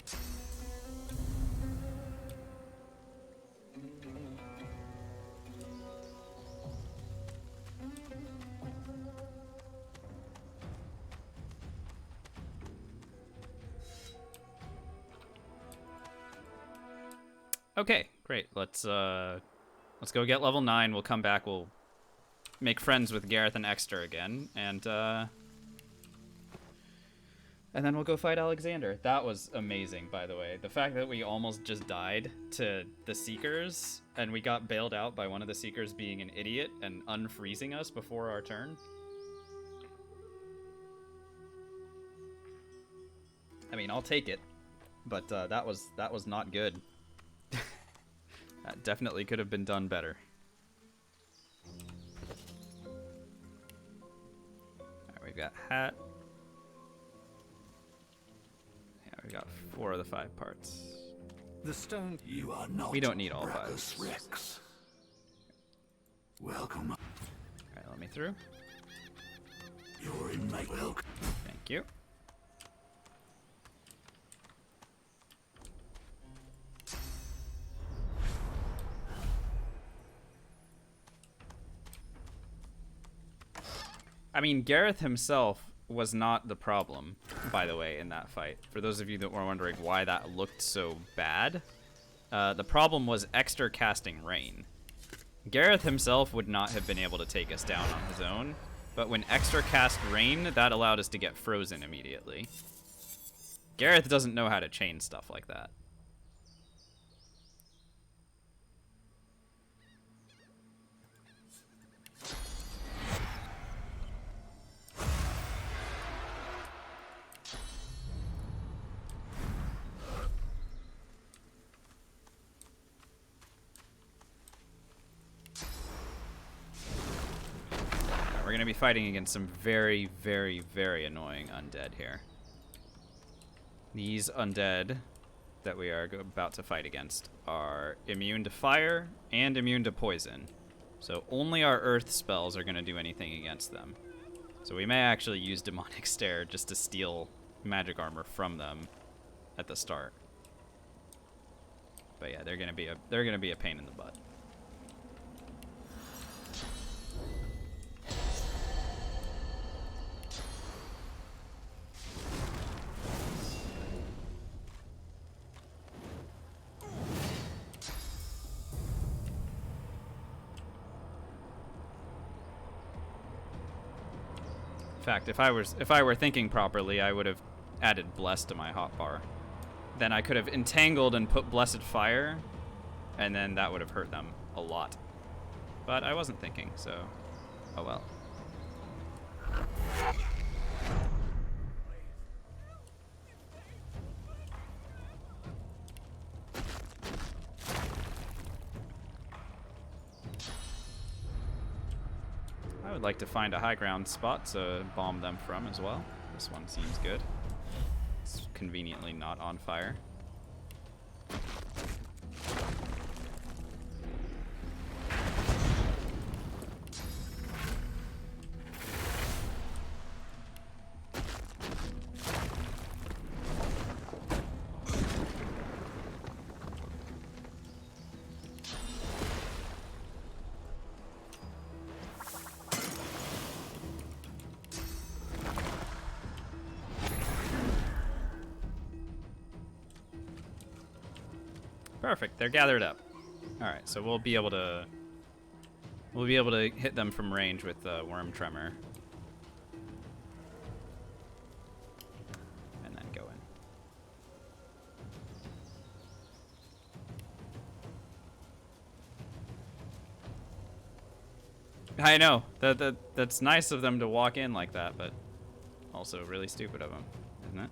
Okay, great. Let's go get level 9. We'll come back. We'll make friends with Gareth and Exter again, and then we'll go fight Alexander. That was amazing, by the way. The fact that we almost just died to the Seekers, and we got bailed out by one of the Seekers being an idiot and unfreezing us before our turn. I mean, I'll take it, but that was not good. That definitely could have been done better. Alright, we've got hat. Yeah, we've got 4 of the 5 parts. The stone. You are not. We don't need all 5. Rex. Welcome. Alright, let me through. You're in my welcome. Thank you. I mean, Gareth himself was not the problem, by the way, in that fight. For those of you that were wondering why that looked so bad, the problem was extra casting Rain. Gareth himself would not have been able to take us down on his own, but when extra cast Rain, that allowed us to get frozen immediately. Gareth doesn't know how to chain stuff like that. We're going to be fighting against some very, very, very annoying undead here. These undead that we are about to fight against are immune to fire and immune to poison. So only our earth spells are going to do anything against them. So we may actually use Demonic Stare just to steal magic armor from them at the start. But yeah, they're going to be a pain in the butt. In fact, if I were thinking properly, I would have added Bless to my hotbar. Then I could have entangled and put Blessed Fire, and then that would have hurt them a lot. But I wasn't thinking, so oh well. I would like to find a high ground spot to bomb them from as well. This one seems good. It's conveniently not on fire. Perfect, they're gathered up. Alright, so we'll be able to hit them from range with the Worm Tremor. And then go in. I know, that's nice of them to walk in like that, but also really stupid of them, isn't it?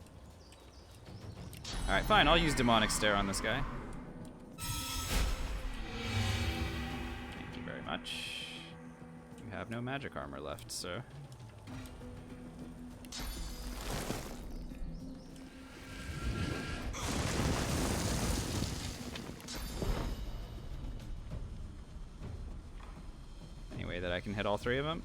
Alright, fine, I'll use Demonic Stare on this guy. Much. You have no magic armor left, so. Any way that I can hit all three of them?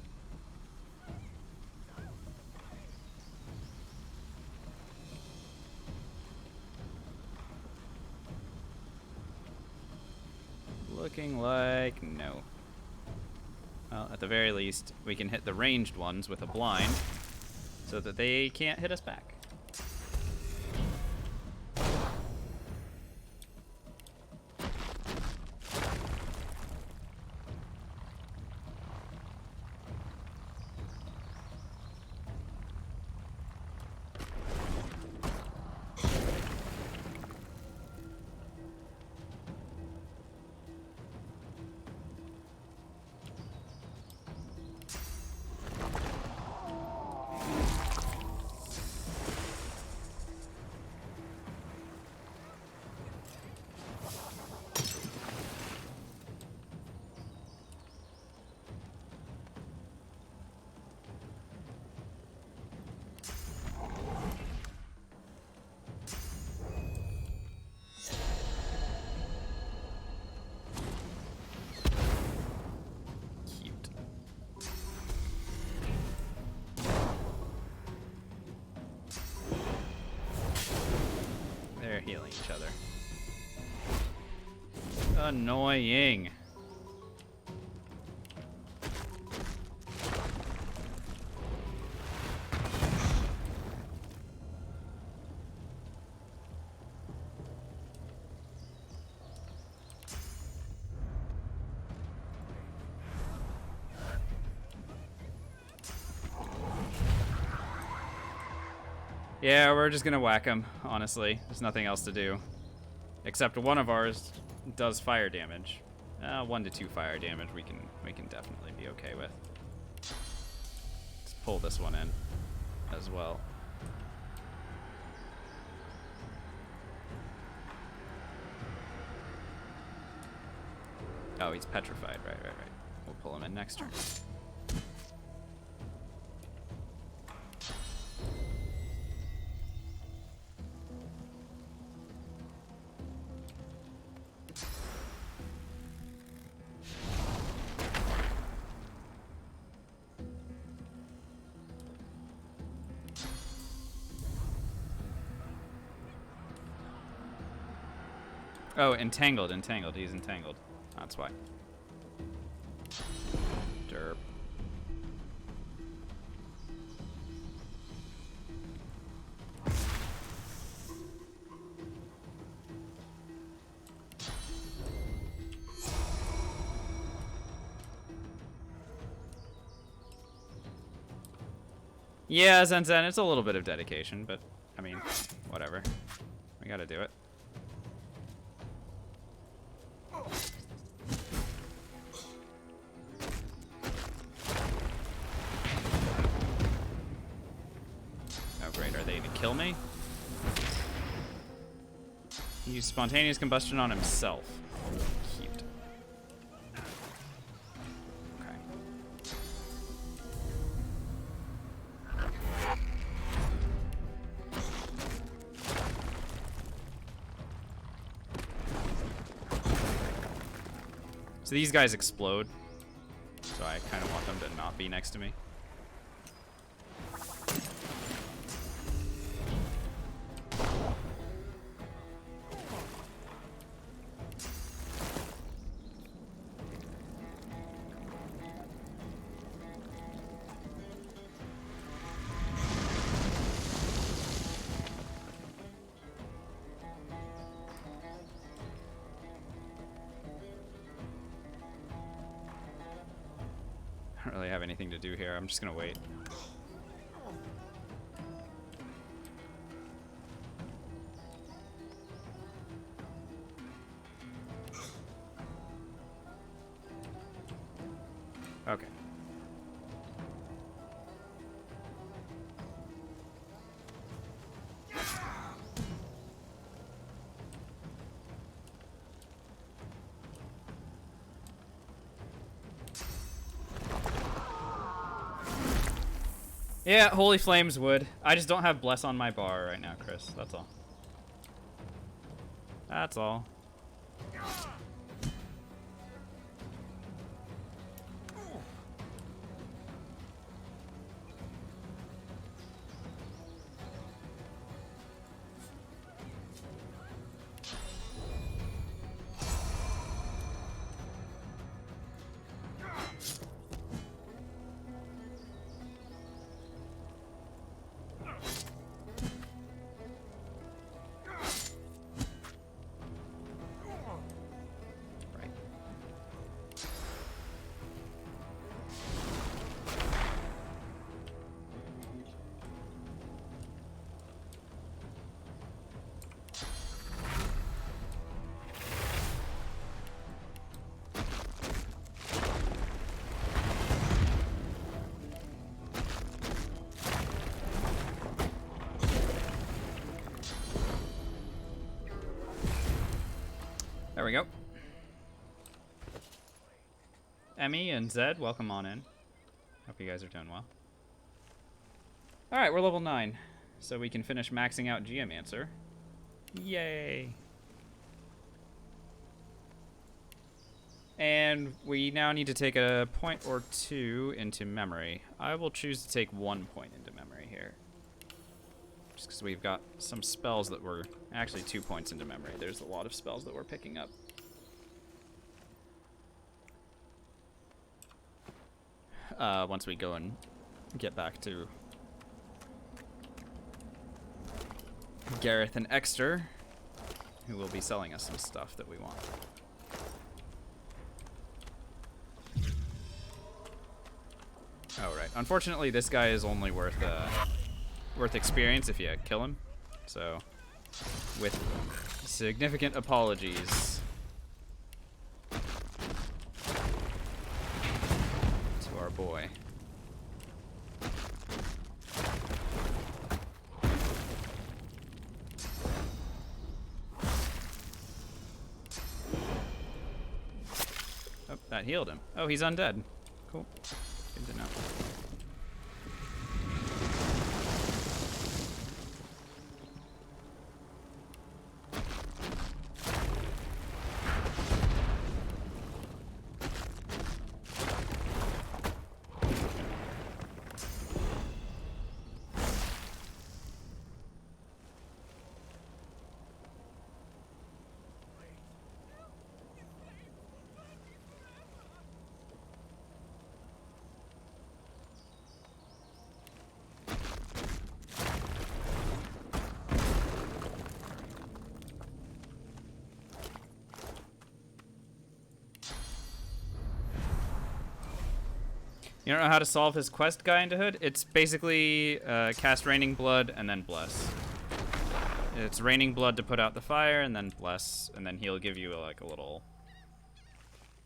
Looking like no. Well, at the very least, we can hit the ranged ones with a blind so that they can't hit us back. They're healing each other. Annoying. Yeah, we're just gonna whack him, honestly. There's nothing else to do. Except one of ours does fire damage. 1 to 2 fire damage we can definitely be okay with. Let's pull this one in as well. Oh, he's petrified. Right. We'll pull him in next turn. Oh, entangled. He's entangled. That's why. Derp. Yeah, Zen, it's a little bit of dedication, but I mean, whatever. We gotta do it. Kill me? He used spontaneous combustion on himself. Cute. Okay. So these guys explode. So I kind of want them to not be next to me. I don't really have anything to do here. I'm just gonna wait. Okay. Yeah, Holy Flames would. I just don't have Bless on my bar right now, Chris. That's all. That's all. There we go. Emmy and Zed, welcome on in. Hope you guys are doing well. Alright, we're level 9. So we can finish maxing out Geomancer. Yay! And we now need to take a point or 2 into memory. I will choose to take 1 point into memory here. Just because we've got some spells that were actually 2 points into memory. There's a lot of spells that we're picking up. Once we go and get back to Gareth and Exter, who will be selling us some stuff that we want. Oh, right. Unfortunately, this guy is only worth worth experience if you kill him. So, with significant apologies to our boy. Oh, that healed him. Oh, he's undead. Cool. Good to know. You don't know how to solve his quest, Guy into Hood? It's basically cast Raining Blood and then Bless. It's Raining Blood to put out the fire and then Bless, and then he'll give you like a little...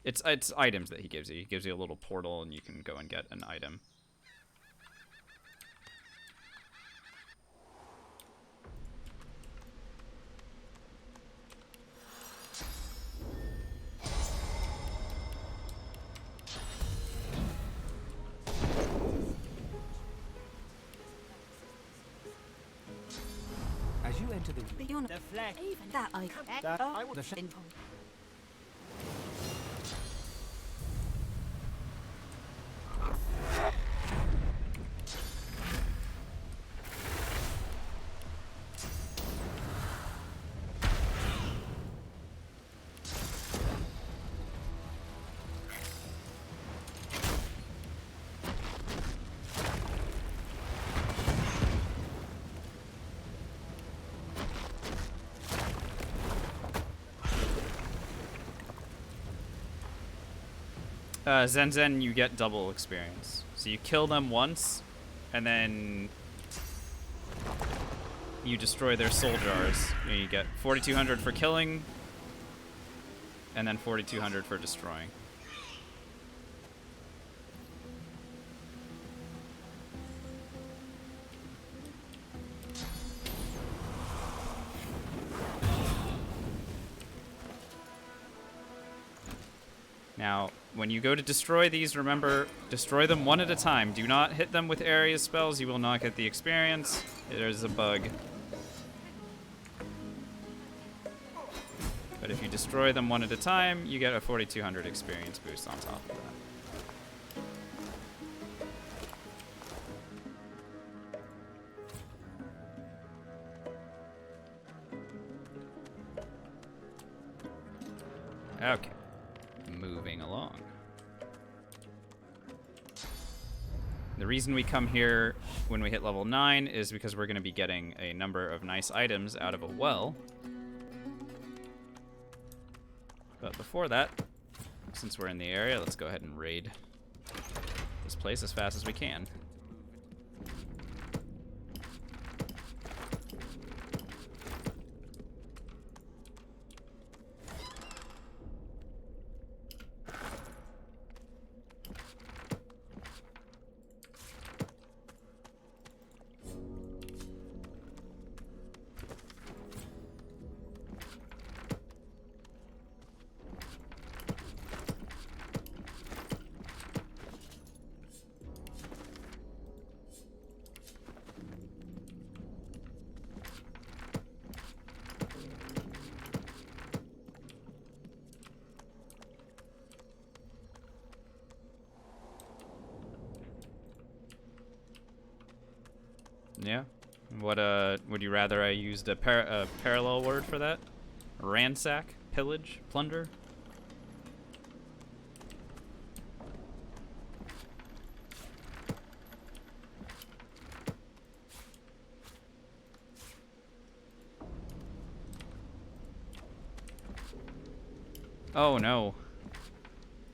It's items that he gives you. He gives you a little portal and you can go and get an item. As you enter the Beyond The flesh. even that I that I will Zen Zen, you get double experience. So you kill them once, and then you destroy their soul jars. And you get 4,200 for killing, and then 4,200 for destroying. Now, when you go to destroy these, remember, destroy them one at a time. Do not hit them with area spells. You will not get the experience. There's a bug. But if you destroy them one at a time, you get a 4,200 experience boost on top of that. Okay. Moving along. The reason we come here when we hit level 9 is because we're going to be getting a number of nice items out of a well. But before that, since we're in the area, let's go ahead and raid this place as fast as we can. Yeah. What would you rather I used a parallel word for that? Ransack, pillage, plunder? Oh no.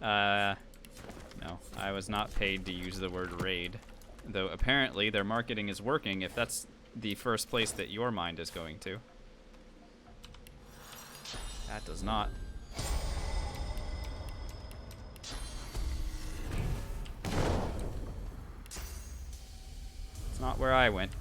No, I was not paid to use the word raid. Though apparently their marketing is working if that's the first place that your mind is going to. That does not. It's not where I went.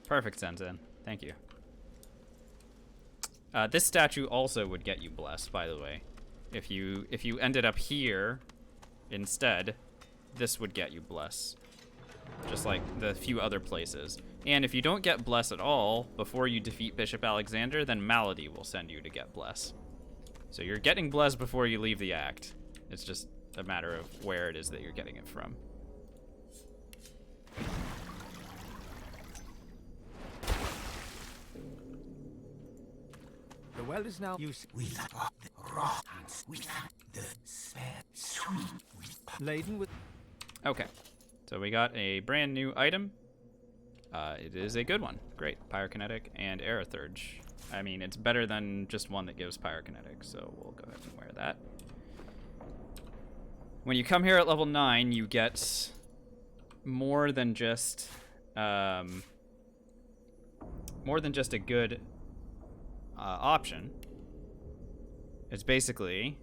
Perfect, Sensen. Thank you. This statue also would get you blessed, by the way. If you ended up here instead, this would get you bless. Just like the few other places. And if you don't get bless at all before you defeat Bishop Alexander, then Malady will send you to get bless. So you're getting blessed before you leave the act. It's just a matter of where it is that you're getting it from. The well is now used laden with. Okay, so we got a brand new item. It is a good one. Great, pyrokinetic and aerothurge. I mean, it's better than just one that gives pyrokinetic, so we'll go ahead and wear that. When you come here at level 9, you get more than just a good option. It's basically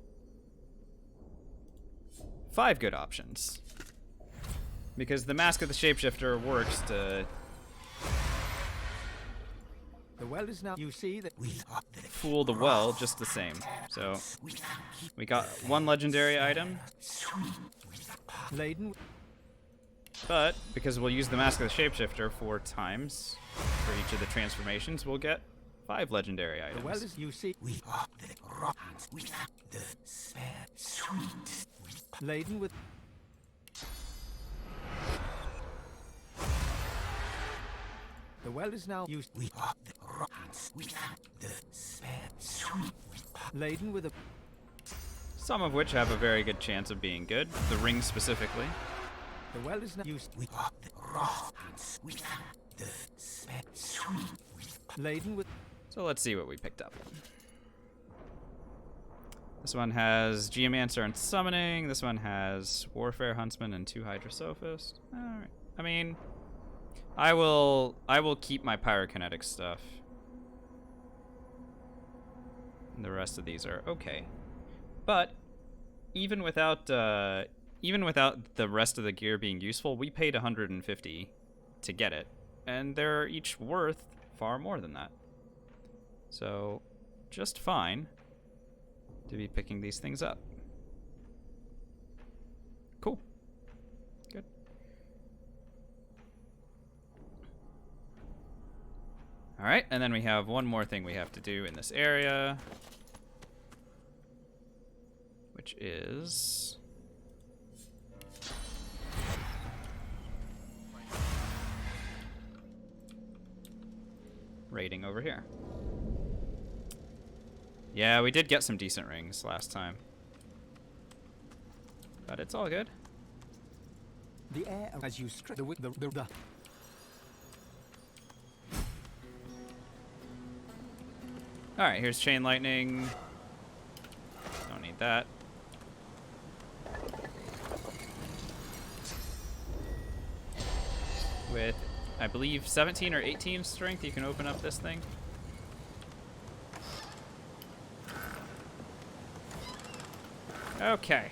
5 good options. Because the Mask of the Shapeshifter works to The well is now. You see that fool the well just the same. So we got 1 legendary item, laden. but because we'll use the Mask of the Shapeshifter 4 times for each of the transformations, we'll get 5 legendary items. The well is. You see. Laden with. The well is now used. Laden with a. Some of which have a very good chance of being good. The ring specifically. The well is now used. Laden with. So let's see what we picked up. This one has Geomancer and Summoning. This one has Warfare Huntsman and 2 Hydrosophist. Alright. I mean, I will keep my pyrokinetic stuff. And the rest of these are okay. But even without the rest of the gear being useful, we paid 150 to get it, and they're each worth far more than that. So, just fine to be picking these things up. Cool. Good. Alright, and then we have one more thing we have to do in this area, which is raiding over here. Yeah, we did get some decent rings last time, but it's all good. The air as you strike the Alright, here's Chain Lightning. Don't need that. With, I believe, 17 or 18 strength, you can open up this thing. Okay.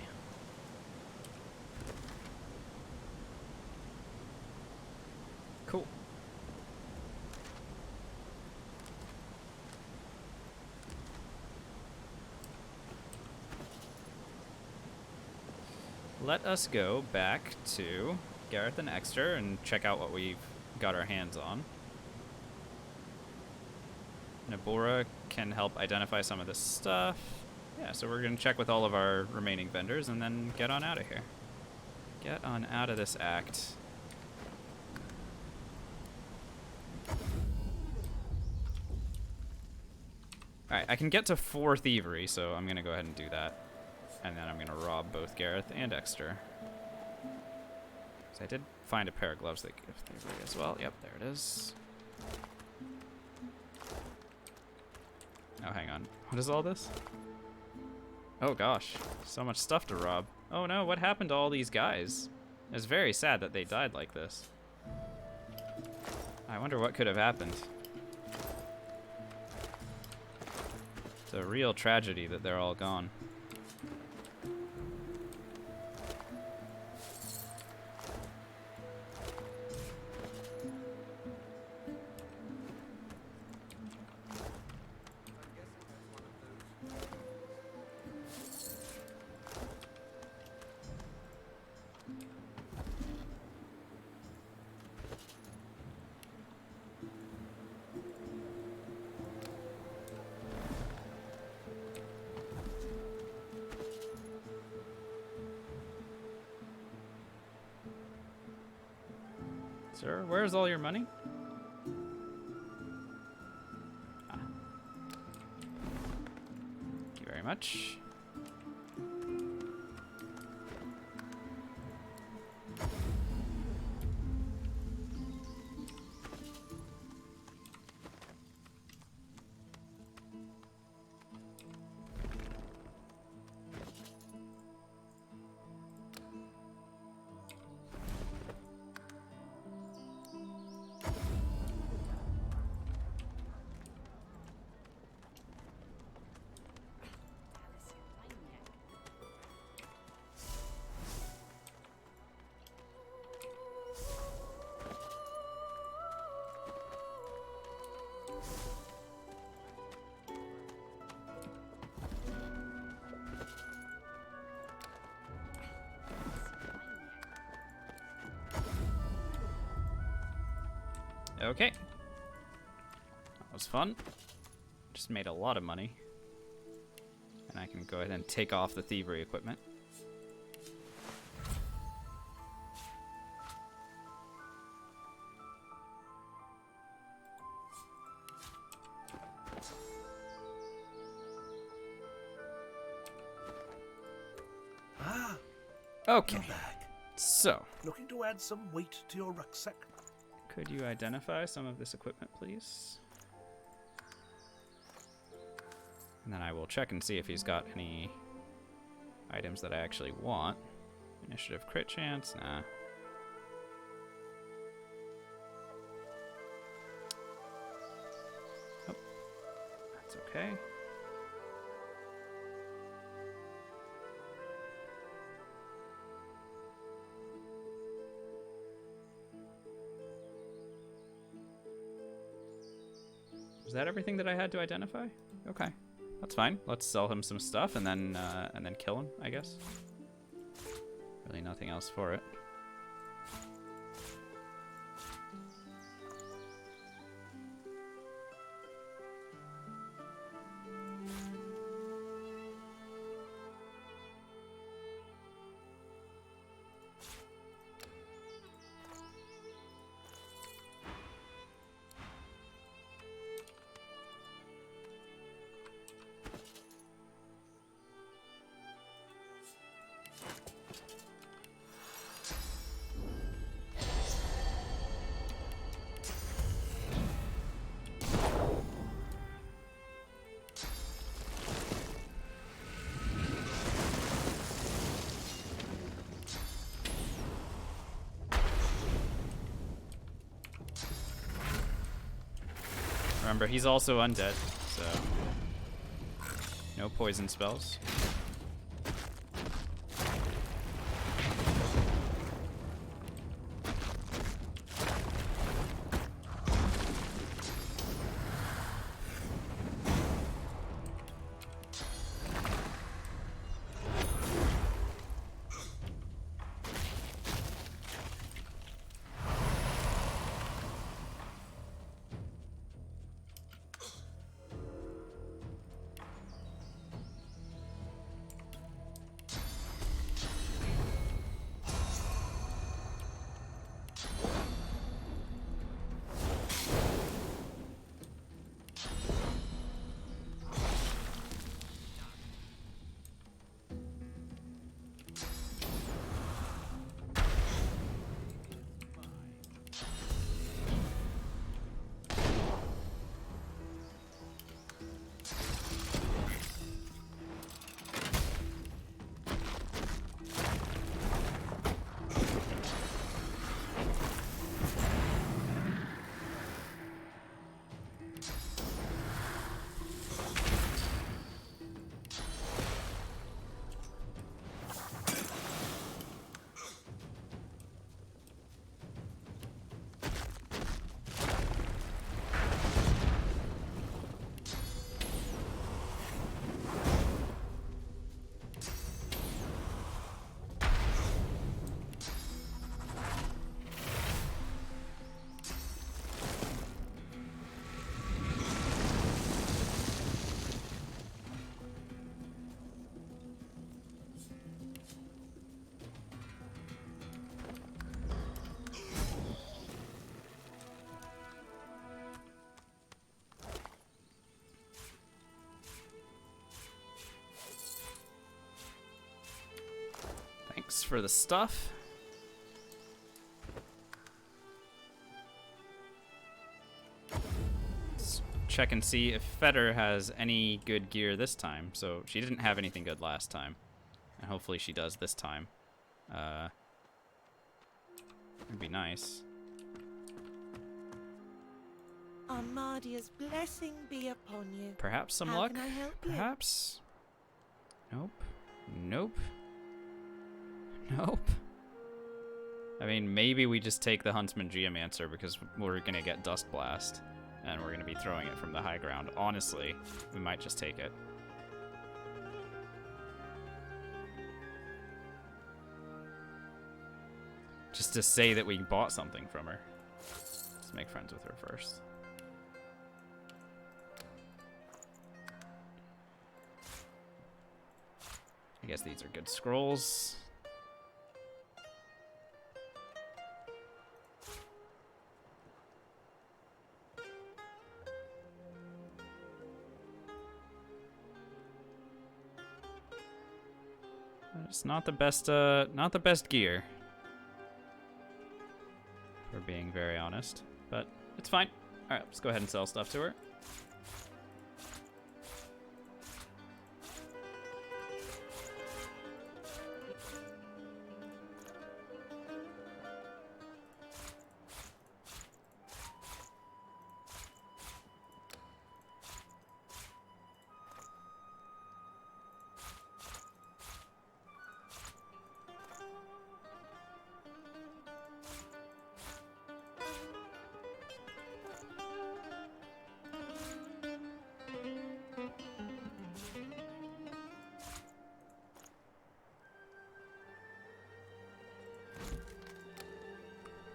Cool. Let us go back to Gareth and Exeter and check out what we've got our hands on. Nabora can help identify some of this stuff. Yeah, so we're going to check with all of our remaining vendors and then get on out of here. Get on out of this act. Alright, I can get to 4 thievery, so I'm gonna go ahead and do that. And then I'm gonna rob both Gareth and Dexter. So I did find a pair of gloves that give thievery as well. Yep, there it is. Oh, hang on. What is all this? Oh gosh, so much stuff to rob. Oh no, what happened to all these guys? It's very sad that they died like this. I wonder what could have happened. It's a real tragedy that they're all gone. Sir, where's all your money? Ah. Thank you very much. Okay. That was fun. Just made a lot of money. And I can go ahead and take off the thievery equipment. Ah. Okay. You're back. So. Looking to add some weight to your rucksack? Could you identify some of this equipment, please? And then I will check and see if he's got any items that I actually want. Initiative crit chance? Nah. Oh. That's okay. Is that everything that I had to identify? Okay, that's fine. Let's sell him some stuff and then kill him, I guess. Really nothing else for it. Remember, he's also undead, so no poison spells. for the stuff. Let's check and see if Feder has any good gear this time. So she didn't have anything good last time. And hopefully she does this time. It'd be nice. Armadia's blessing be upon you. Perhaps some How luck? can I help you? Perhaps? Nope. Nope. Nope. I mean, maybe we just take the Huntsman Geomancer because we're gonna get Dust Blast. And we're gonna be throwing it from the high ground. Honestly, we might just take it. Just to say that we bought something from her. Let's make friends with her first. I guess these are good scrolls. It's not the best gear. If we're being very honest, but it's fine. All right, let's go ahead and sell stuff to her.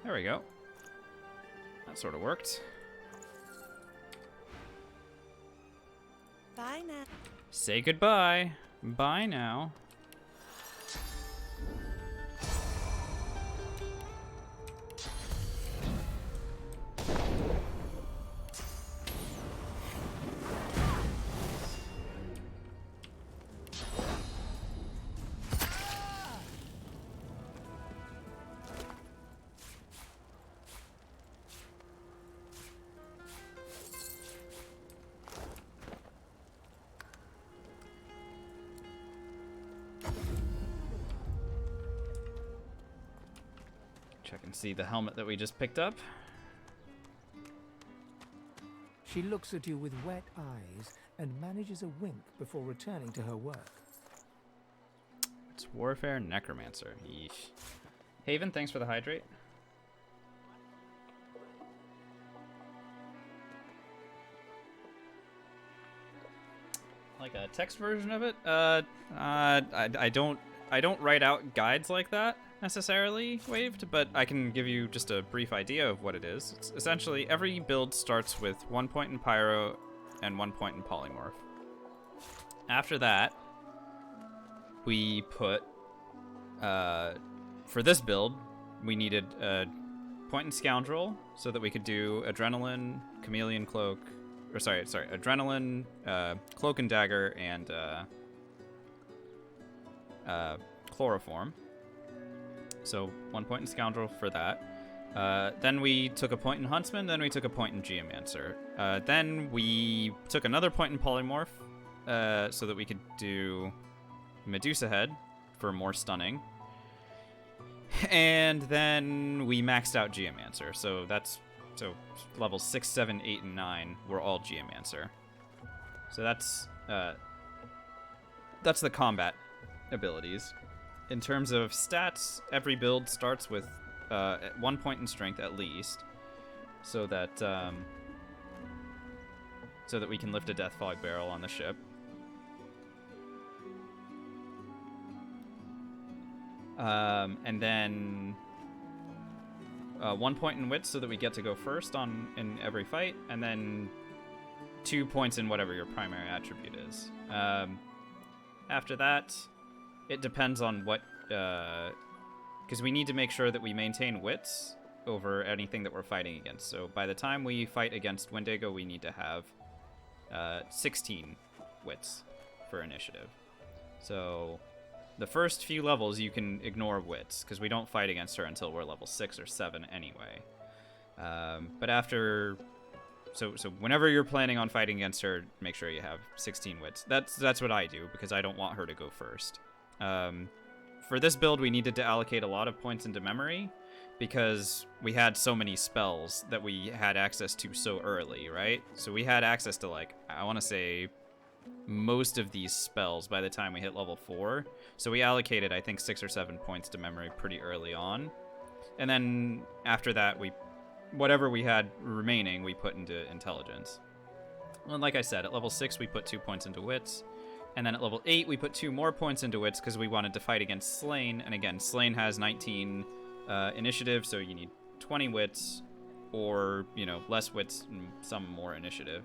There we go. That sort of worked. Bye now. Say goodbye. Bye now. Check and see the helmet that we just picked up. She looks at you with wet eyes and manages a wink before returning to her work. It's Warfare Necromancer. Yeesh. Haven, thanks for the hydrate. Like a text version of it? I don't write out guides like that necessarily, Waved, but I can give you just a brief idea of what it is. It's essentially every build starts with 1 point in Pyro and 1 point in Polymorph. After that, we put, for this build, we needed a point in Scoundrel so that we could do Adrenaline, Chameleon Cloak, or sorry, Adrenaline, Cloak and Dagger, and Chloroform. So 1 point in Scoundrel for that. Then we took a point in Huntsman, then we took a point in Geomancer. Then we took another point in Polymorph so that we could do Medusa Head for more stunning. And then we maxed out Geomancer. So levels 6, 7, 8, and 9 were all Geomancer. So that's the combat abilities. In terms of stats, every build starts with 1 point in strength at least, so that we can lift a Death Fog barrel on the ship. And then 1 point in wit so that we get to go first in every fight, and then 2 points in whatever your primary attribute is. After that, it depends on what, because we need to make sure that we maintain wits over anything that we're fighting against. So by the time we fight against Wendigo, we need to have 16 wits for initiative. So the first few levels you can ignore wits, because we don't fight against her until we're level 6 or 7 anyway. But after... So whenever you're planning on fighting against her, make sure you have 16 wits. That's what I do, because I don't want her to go first. For this build, we needed to allocate a lot of points into memory, because we had so many spells that we had access to so early, right? So we had access to, like, I want to say, most of these spells by the time we hit level 4. So we allocated, I think, 6 or 7 points to memory pretty early on. And then after that, whatever we had remaining, we put into intelligence. And like I said, at level 6, we put 2 points into wits. And then at level 8, we put 2 more points into wits because we wanted to fight against Slain. And again, Slain has 19 initiative, so you need 20 wits, or, you know, less wits and some more initiative.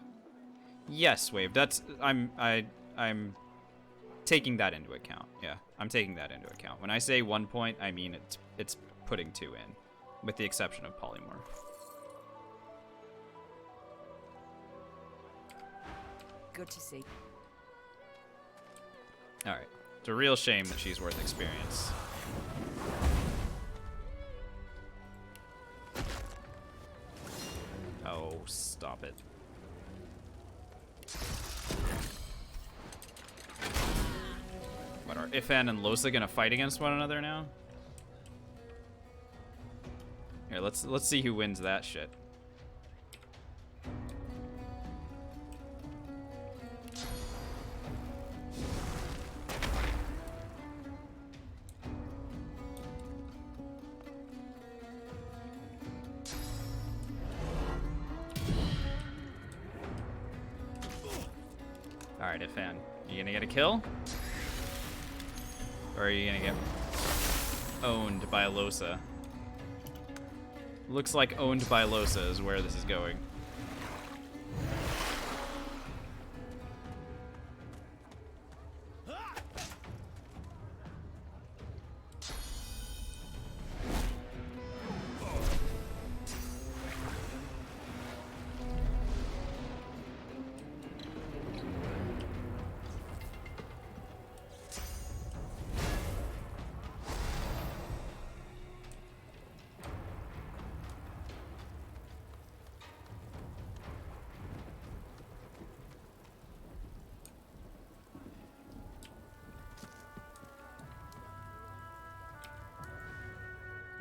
Yes, Wave, I'm taking that into account. Yeah, I'm taking that into account. When I say 1 point, I mean it's putting 2 in, with the exception of Polymorph. Good to see. Alright. It's a real shame that she's worth experience. Oh, stop it. What, are Ifan and Losa gonna fight against one another now? Here, let's see who wins that shit. Alright, Ifan. You gonna get a kill? Or are you gonna get owned by Losa? Looks like owned by Losa is where this is going.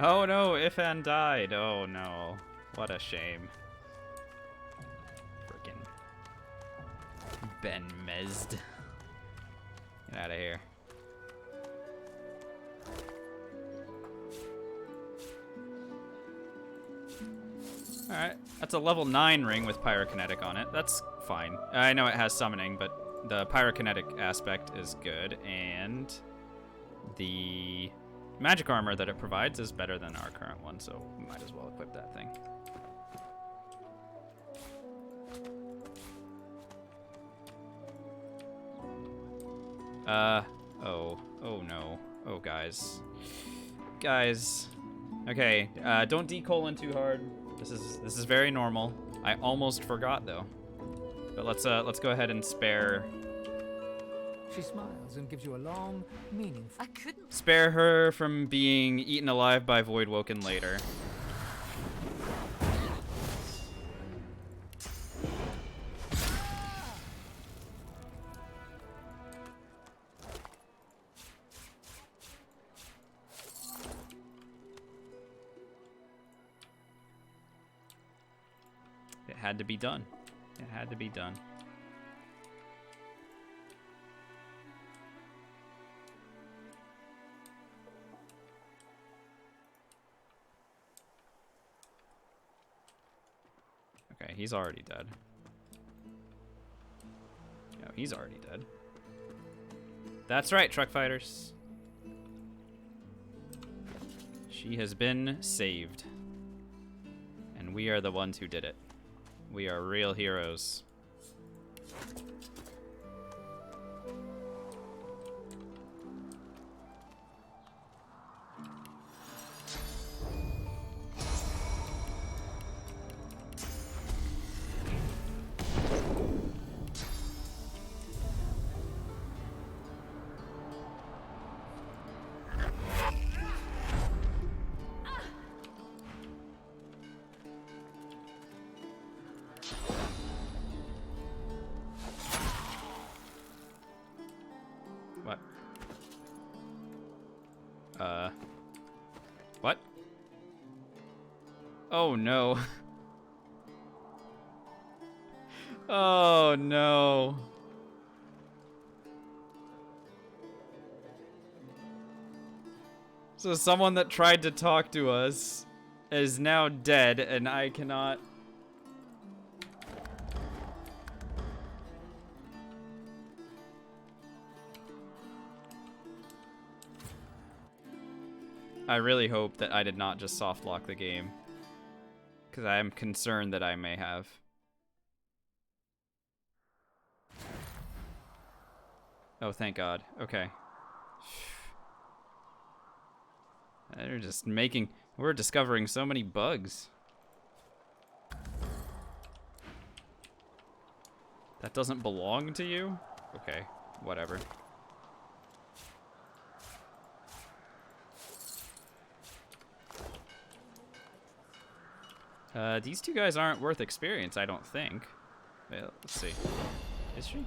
Oh no, Ifan died. Oh no. What a shame. Frickin' Ben Mezd. Get out of here. Alright, that's a level 9 ring with pyrokinetic on it. That's fine. I know it has summoning, but the pyrokinetic aspect is good, and the magic armor that it provides is better than our current one, so we might as well equip that thing. Oh no. Oh, guys. Guys. Okay, don't decolon too hard. This is very normal. I almost forgot, though. But let's go ahead and spare... She smiles and gives you a long, meaningful... I couldn't... Spare her from being eaten alive by Voidwoken later. It had to be done. It had to be done. Okay, he's already dead. No, he's already dead. That's right, truck fighters. She has been saved. And we are the ones who did it. We are real heroes. What? What? Oh no. Oh no. So someone that tried to talk to us is now dead, and I cannot... I really hope that I did not just soft lock the game, because I am concerned that I may have. Oh, thank God. Okay. They're just making... We're discovering so many bugs. That doesn't belong to you? Okay, whatever. These two guys aren't worth experience, I don't think. Well, let's see. Is she?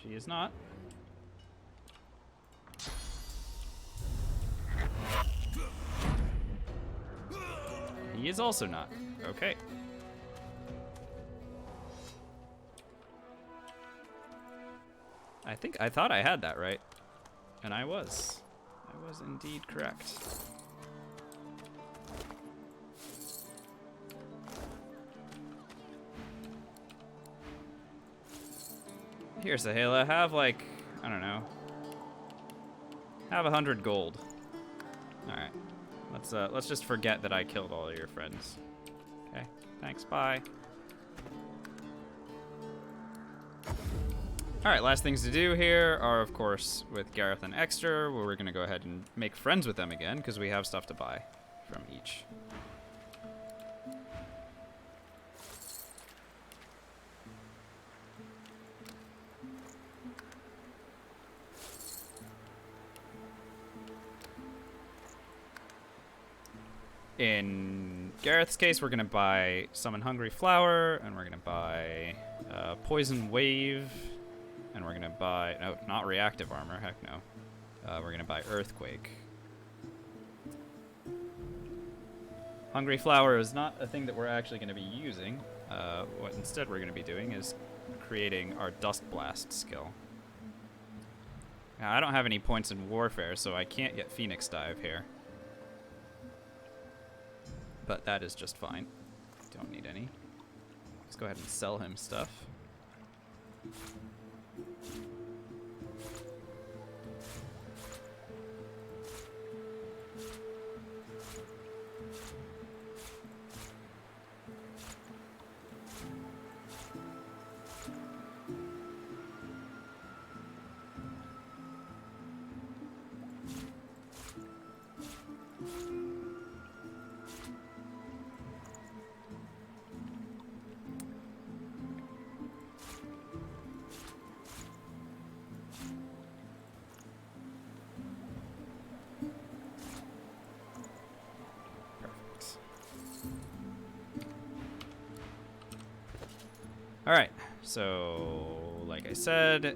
She is not. He is also not. Okay. I thought I had that right. And I was. I was indeed correct. Here, Sahela, have like, I don't know. Have 100 gold. Alright. Let's just forget that I killed all of your friends. Okay. Thanks, bye. Alright, last things to do here are, of course, with Gareth and Exeter, where we're gonna go ahead and make friends with them again, because we have stuff to buy from each. In Gareth's case, we're going to buy Summon Hungry Flower, and we're going to buy Poison Wave, and we're going to buy... No, not Reactive Armor, heck no. We're going to buy Earthquake. Hungry Flower is not a thing that we're actually going to be using. What instead we're going to be doing is creating our Dust Blast skill. Now, I don't have any points in Warfare, so I can't get Phoenix Dive here. But that is just fine. Don't need any. Let's go ahead and sell him stuff. Alright, so like I said,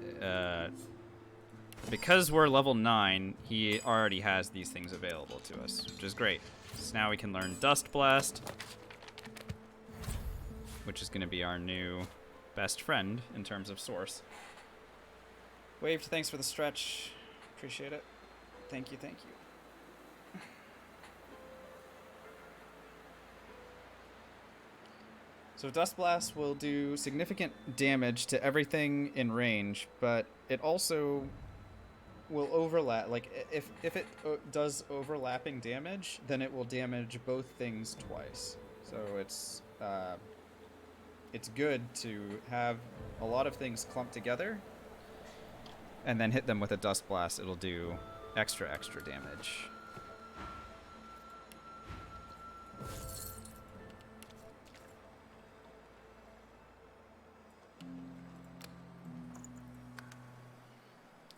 because we're level 9, he already has these things available to us, which is great. So now we can learn Dust Blast, which is going to be our new best friend in terms of source. Waved, thanks for the stretch. Appreciate it. Thank you, thank you. So Dust Blast will do significant damage to everything in range, but it also will overlap. Like, if it does overlapping damage, then it will damage both things twice. So it's good to have a lot of things clumped together, and then hit them with a Dust Blast. It'll do extra damage.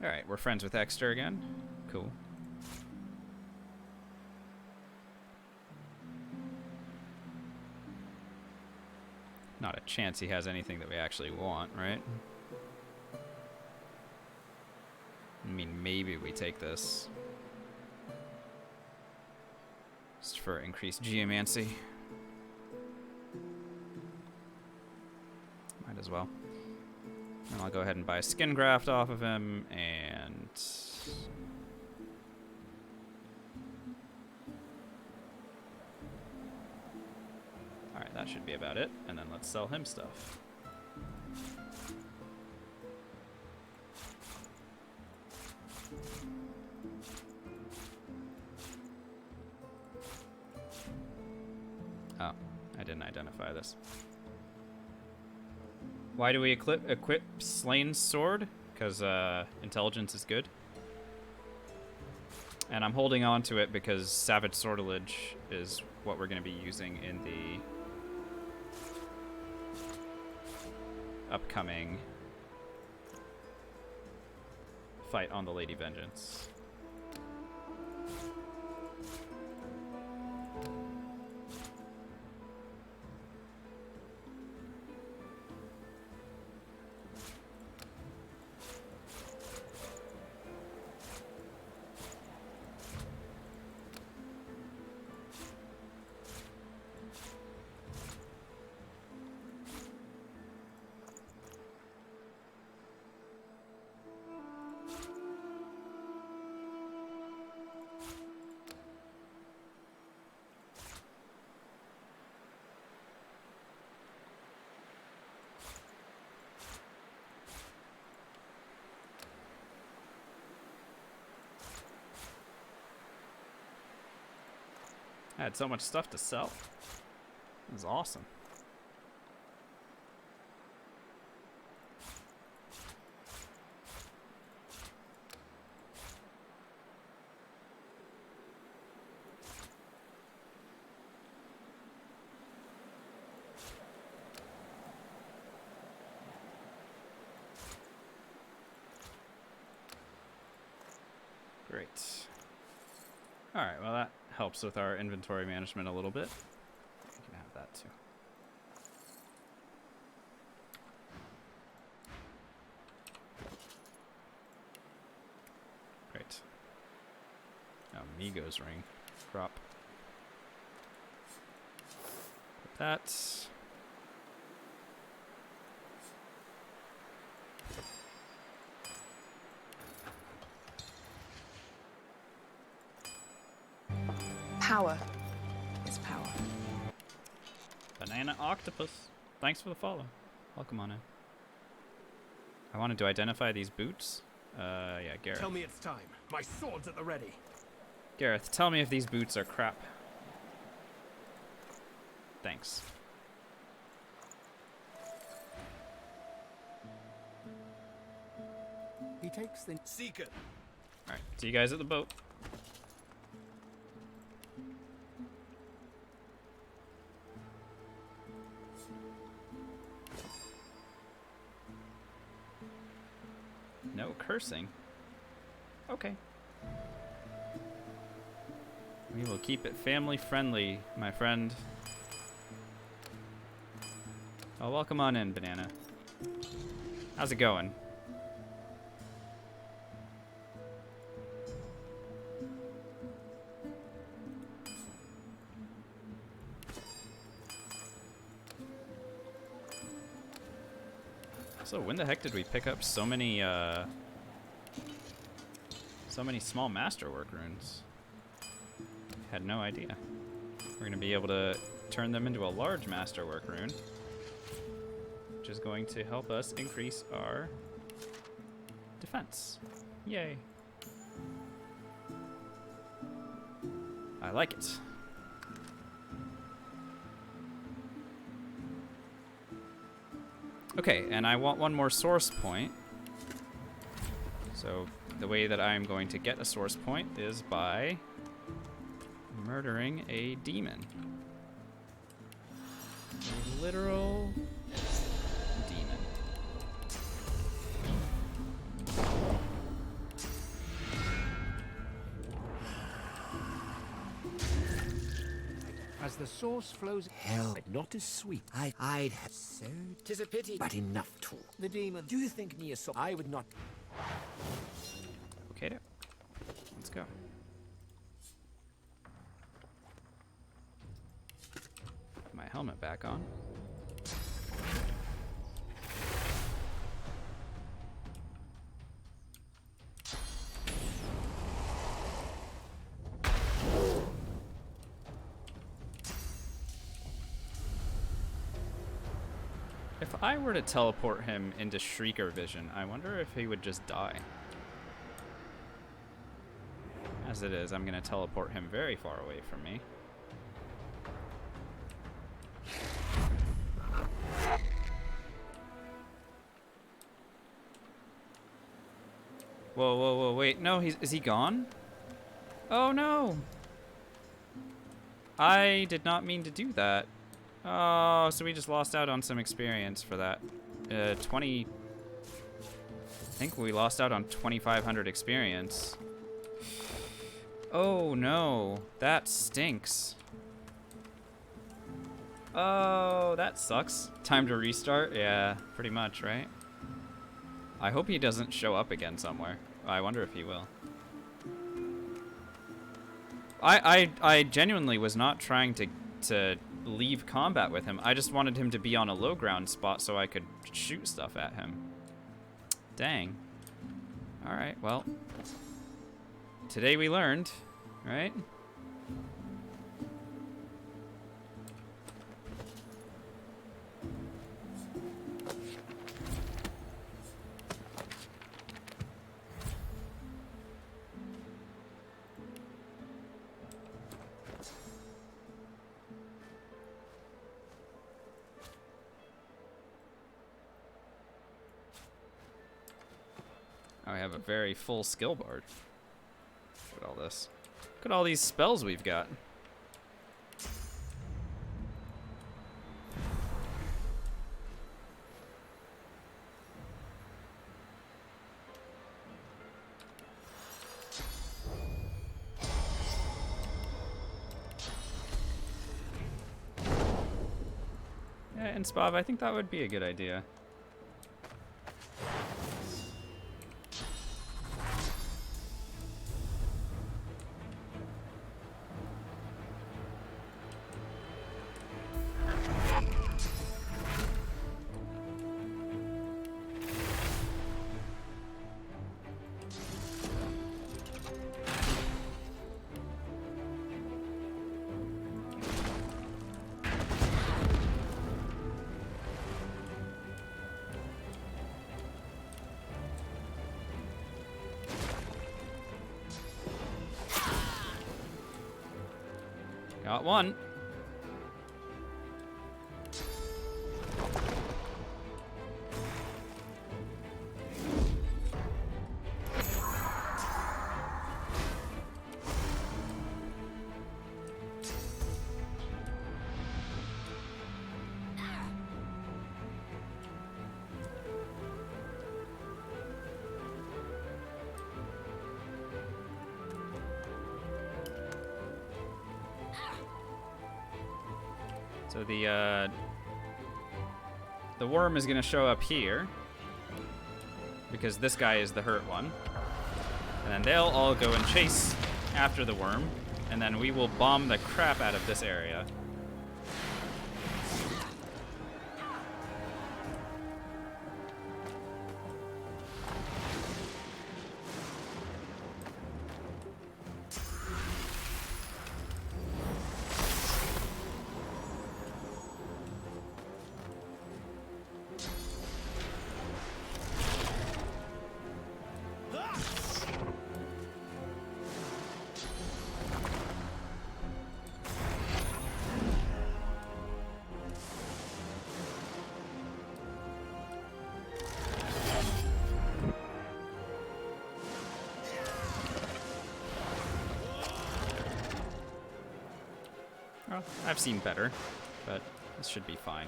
Alright, we're friends with Exter again. Cool. Not a chance he has anything that we actually want, right? I mean, maybe we take this. Just for increased geomancy. Might as well. And I'll go ahead and buy skin graft off of him, and... Alright, that should be about it. And then let's sell him stuff. Oh, I didn't identify this. Why do we equip Slain's Sword? Because intelligence is good. And I'm holding on to it because Savage Sortilege is what we're going to be using in the upcoming fight on the Lady Vengeance. I had so much stuff to sell. It was awesome. Great. All right, well that helps with our inventory management a little bit. You can have that too. Great. Now Migo's ring. Drop. Put that. Power is power. Banana Octopus. Thanks for the follow. Welcome on in. I wanted to identify these boots. Yeah, Gareth. Tell me it's time. My sword's at the ready. Gareth, tell me if these boots are crap. Thanks. He takes the Seeker. Alright, see you guys at the boat. No cursing. Okay. We will keep it family friendly, my friend. Oh, welcome on in, Banana. How's it going? So when the heck did we pick up so many small masterwork runes? Had no idea. We're gonna be able to turn them into a large masterwork rune, which is going to help us increase our defense. Yay. I like it. Okay, and I want one more source point. So the way that I'm going to get a source point is by murdering a demon. A literal demon. As the source flows... Hell, not as sweet. I'd have so... 'Tis a pity, but enough talk. The demon... Do you think me a so... I would not... Okay, let's go. Put my helmet back on. If I were to teleport him into Shrieker vision, I wonder if he would just die. As it is, I'm going to teleport him very far away from me. Whoa, whoa, whoa, wait. No, is he gone? Oh, no. I did not mean to do that. Oh, so we just lost out on some experience for that. 20... I think we lost out on 2,500 experience. Oh, no. That stinks. Oh, that sucks. Time to restart? Yeah, pretty much, right? I hope he doesn't show up again somewhere. I wonder if he will. I genuinely was not trying to leave combat with him. I just wanted him to be on a low ground spot so I could shoot stuff at him. Dang. Alright, well. Today we learned, right? I have a very full skill bar. Look at all this. Look at all these spells we've got. Yeah, and Spav, I think that would be a good idea. Got one. So the worm is gonna show up here because this guy is the hurt one, and then they'll all go and chase after the worm, and then we will bomb the crap out of this area. Well, I've seen better, but this should be fine.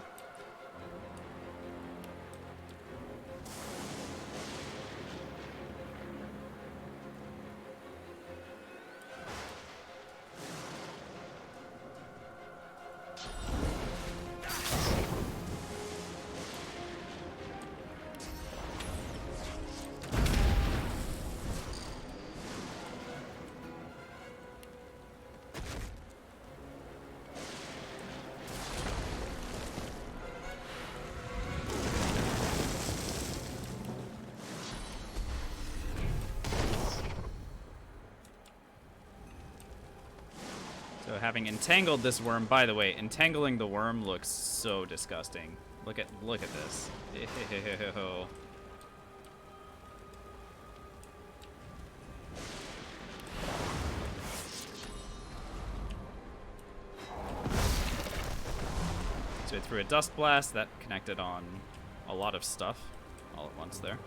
having entangled this worm, by the way, entangling the worm looks so disgusting. Look at this. Ew. So it threw a dust blast that connected on a lot of stuff all at once there.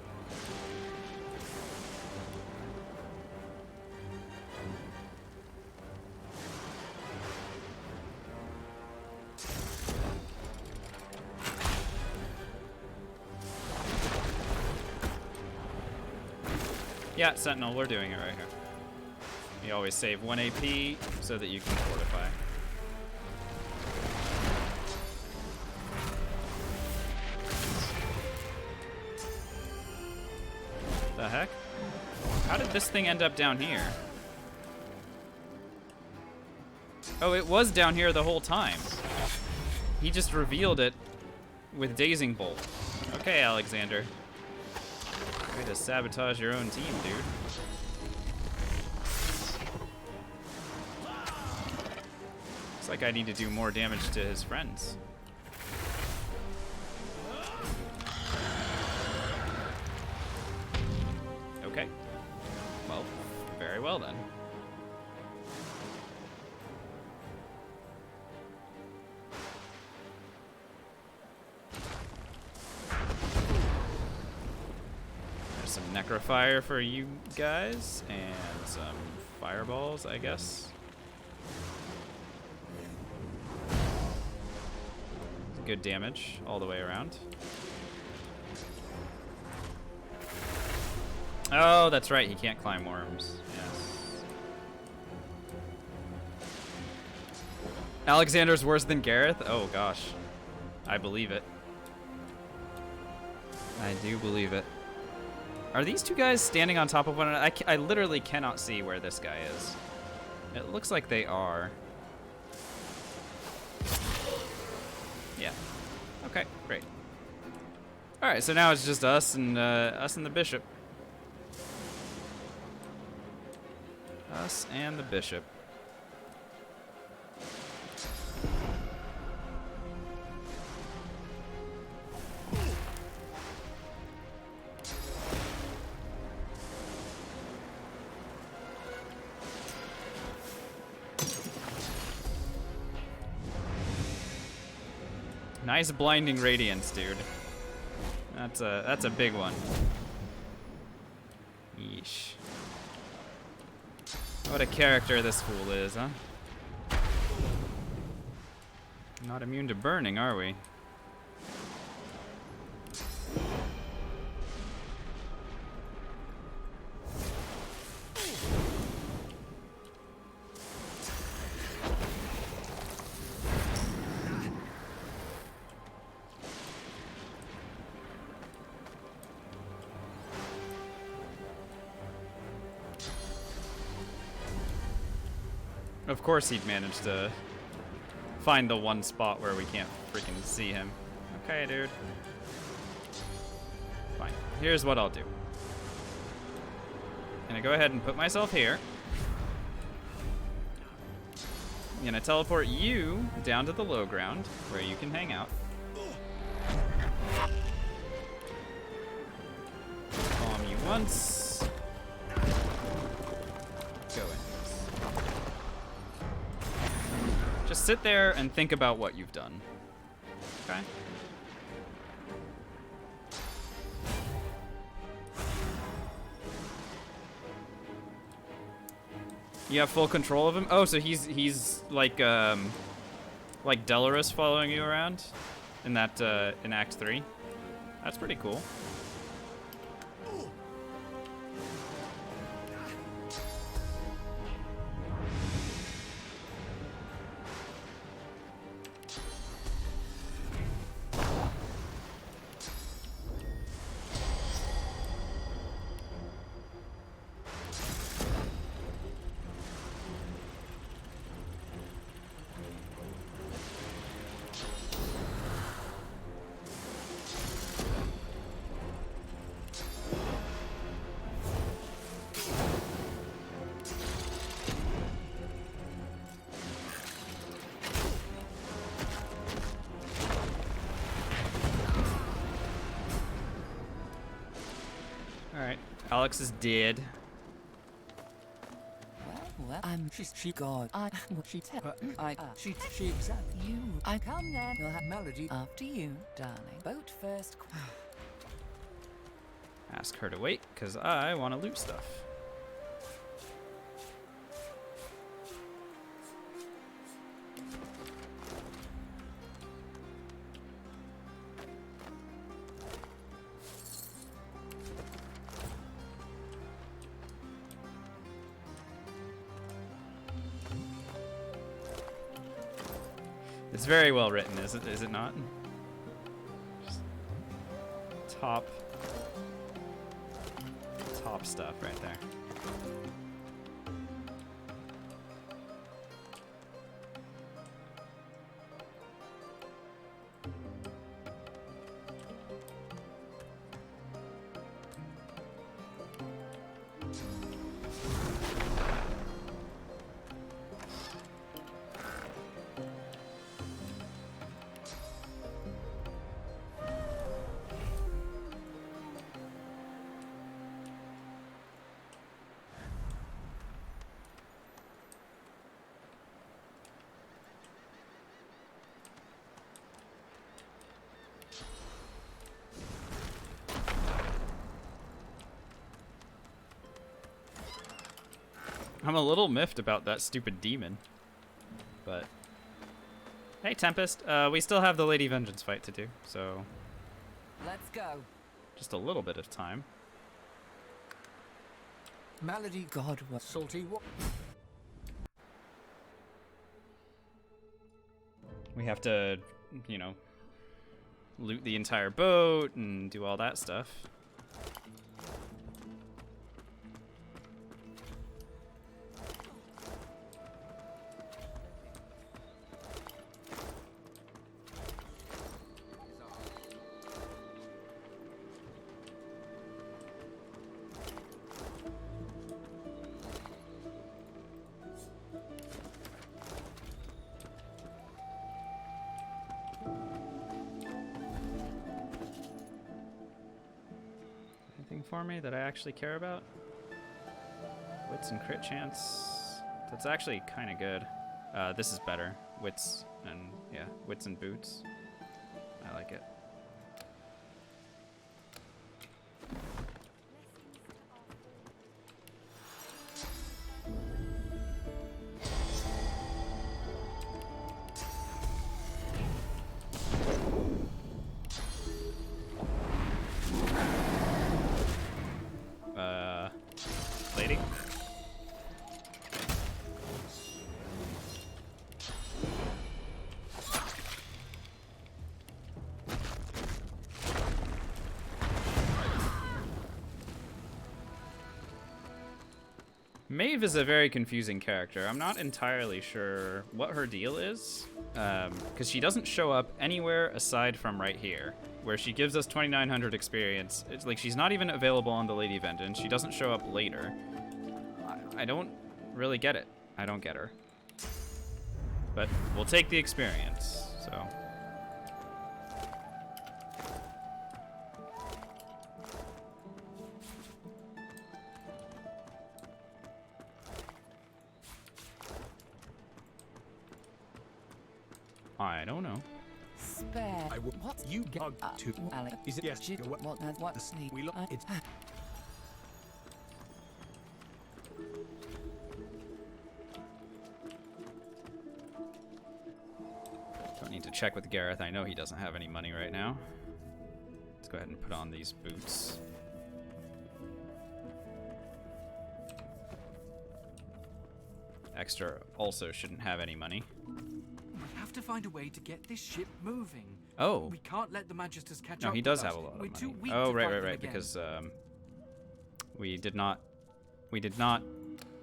Yeah, Sentinel, we're doing it right here. You always save 1 AP so that you can fortify. The heck? How did this thing end up down here? Oh, it was down here the whole time. He just revealed it with Dazing Bolt. Okay, Alexander. Way to sabotage your own team, dude. Looks like I need to do more damage to his friends. Okay. Well, very well then. There's some necrofire for you guys, and some fireballs, I guess. Good damage all the way around. Oh, that's right, he can't climb worms. Yes. Alexander's worse than Gareth? Oh gosh. I believe it. I do believe it. Are these two guys standing on top of one another? I literally cannot see where this guy is. It looks like they are. Yeah. Okay, great. Alright, so now it's just us and the bishop. Us and the bishop. Nice blinding radiance, dude. That's a big one. Yeesh. What a character this fool is, huh? Not immune to burning, are we? Of course he'd manage to find the one spot where we can't freaking see him. Okay, dude. Fine. Here's what I'll do. I'm gonna go ahead and put myself here. I'm gonna teleport you down to the low ground where you can hang out. Calm you once. Go in. Just sit there and think about what you've done. Okay? You have full control of him? Oh, so he's like Delorus following you around in that in Act 3. That's pretty cool. Alex is dead. Well, she God. She exactly. You. I come then. You'll have Melody after you, darling. Boat first. Ask her to wait, because I want to loot stuff. It's very well written, is it not? Just top stuff right there. I'm a little miffed about that stupid demon, but hey, Tempest, we still have the Lady Vengeance fight to do, so let's go. Just a little bit of time. Malady, God, what salty what? We have to, you know, loot the entire boat and do all that stuff. For me that I actually care about? Wits and crit chance. That's actually kind of good. This is better. Wits and yeah, wits and boots. I like it. Lady? Maeve is a very confusing character. I'm not entirely sure what her deal is, because she doesn't show up anywhere aside from right here, where she gives us 2,900 experience. It's like she's not even available on the Lady Vengeance. She doesn't show up later. I don't really get it. I don't get her. But we'll take the experience, so. I don't know. Spare. I will. What you got to? Alex. Is it yes? What sleep? We look. It's. Don't need to check with Gareth. I know he doesn't have any money right now. Let's go ahead and put on these boots. Extra also shouldn't have any money. We have to find a way to get this ship moving. Oh. We can't let the Magisters catch up. No, he does have a lot of We're money. too weak Oh, to fight them right, again. because we did not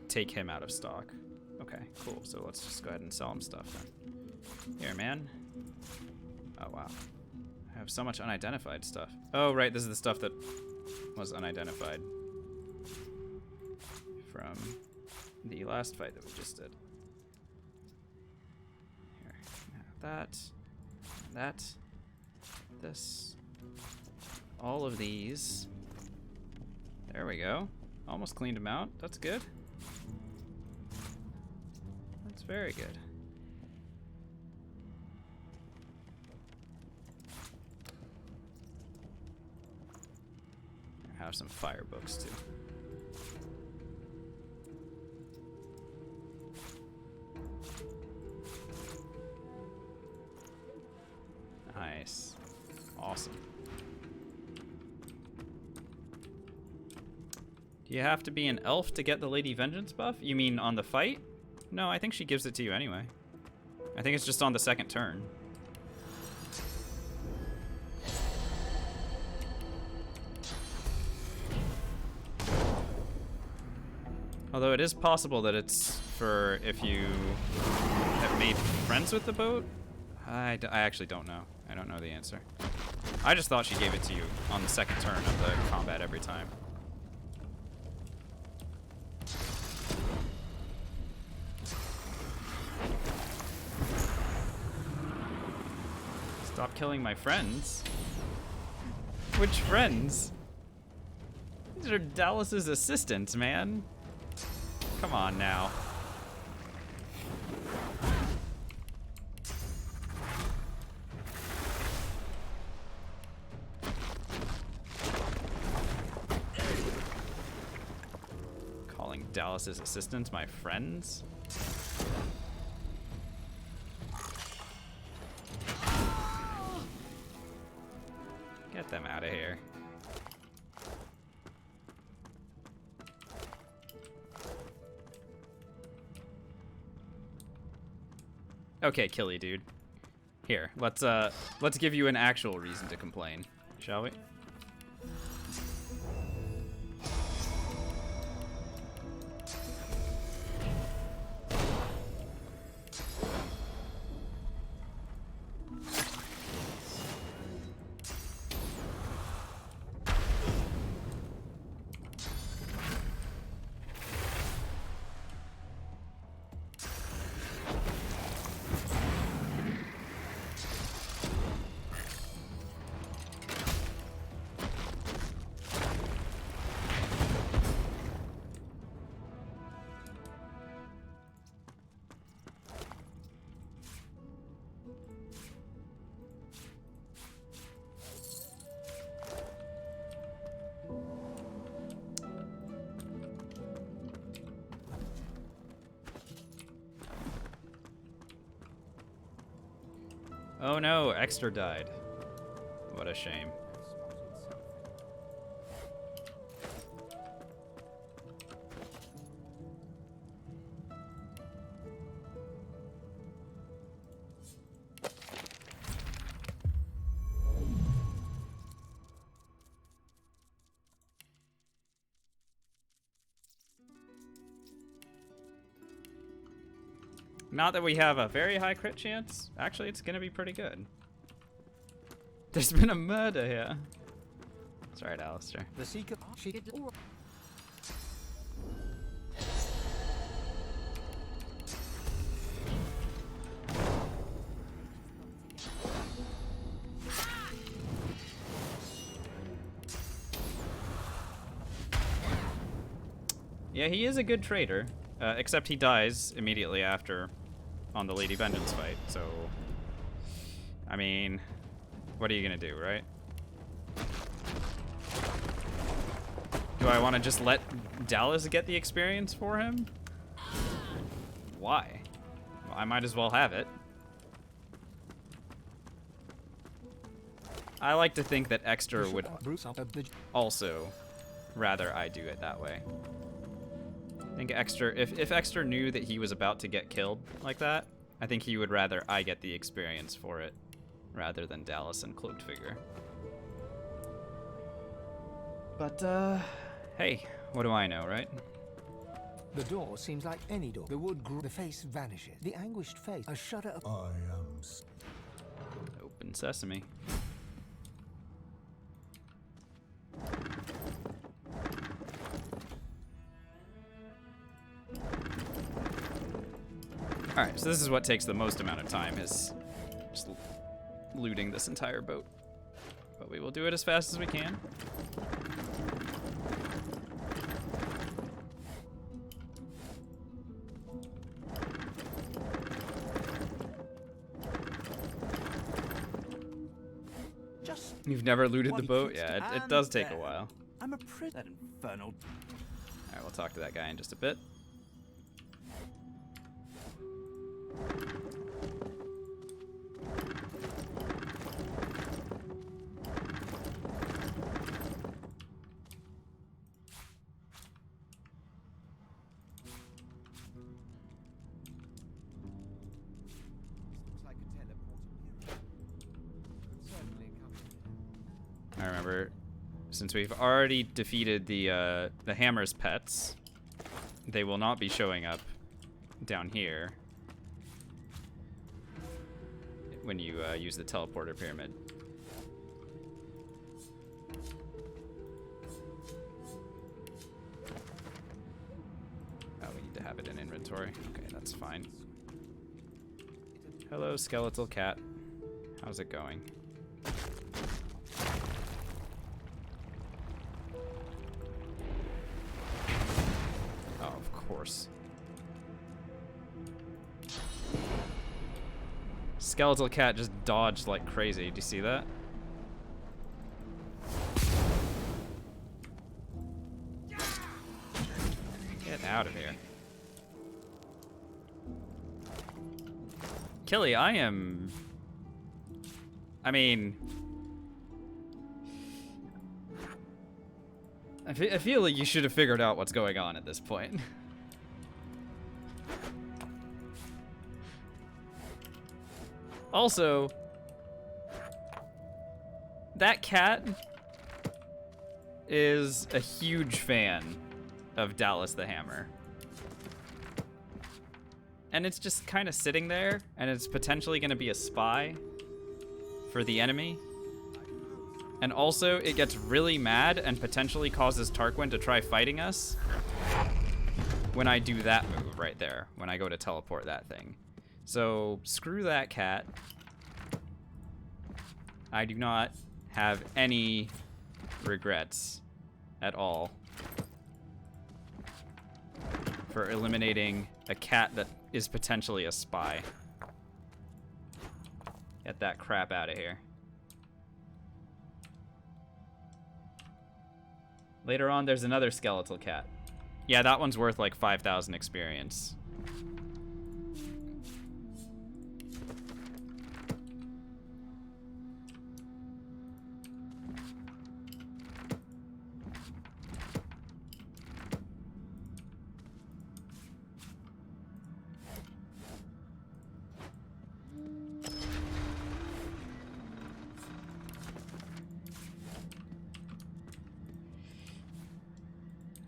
take him out of stock. Okay, cool. So let's just go ahead and sell him stuff then. Here, man. Oh wow, I have so much unidentified stuff. Oh right, this is the stuff that was unidentified from the last fight that we just did. Here, that, this, all of these. There we go. Almost cleaned him out. That's good. That's very good. I have some fire books too. Nice. Awesome. Do you have to be an elf to get the Lady Vengeance buff? You mean on the fight? No, I think she gives it to you anyway. I think it's just on the second turn. Although it is possible that it's for if you have made friends with the boat. I actually don't know. I don't know the answer. I just thought she gave it to you on the second turn of the combat every time. Stop killing my friends. Which friends? These are Dallas's assistants, man. Come on now. Calling Dallas's assistants my friends? Get them out of here. Okay, Killy, dude. Here, let's give you an actual reason to complain, shall we? Oh no, Exter died. What a shame. Not that we have a very high crit chance. Actually, it's gonna be pretty good. There's been a murder here. That's right, Alistair. The seeker, she did. Yeah, he is a good trader, except he dies immediately after on the Lady Vengeance fight, so... I mean, what are you gonna do, right? Do I want to just let Dallas get the experience for him? Why? Well, I might as well have it. I like to think that Exter would also rather I do it that way. I think Exter, if Exter knew that he was about to get killed like that, I think he would rather I get the experience for it rather than Dallas and Cloaked Figure. But, hey, what do I know, right? The door seems like any door. The wood grew, the face vanishes. The anguished face, a shudder of... I am... Open sesame. Alright, so this is what takes the most amount of time, is just looting this entire boat. But we will do it as fast as we can. You've never looted the What boat? he Yeah, thinks- it and does take a there. while. I'm a prisoner. That infernal. Alright, we'll talk to that guy in just a bit. I remember, since we've already defeated the Hammer's pets, they will not be showing up down here when you use the teleporter pyramid. Oh, we need to have it in inventory. Okay, that's fine. Hello, skeletal cat. How's it going? Oh, of course. Skeletal cat just dodged like crazy. Do you see that? Get out of here. Killy, I mean... I feel like you should have figured out what's going on at this point. Also, that cat is a huge fan of Dallas the Hammer. And it's just kind of sitting there, and it's potentially going to be a spy for the enemy. And also, it gets really mad and potentially causes Tarquin to try fighting us when I do that move right there, when I go to teleport that thing. So, screw that cat. I do not have any regrets at all for eliminating a cat that is potentially a spy. Get that crap out of here. Later on, there's another skeletal cat. Yeah, that one's worth like 5,000 experience.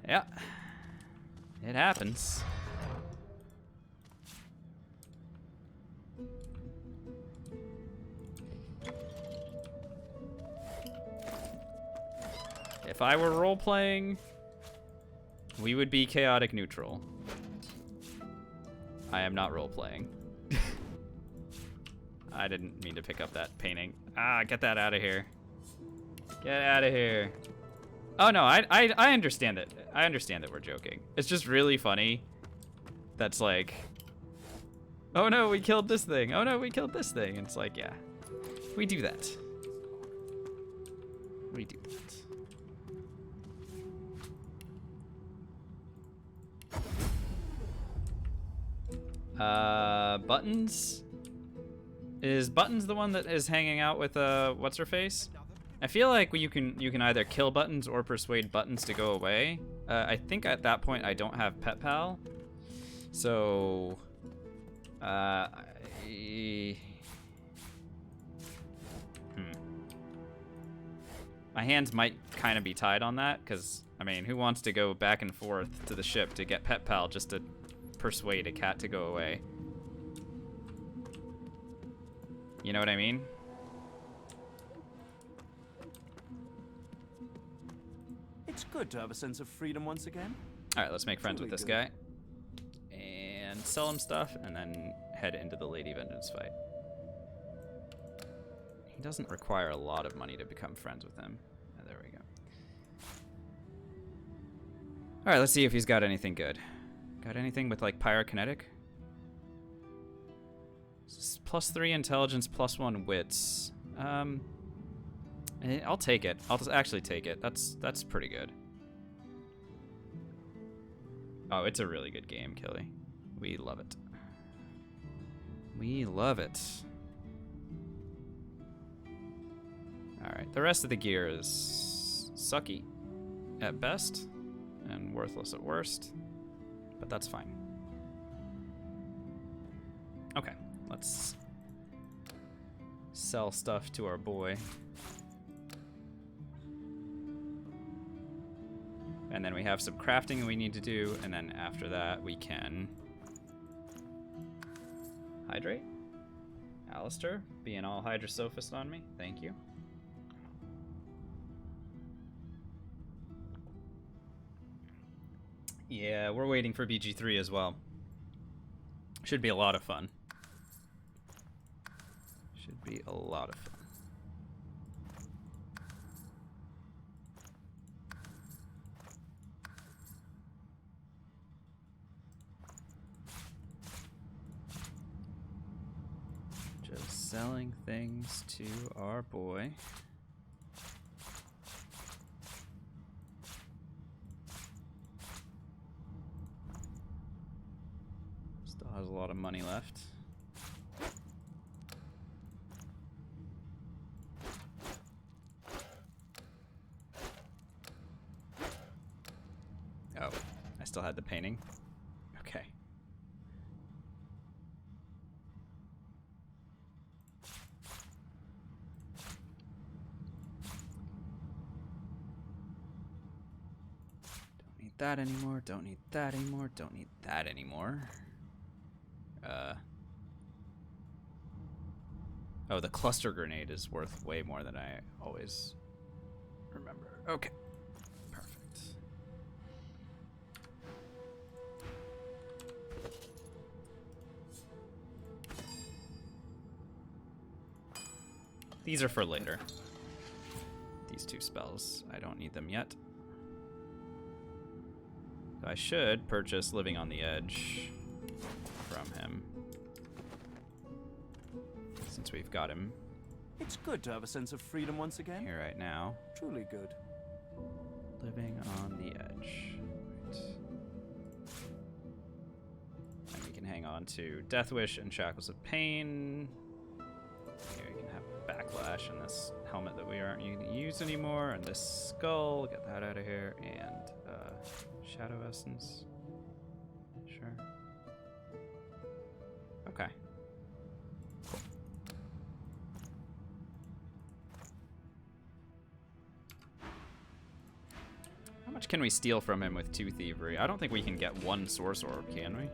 Yeah, it happens. If I were role-playing, we would be chaotic neutral. I am not role-playing. I didn't mean to pick up that painting. Ah, get that out of here. Get out of here. Oh no, I understand it. I understand that we're joking. It's just really funny. That's like, oh no, we killed this thing. Oh no, we killed this thing. It's like, yeah, we do that. We do that. Buttons? Is Buttons the one that is hanging out with what's her face? I feel like you can either kill Buttons or persuade Buttons to go away. I think at that point I don't have Pet Pal, so my hands might kind of be tied on that, because I mean, who wants to go back and forth to the ship to get Pet Pal just to persuade a cat to go away? You know what I mean? It's good to have a sense of freedom once again. All right, let's make friends with this guy and sell him stuff, and then head into the Lady Vengeance fight. He doesn't require a lot of money to become friends with him. Oh, there we go. All right, let's see if he's got anything good. Got anything with like pyrokinetic? +3 intelligence, +1 wits. I'll take it. I'll just actually take it. That's pretty good. Oh, it's a really good game, Killy. We love it. We love it. Alright, the rest of the gear is sucky at best and worthless at worst, but that's fine. Okay, let's sell stuff to our boy. And then we have some crafting we need to do, and then after that we can hydrate. Alistair, being all hydrosophist on me, thank you. Yeah, we're waiting for BG3 as well. Should be a lot of fun. Should be a lot of fun. Just selling things to our boy. Still has a lot of money left. Oh, I still had the painting. Okay. Don't need that anymore, don't need that anymore, don't need that anymore. Oh, the cluster grenade is worth way more than I always remember. Okay. Perfect. These are for later. These two spells. I don't need them yet. I should purchase Living on the Edge from him, since we've got him. It's good to have a sense of freedom once again. Here right now. Truly good. Living on the Edge. Right. And we can hang on to Death Wish and Shackles of Pain. Here we can have Backlash and this helmet that we aren't going to use anymore, and this skull. Get that out of here. And Shadow Essence. Sure. Okay. Cool. How much can we steal from him with 2 thievery? I don't think we can get 1 source orb, can we?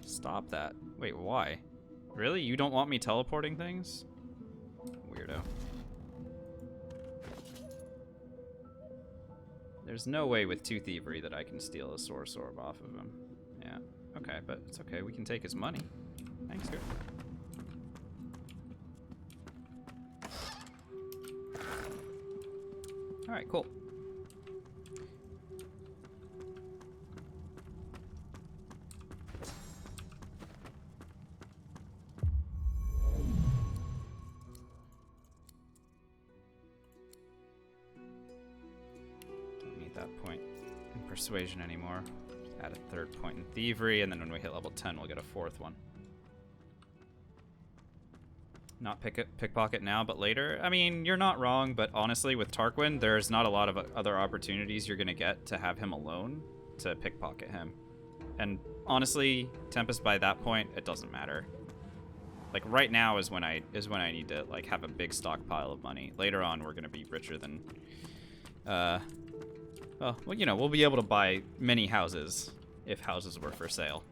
Stop that. Wait, why? Really? You don't want me teleporting things? Weirdo. There's no way with 2 thievery that I can steal a source orb off of him. Yeah. Okay, but it's okay. We can take his money. Thanks, dude. Alright, cool. Don't need that point in persuasion anymore. Just add a 3rd point in thievery, and then when we hit level 10, we'll get a 4th one. Not pickpocket now, but later. I mean, you're not wrong, but honestly, with Tarquin, there's not a lot of other opportunities you're gonna get to have him alone to pickpocket him. And honestly, Tempest, by that point, it doesn't matter. Like right now is when I need to like have a big stockpile of money. Later on, we're gonna be richer than. Well, you know, we'll be able to buy many houses if houses were for sale.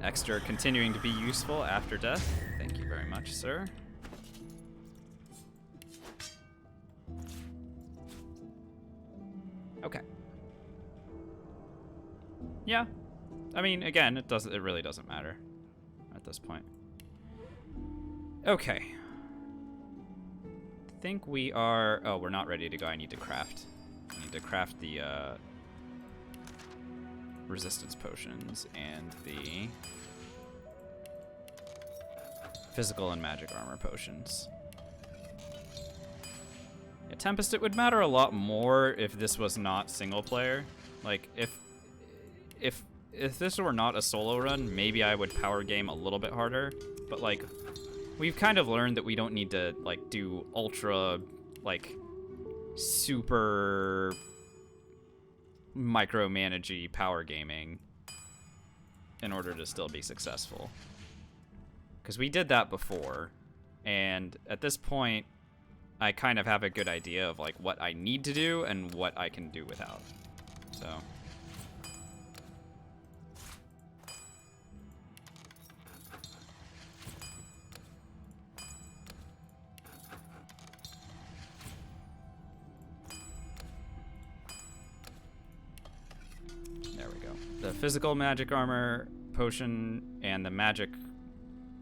Extra continuing to be useful after death. Thank you very much, sir. Okay. Yeah. I mean, again, it really doesn't matter at this point. Okay. think we are... Oh, we're not ready to go. I need to craft. I need to craft the resistance potions and the physical and magic armor potions. Yeah, Tempest, it would matter a lot more if this was not single player. Like, if this were not a solo run, maybe I would power game a little bit harder. But, like, we've kind of learned that we don't need to, like, do ultra, like, super micromanagey power gaming in order to still be successful. Because we did that before, and at this point, I kind of have a good idea of, like, what I need to do and what I can do without. So... There we go. The physical magic armor potion and the magic...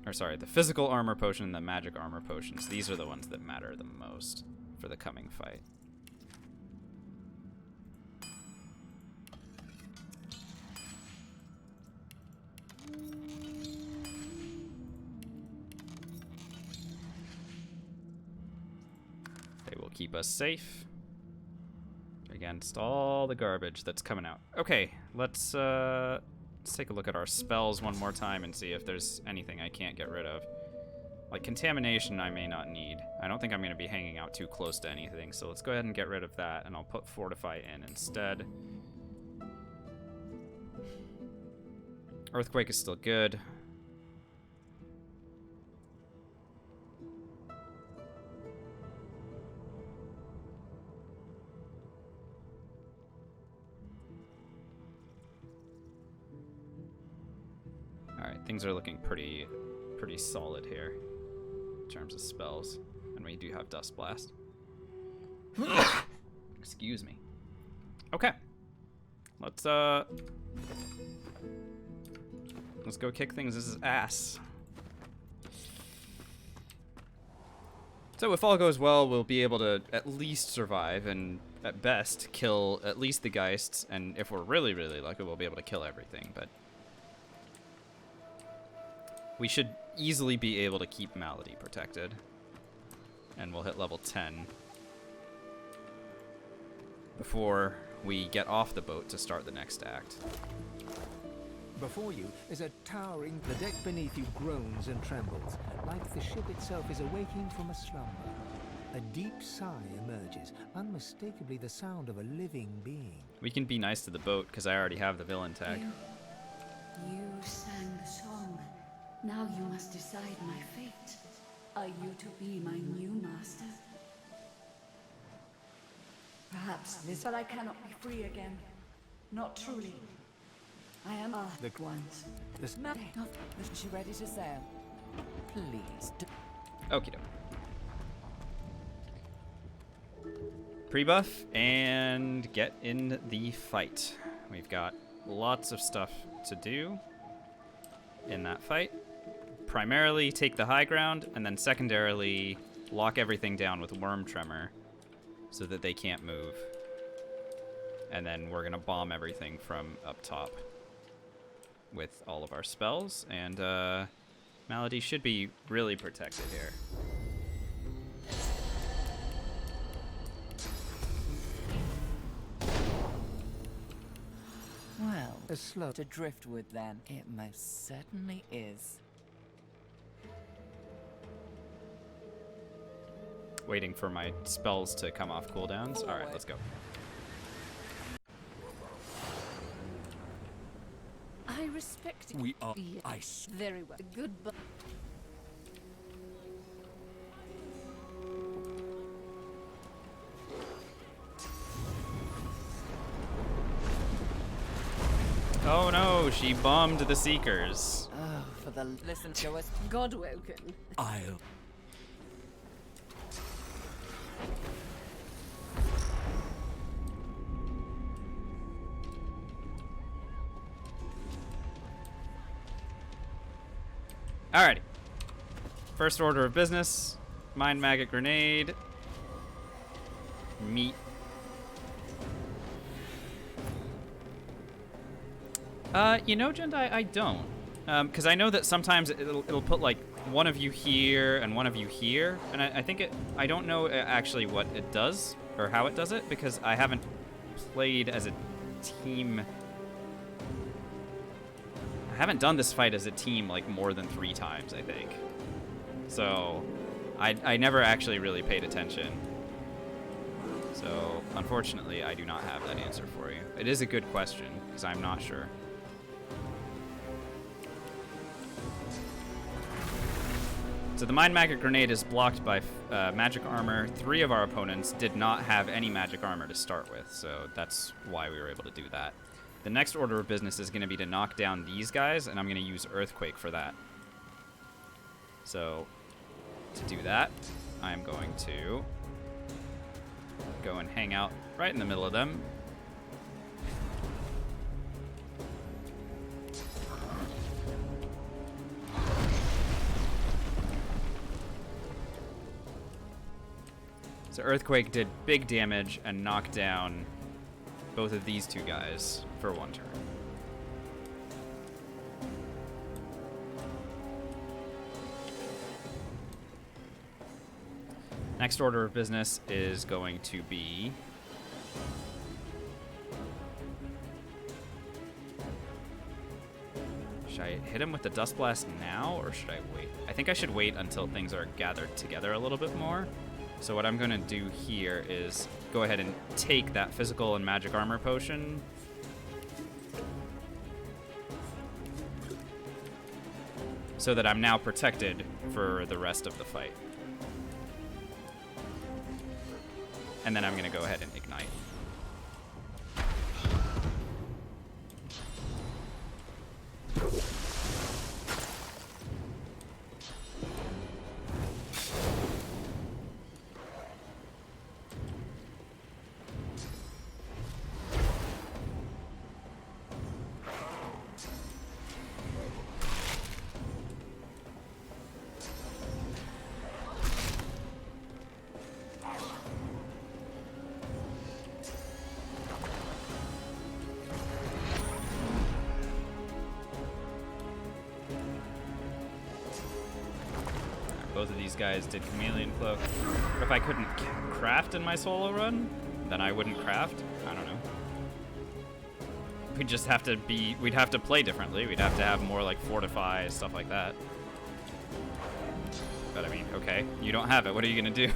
Or sorry, the physical armor potion and the magic armor potions. These are the ones that matter the most for the coming fight. They will keep us safe against all the garbage that's coming out. Okay, let's take a look at our spells one more time and see if there's anything I can't get rid of. Like contamination I may not need. I don't think I'm going to be hanging out too close to anything, so let's go ahead and get rid of that, and I'll put fortify in instead. Earthquake is still good. Alright, things are looking pretty solid here in terms of spells. And we do have Dust Blast. Excuse me. Okay. Let's go kick things' ass. So if all goes well, we'll be able to at least survive and at best kill at least the Geists, and if we're really, really lucky, we'll be able to kill everything, but we should easily be able to keep Malady protected. And we'll hit level 10 before we get off the boat to start the next act. Before you is a towering... The deck beneath you groans and trembles, like the ship itself is awaking from a slumber. A deep sigh emerges, unmistakably the sound of a living being. We can be nice to the boat, because I already have the villain tag. You sang the song. Now you must decide my fate. Are you to be my new master? Perhaps this, but I cannot be free again. Not truly. I am The ones. Is she ready to sail? Please. Okie doke. Pre-buff and get in the fight. We've got lots of stuff to do in that fight. Primarily take the high ground, and then secondarily lock everything down with Worm Tremor so that they can't move. And then we're gonna bomb everything from up top with all of our spells, and Malady should be really protected here. Well, slow to driftwood then. It most certainly is. Waiting for my spells to come off cooldowns. All right, let's go. I respect We are Yes. ice. Very well. Goodbye. Oh no, she bombed the Seekers. Oh, for the listen to us. God woken. I'll... Alrighty. First order of business. Mind Maggot Grenade. meat. You know, Jendai, I don't. Because I know that sometimes it'll put, like, one of you here and one of you here. And I think I don't know actually what it does or how it does it, because I haven't played as a team. I haven't done this fight as a team, like, more than 3 times, I think. So, I never actually really paid attention. So, unfortunately, I do not have that answer for you. It is a good question, because I'm not sure. So the Mind Magnet Grenade is blocked by magic armor. 3 of our opponents did not have any magic armor to start with, so that's why we were able to do that. The next order of business is going to be to knock down these guys, and I'm going to use Earthquake for that. So, to do that, I'm going to go and hang out right in the middle of them. So Earthquake did big damage and knocked down both of these 2 guys for 1 turn. Next order of business is going to be should I hit him with the Dust Blast now, or should I wait? I think I should wait until things are gathered together a little bit more. So what I'm going to do here is go ahead and take that physical and magic armor potion. So that I'm now protected for the rest of the fight. And then I'm going to go ahead and ignite. Both of these guys did Chameleon Cloak. But if I couldn't craft in my solo run, then I wouldn't craft. I don't know. We'd just have to be, we'd have to play differently. We'd have to have more like Fortify, stuff like that. But I mean, okay, you don't have it. What are you gonna do?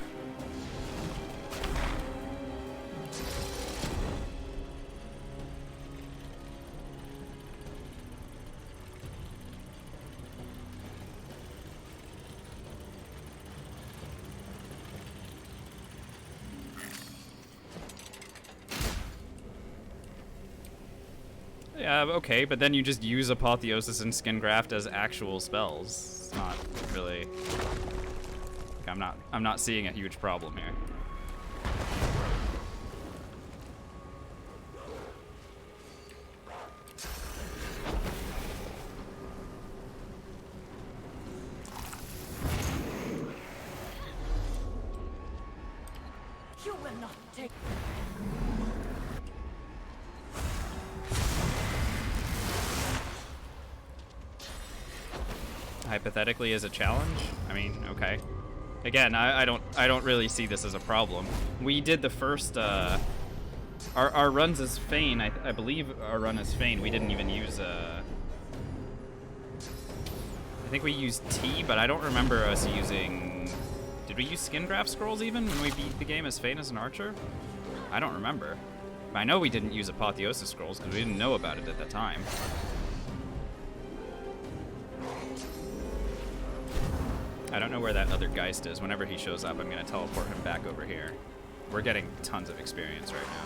Yeah, okay, but then you just use Apotheosis and Skin Graft as actual spells. It's not really... I'm not seeing a huge problem here. You will not take... Hypothetically as a challenge? I mean, okay. Again, I don't really see this as a problem. We did the first our runs as Fane, I believe our run as Fane, we didn't even use I think we used T, but I don't remember us using... Did we use Skin Graft Scrolls even when we beat the game as Fane as an archer? I don't remember. But I know we didn't use Apotheosis Scrolls because we didn't know about it at the time. I don't know where that other Geist is. Whenever he shows up, I'm going to teleport him back over here. We're getting tons of experience right now.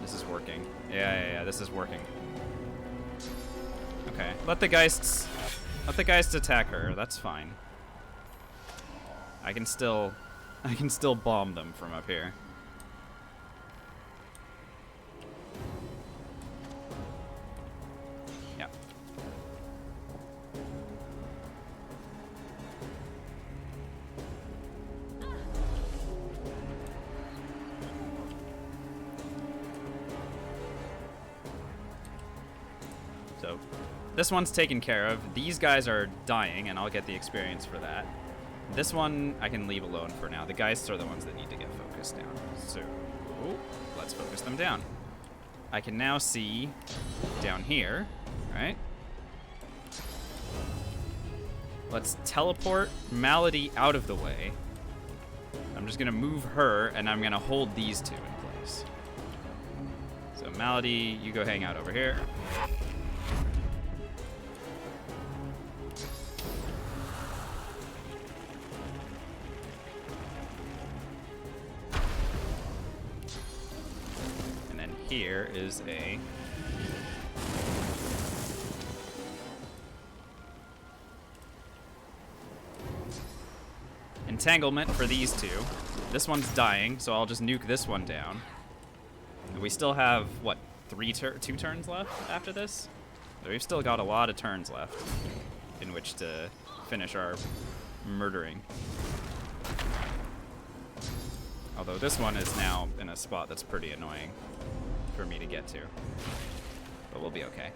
This is working. Yeah, this is working. Okay, let the Geists attack her. That's fine. I can still bomb them from up here. this one's taken care of. These guys are dying, and I'll get the experience for that. This one I can leave alone for now. The Geists are the ones that need to get focused down. So, let's focus them down. I can now see down here, right? Let's teleport Malady out of the way. I'm just gonna move her, and I'm gonna hold these two in place. So Malady, you go hang out over here. And then here is a entanglement for these two. This one's dying, so I'll just nuke this one down. And we still have, what, 2 turns left after this? So we've still got a lot of turns left in which to finish our murdering. Although this one is now in a spot that's pretty annoying for me to get to. But we'll be okay.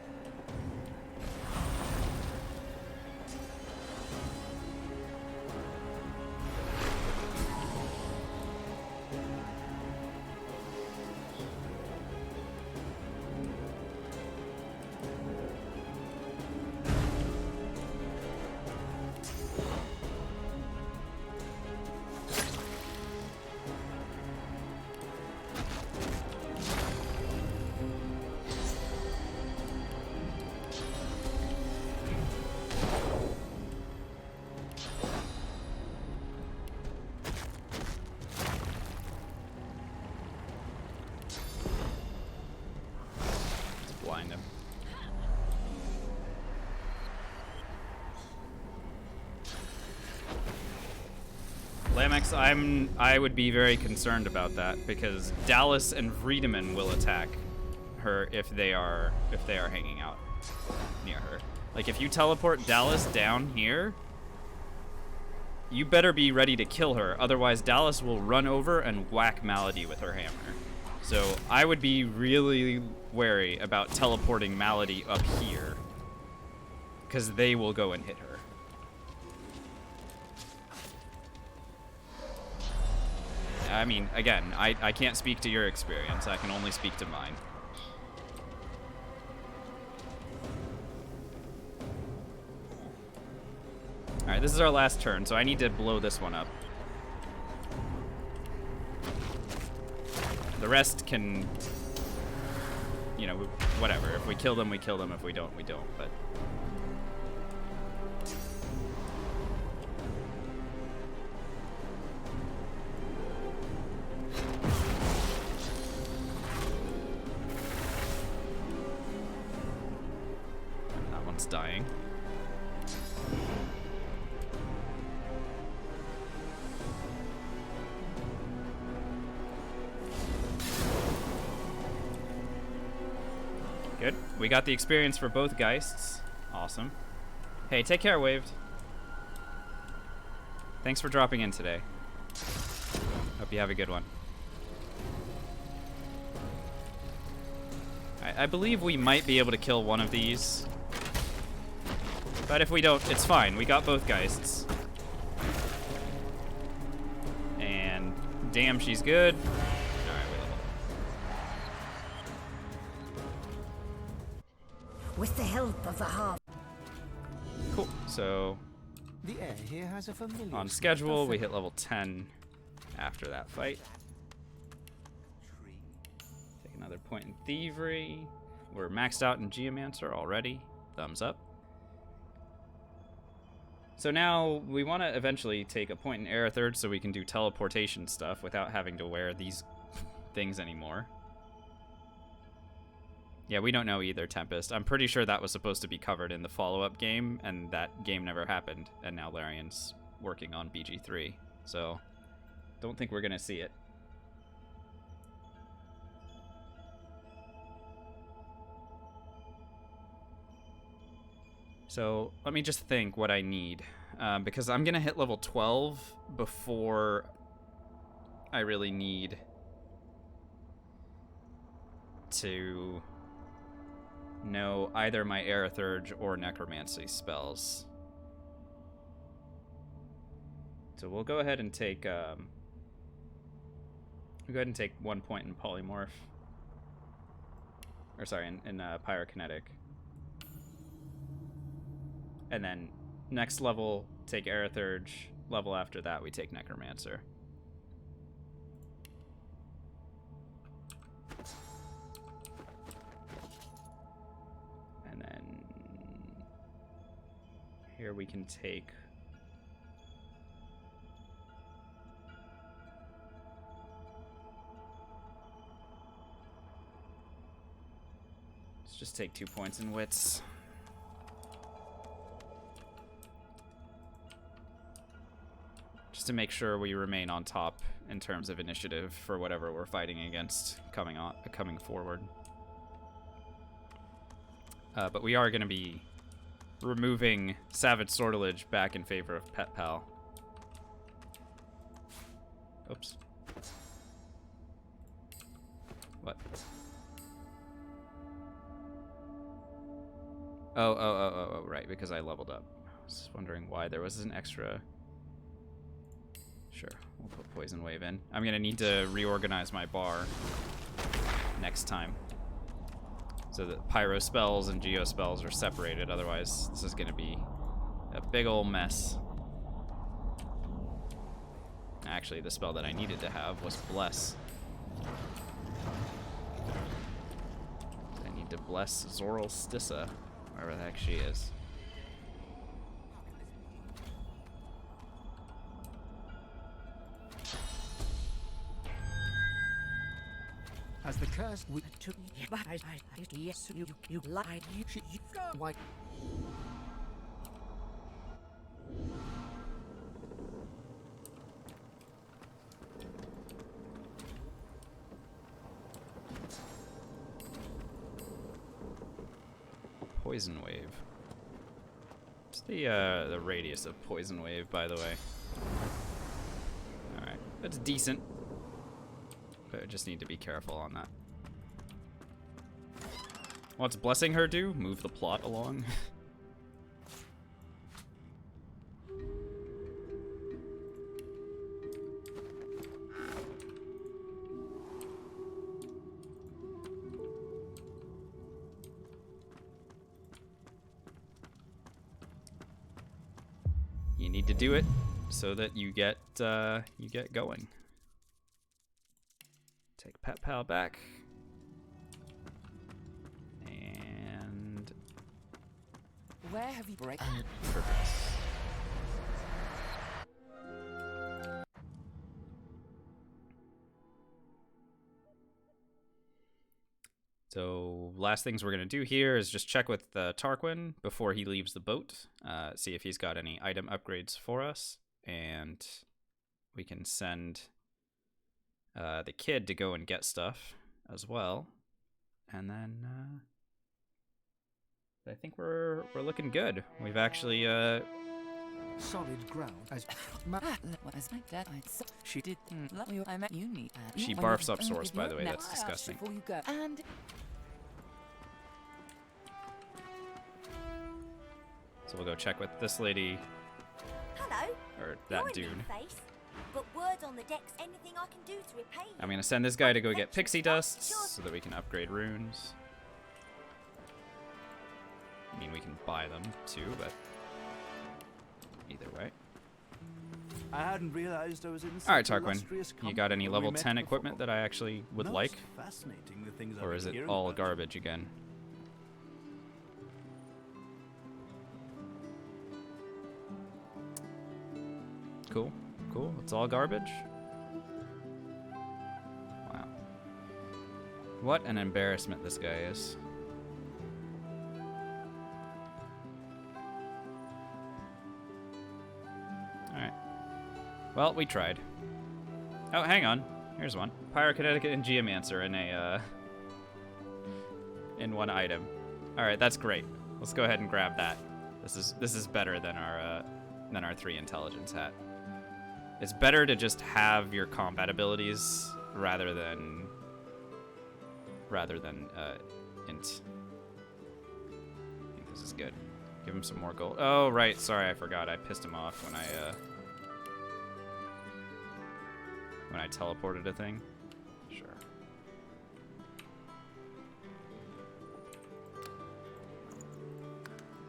Blind him. Lamex, I would be very concerned about that because Dallas and Friedemann will attack her if they are hanging out near her. Like if you teleport Dallas down here, you better be ready to kill her, otherwise Dallas will run over and whack Malady with her hammer. So I would be really wary about teleporting Malady up here, because they will go and hit her. I mean, again, I can't speak to your experience. I can only speak to mine. Alright, this is our last turn, so I need to blow this one up. The rest can, you know, whatever. If we kill them, we kill them. If we don't, we don't. But that one's dying. Good. We got the experience for both Geists. Awesome. Hey, take care, Waved. Thanks for dropping in today. Hope you have a good one. I believe we might be able to kill one of these. But if we don't, it's fine. We got both Geists. And damn, she's good. With the help of the harp. Cool. So The air here has a familiar on schedule, we hit level 10 after that fight. Take another point in thievery. We're maxed out in Geomancer already. Thumbs up. So now we want to eventually take a point in Aerithurd so we can do teleportation stuff without having to wear these things anymore. Yeah, we don't know either, Tempest. I'm pretty sure that was supposed to be covered in the follow-up game, and that game never happened, and now Larian's working on BG3, so don't think we're going to see it. So let me just think what I need, because I'm going to hit level 12 before I really need to know either my Aerithurge or Necromancy spells. So we'll go ahead and take 1 point in Polymorph. Or sorry, in Pyrokinetic. And then next level, take Aerithurge. Level after that, we take Necromancer. And then here we can take... Let's just take 2 points in Wits. Just to make sure we remain on top in terms of initiative for whatever we're fighting against coming forward. But we are going to be removing Savage Sortilege back in favor of Pet Pal. Oops. What? Oh, right, because I leveled up. I was wondering why there was an extra... Sure, we'll put Poison Wave in. I'm gonna need to reorganize my bar next time, so that Pyro spells and Geo spells are separated, otherwise this is gonna be a big ol' mess. Actually, the spell that I needed to have was Bless. I need to bless Zoral Stissa, wherever the heck she is. As the curse we took yes, you lied, you why? Poison Wave. What's the radius of Poison Wave, by the way? Alright, that's decent. But I just need to be careful on that. What's Blessing Her do? Move the plot along? You need to do it so that you get going. Take Pet Pal back. And... Where have you break? Perfect. So, last things we're going to do here is just check with Tarquin before he leaves the boat. See if he's got any item upgrades for us. And we can send... the kid to go and get stuff as well, and then I think we're looking good. We've actually solid ground as my dad. She did. I met you need. She barfs up Source, by the way. That's disgusting. And so we'll go check with this lady. Hello. Or that dude. But word on the decks, anything I can do to repay you. I'm gonna send this guy to go get pixie dust so that we can upgrade runes. I mean, we can buy them too, but either way. I hadn't realized I was in. All right, Tarquin, you got any level 10 equipment that I actually would like? Fascinating, the things or is it all garbage again? Cool. Cool, it's all garbage? Wow. What an embarrassment this guy is. Alright. Well, we tried. Oh, hang on. Here's one. Pyrokinetic and Geomancer in a, in one item. Alright, that's great. Let's go ahead and grab that. This is better than our 3 intelligence hat. It's better to just have your combat abilities rather than int. This is good. Give him some more gold. Oh, right. Sorry, I forgot. I pissed him off when I teleported a thing. Sure.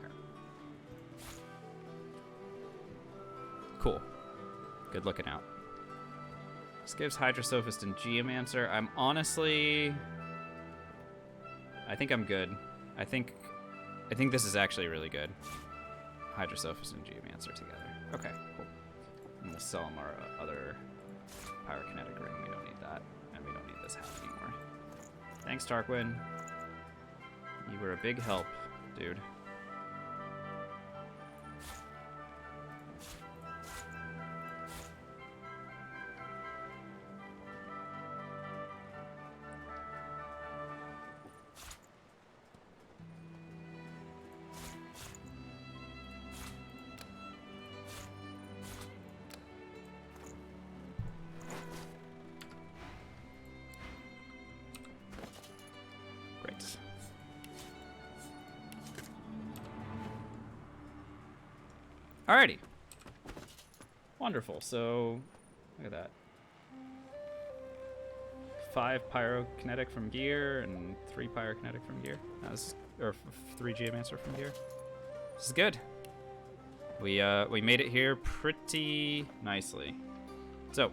There. Cool. Good looking out. This gives Hydrosophist and Geomancer. I'm honestly... I think I'm good. I think this is actually really good. Hydrosophist and Geomancer together. Okay, cool. And we'll sell them our other Pyrokinetic Ring. We don't need that. And we don't need this hat anymore. Thanks, Tarquin. You were a big help, dude. Alrighty. Wonderful. So, look at that. 5 Pyrokinetic from gear and 3 Pyrokinetic from gear. Or 3 Geomancer from gear. This is good. We made it here pretty nicely. So,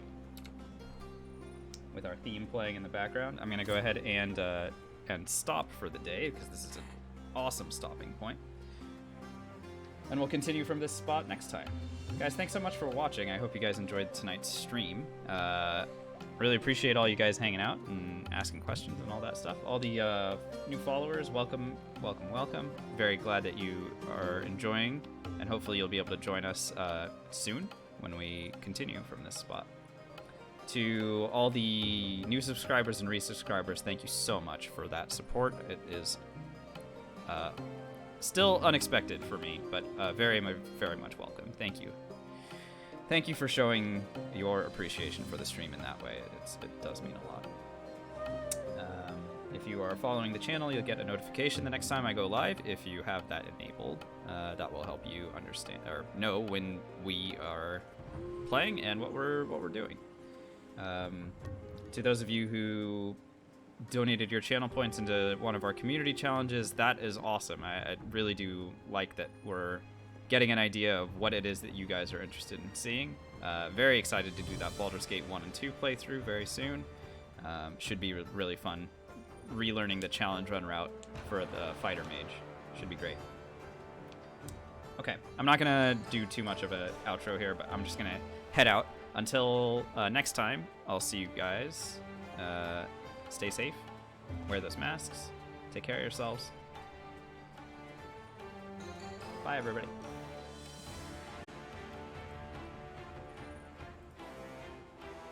with our theme playing in the background, I'm gonna go ahead and stop for the day because this is an awesome stopping point. And we'll continue from this spot next time. Guys, thanks so much for watching. I hope you guys enjoyed tonight's stream. Really appreciate all you guys hanging out and asking questions and all that stuff. All the new followers, welcome, welcome, welcome. Very glad that you are enjoying, and hopefully you'll be able to join us soon when we continue from this spot. To all the new subscribers and resubscribers, thank you so much for that support. It is still unexpected for me, but very, very much welcome. Thank you. Thank you for showing your appreciation for the stream in that way. It does mean a lot. If you are following the channel, you'll get a notification the next time I go live. If you have that enabled, that will help you understand or know when we are playing and what we're doing. To those of you who donated your channel points into one of our community challenges, that is awesome. I really do like that we're getting an idea of what it is that you guys are interested in seeing. Very excited to do that Baldur's Gate 1 and 2 playthrough very soon. Should be really fun. Relearning the challenge run route for the fighter mage. Should be great. Okay, I'm not gonna do too much of an outro here, but I'm just gonna head out. Until next time, I'll see you guys. Stay safe, wear those masks, take care of yourselves. Bye, everybody.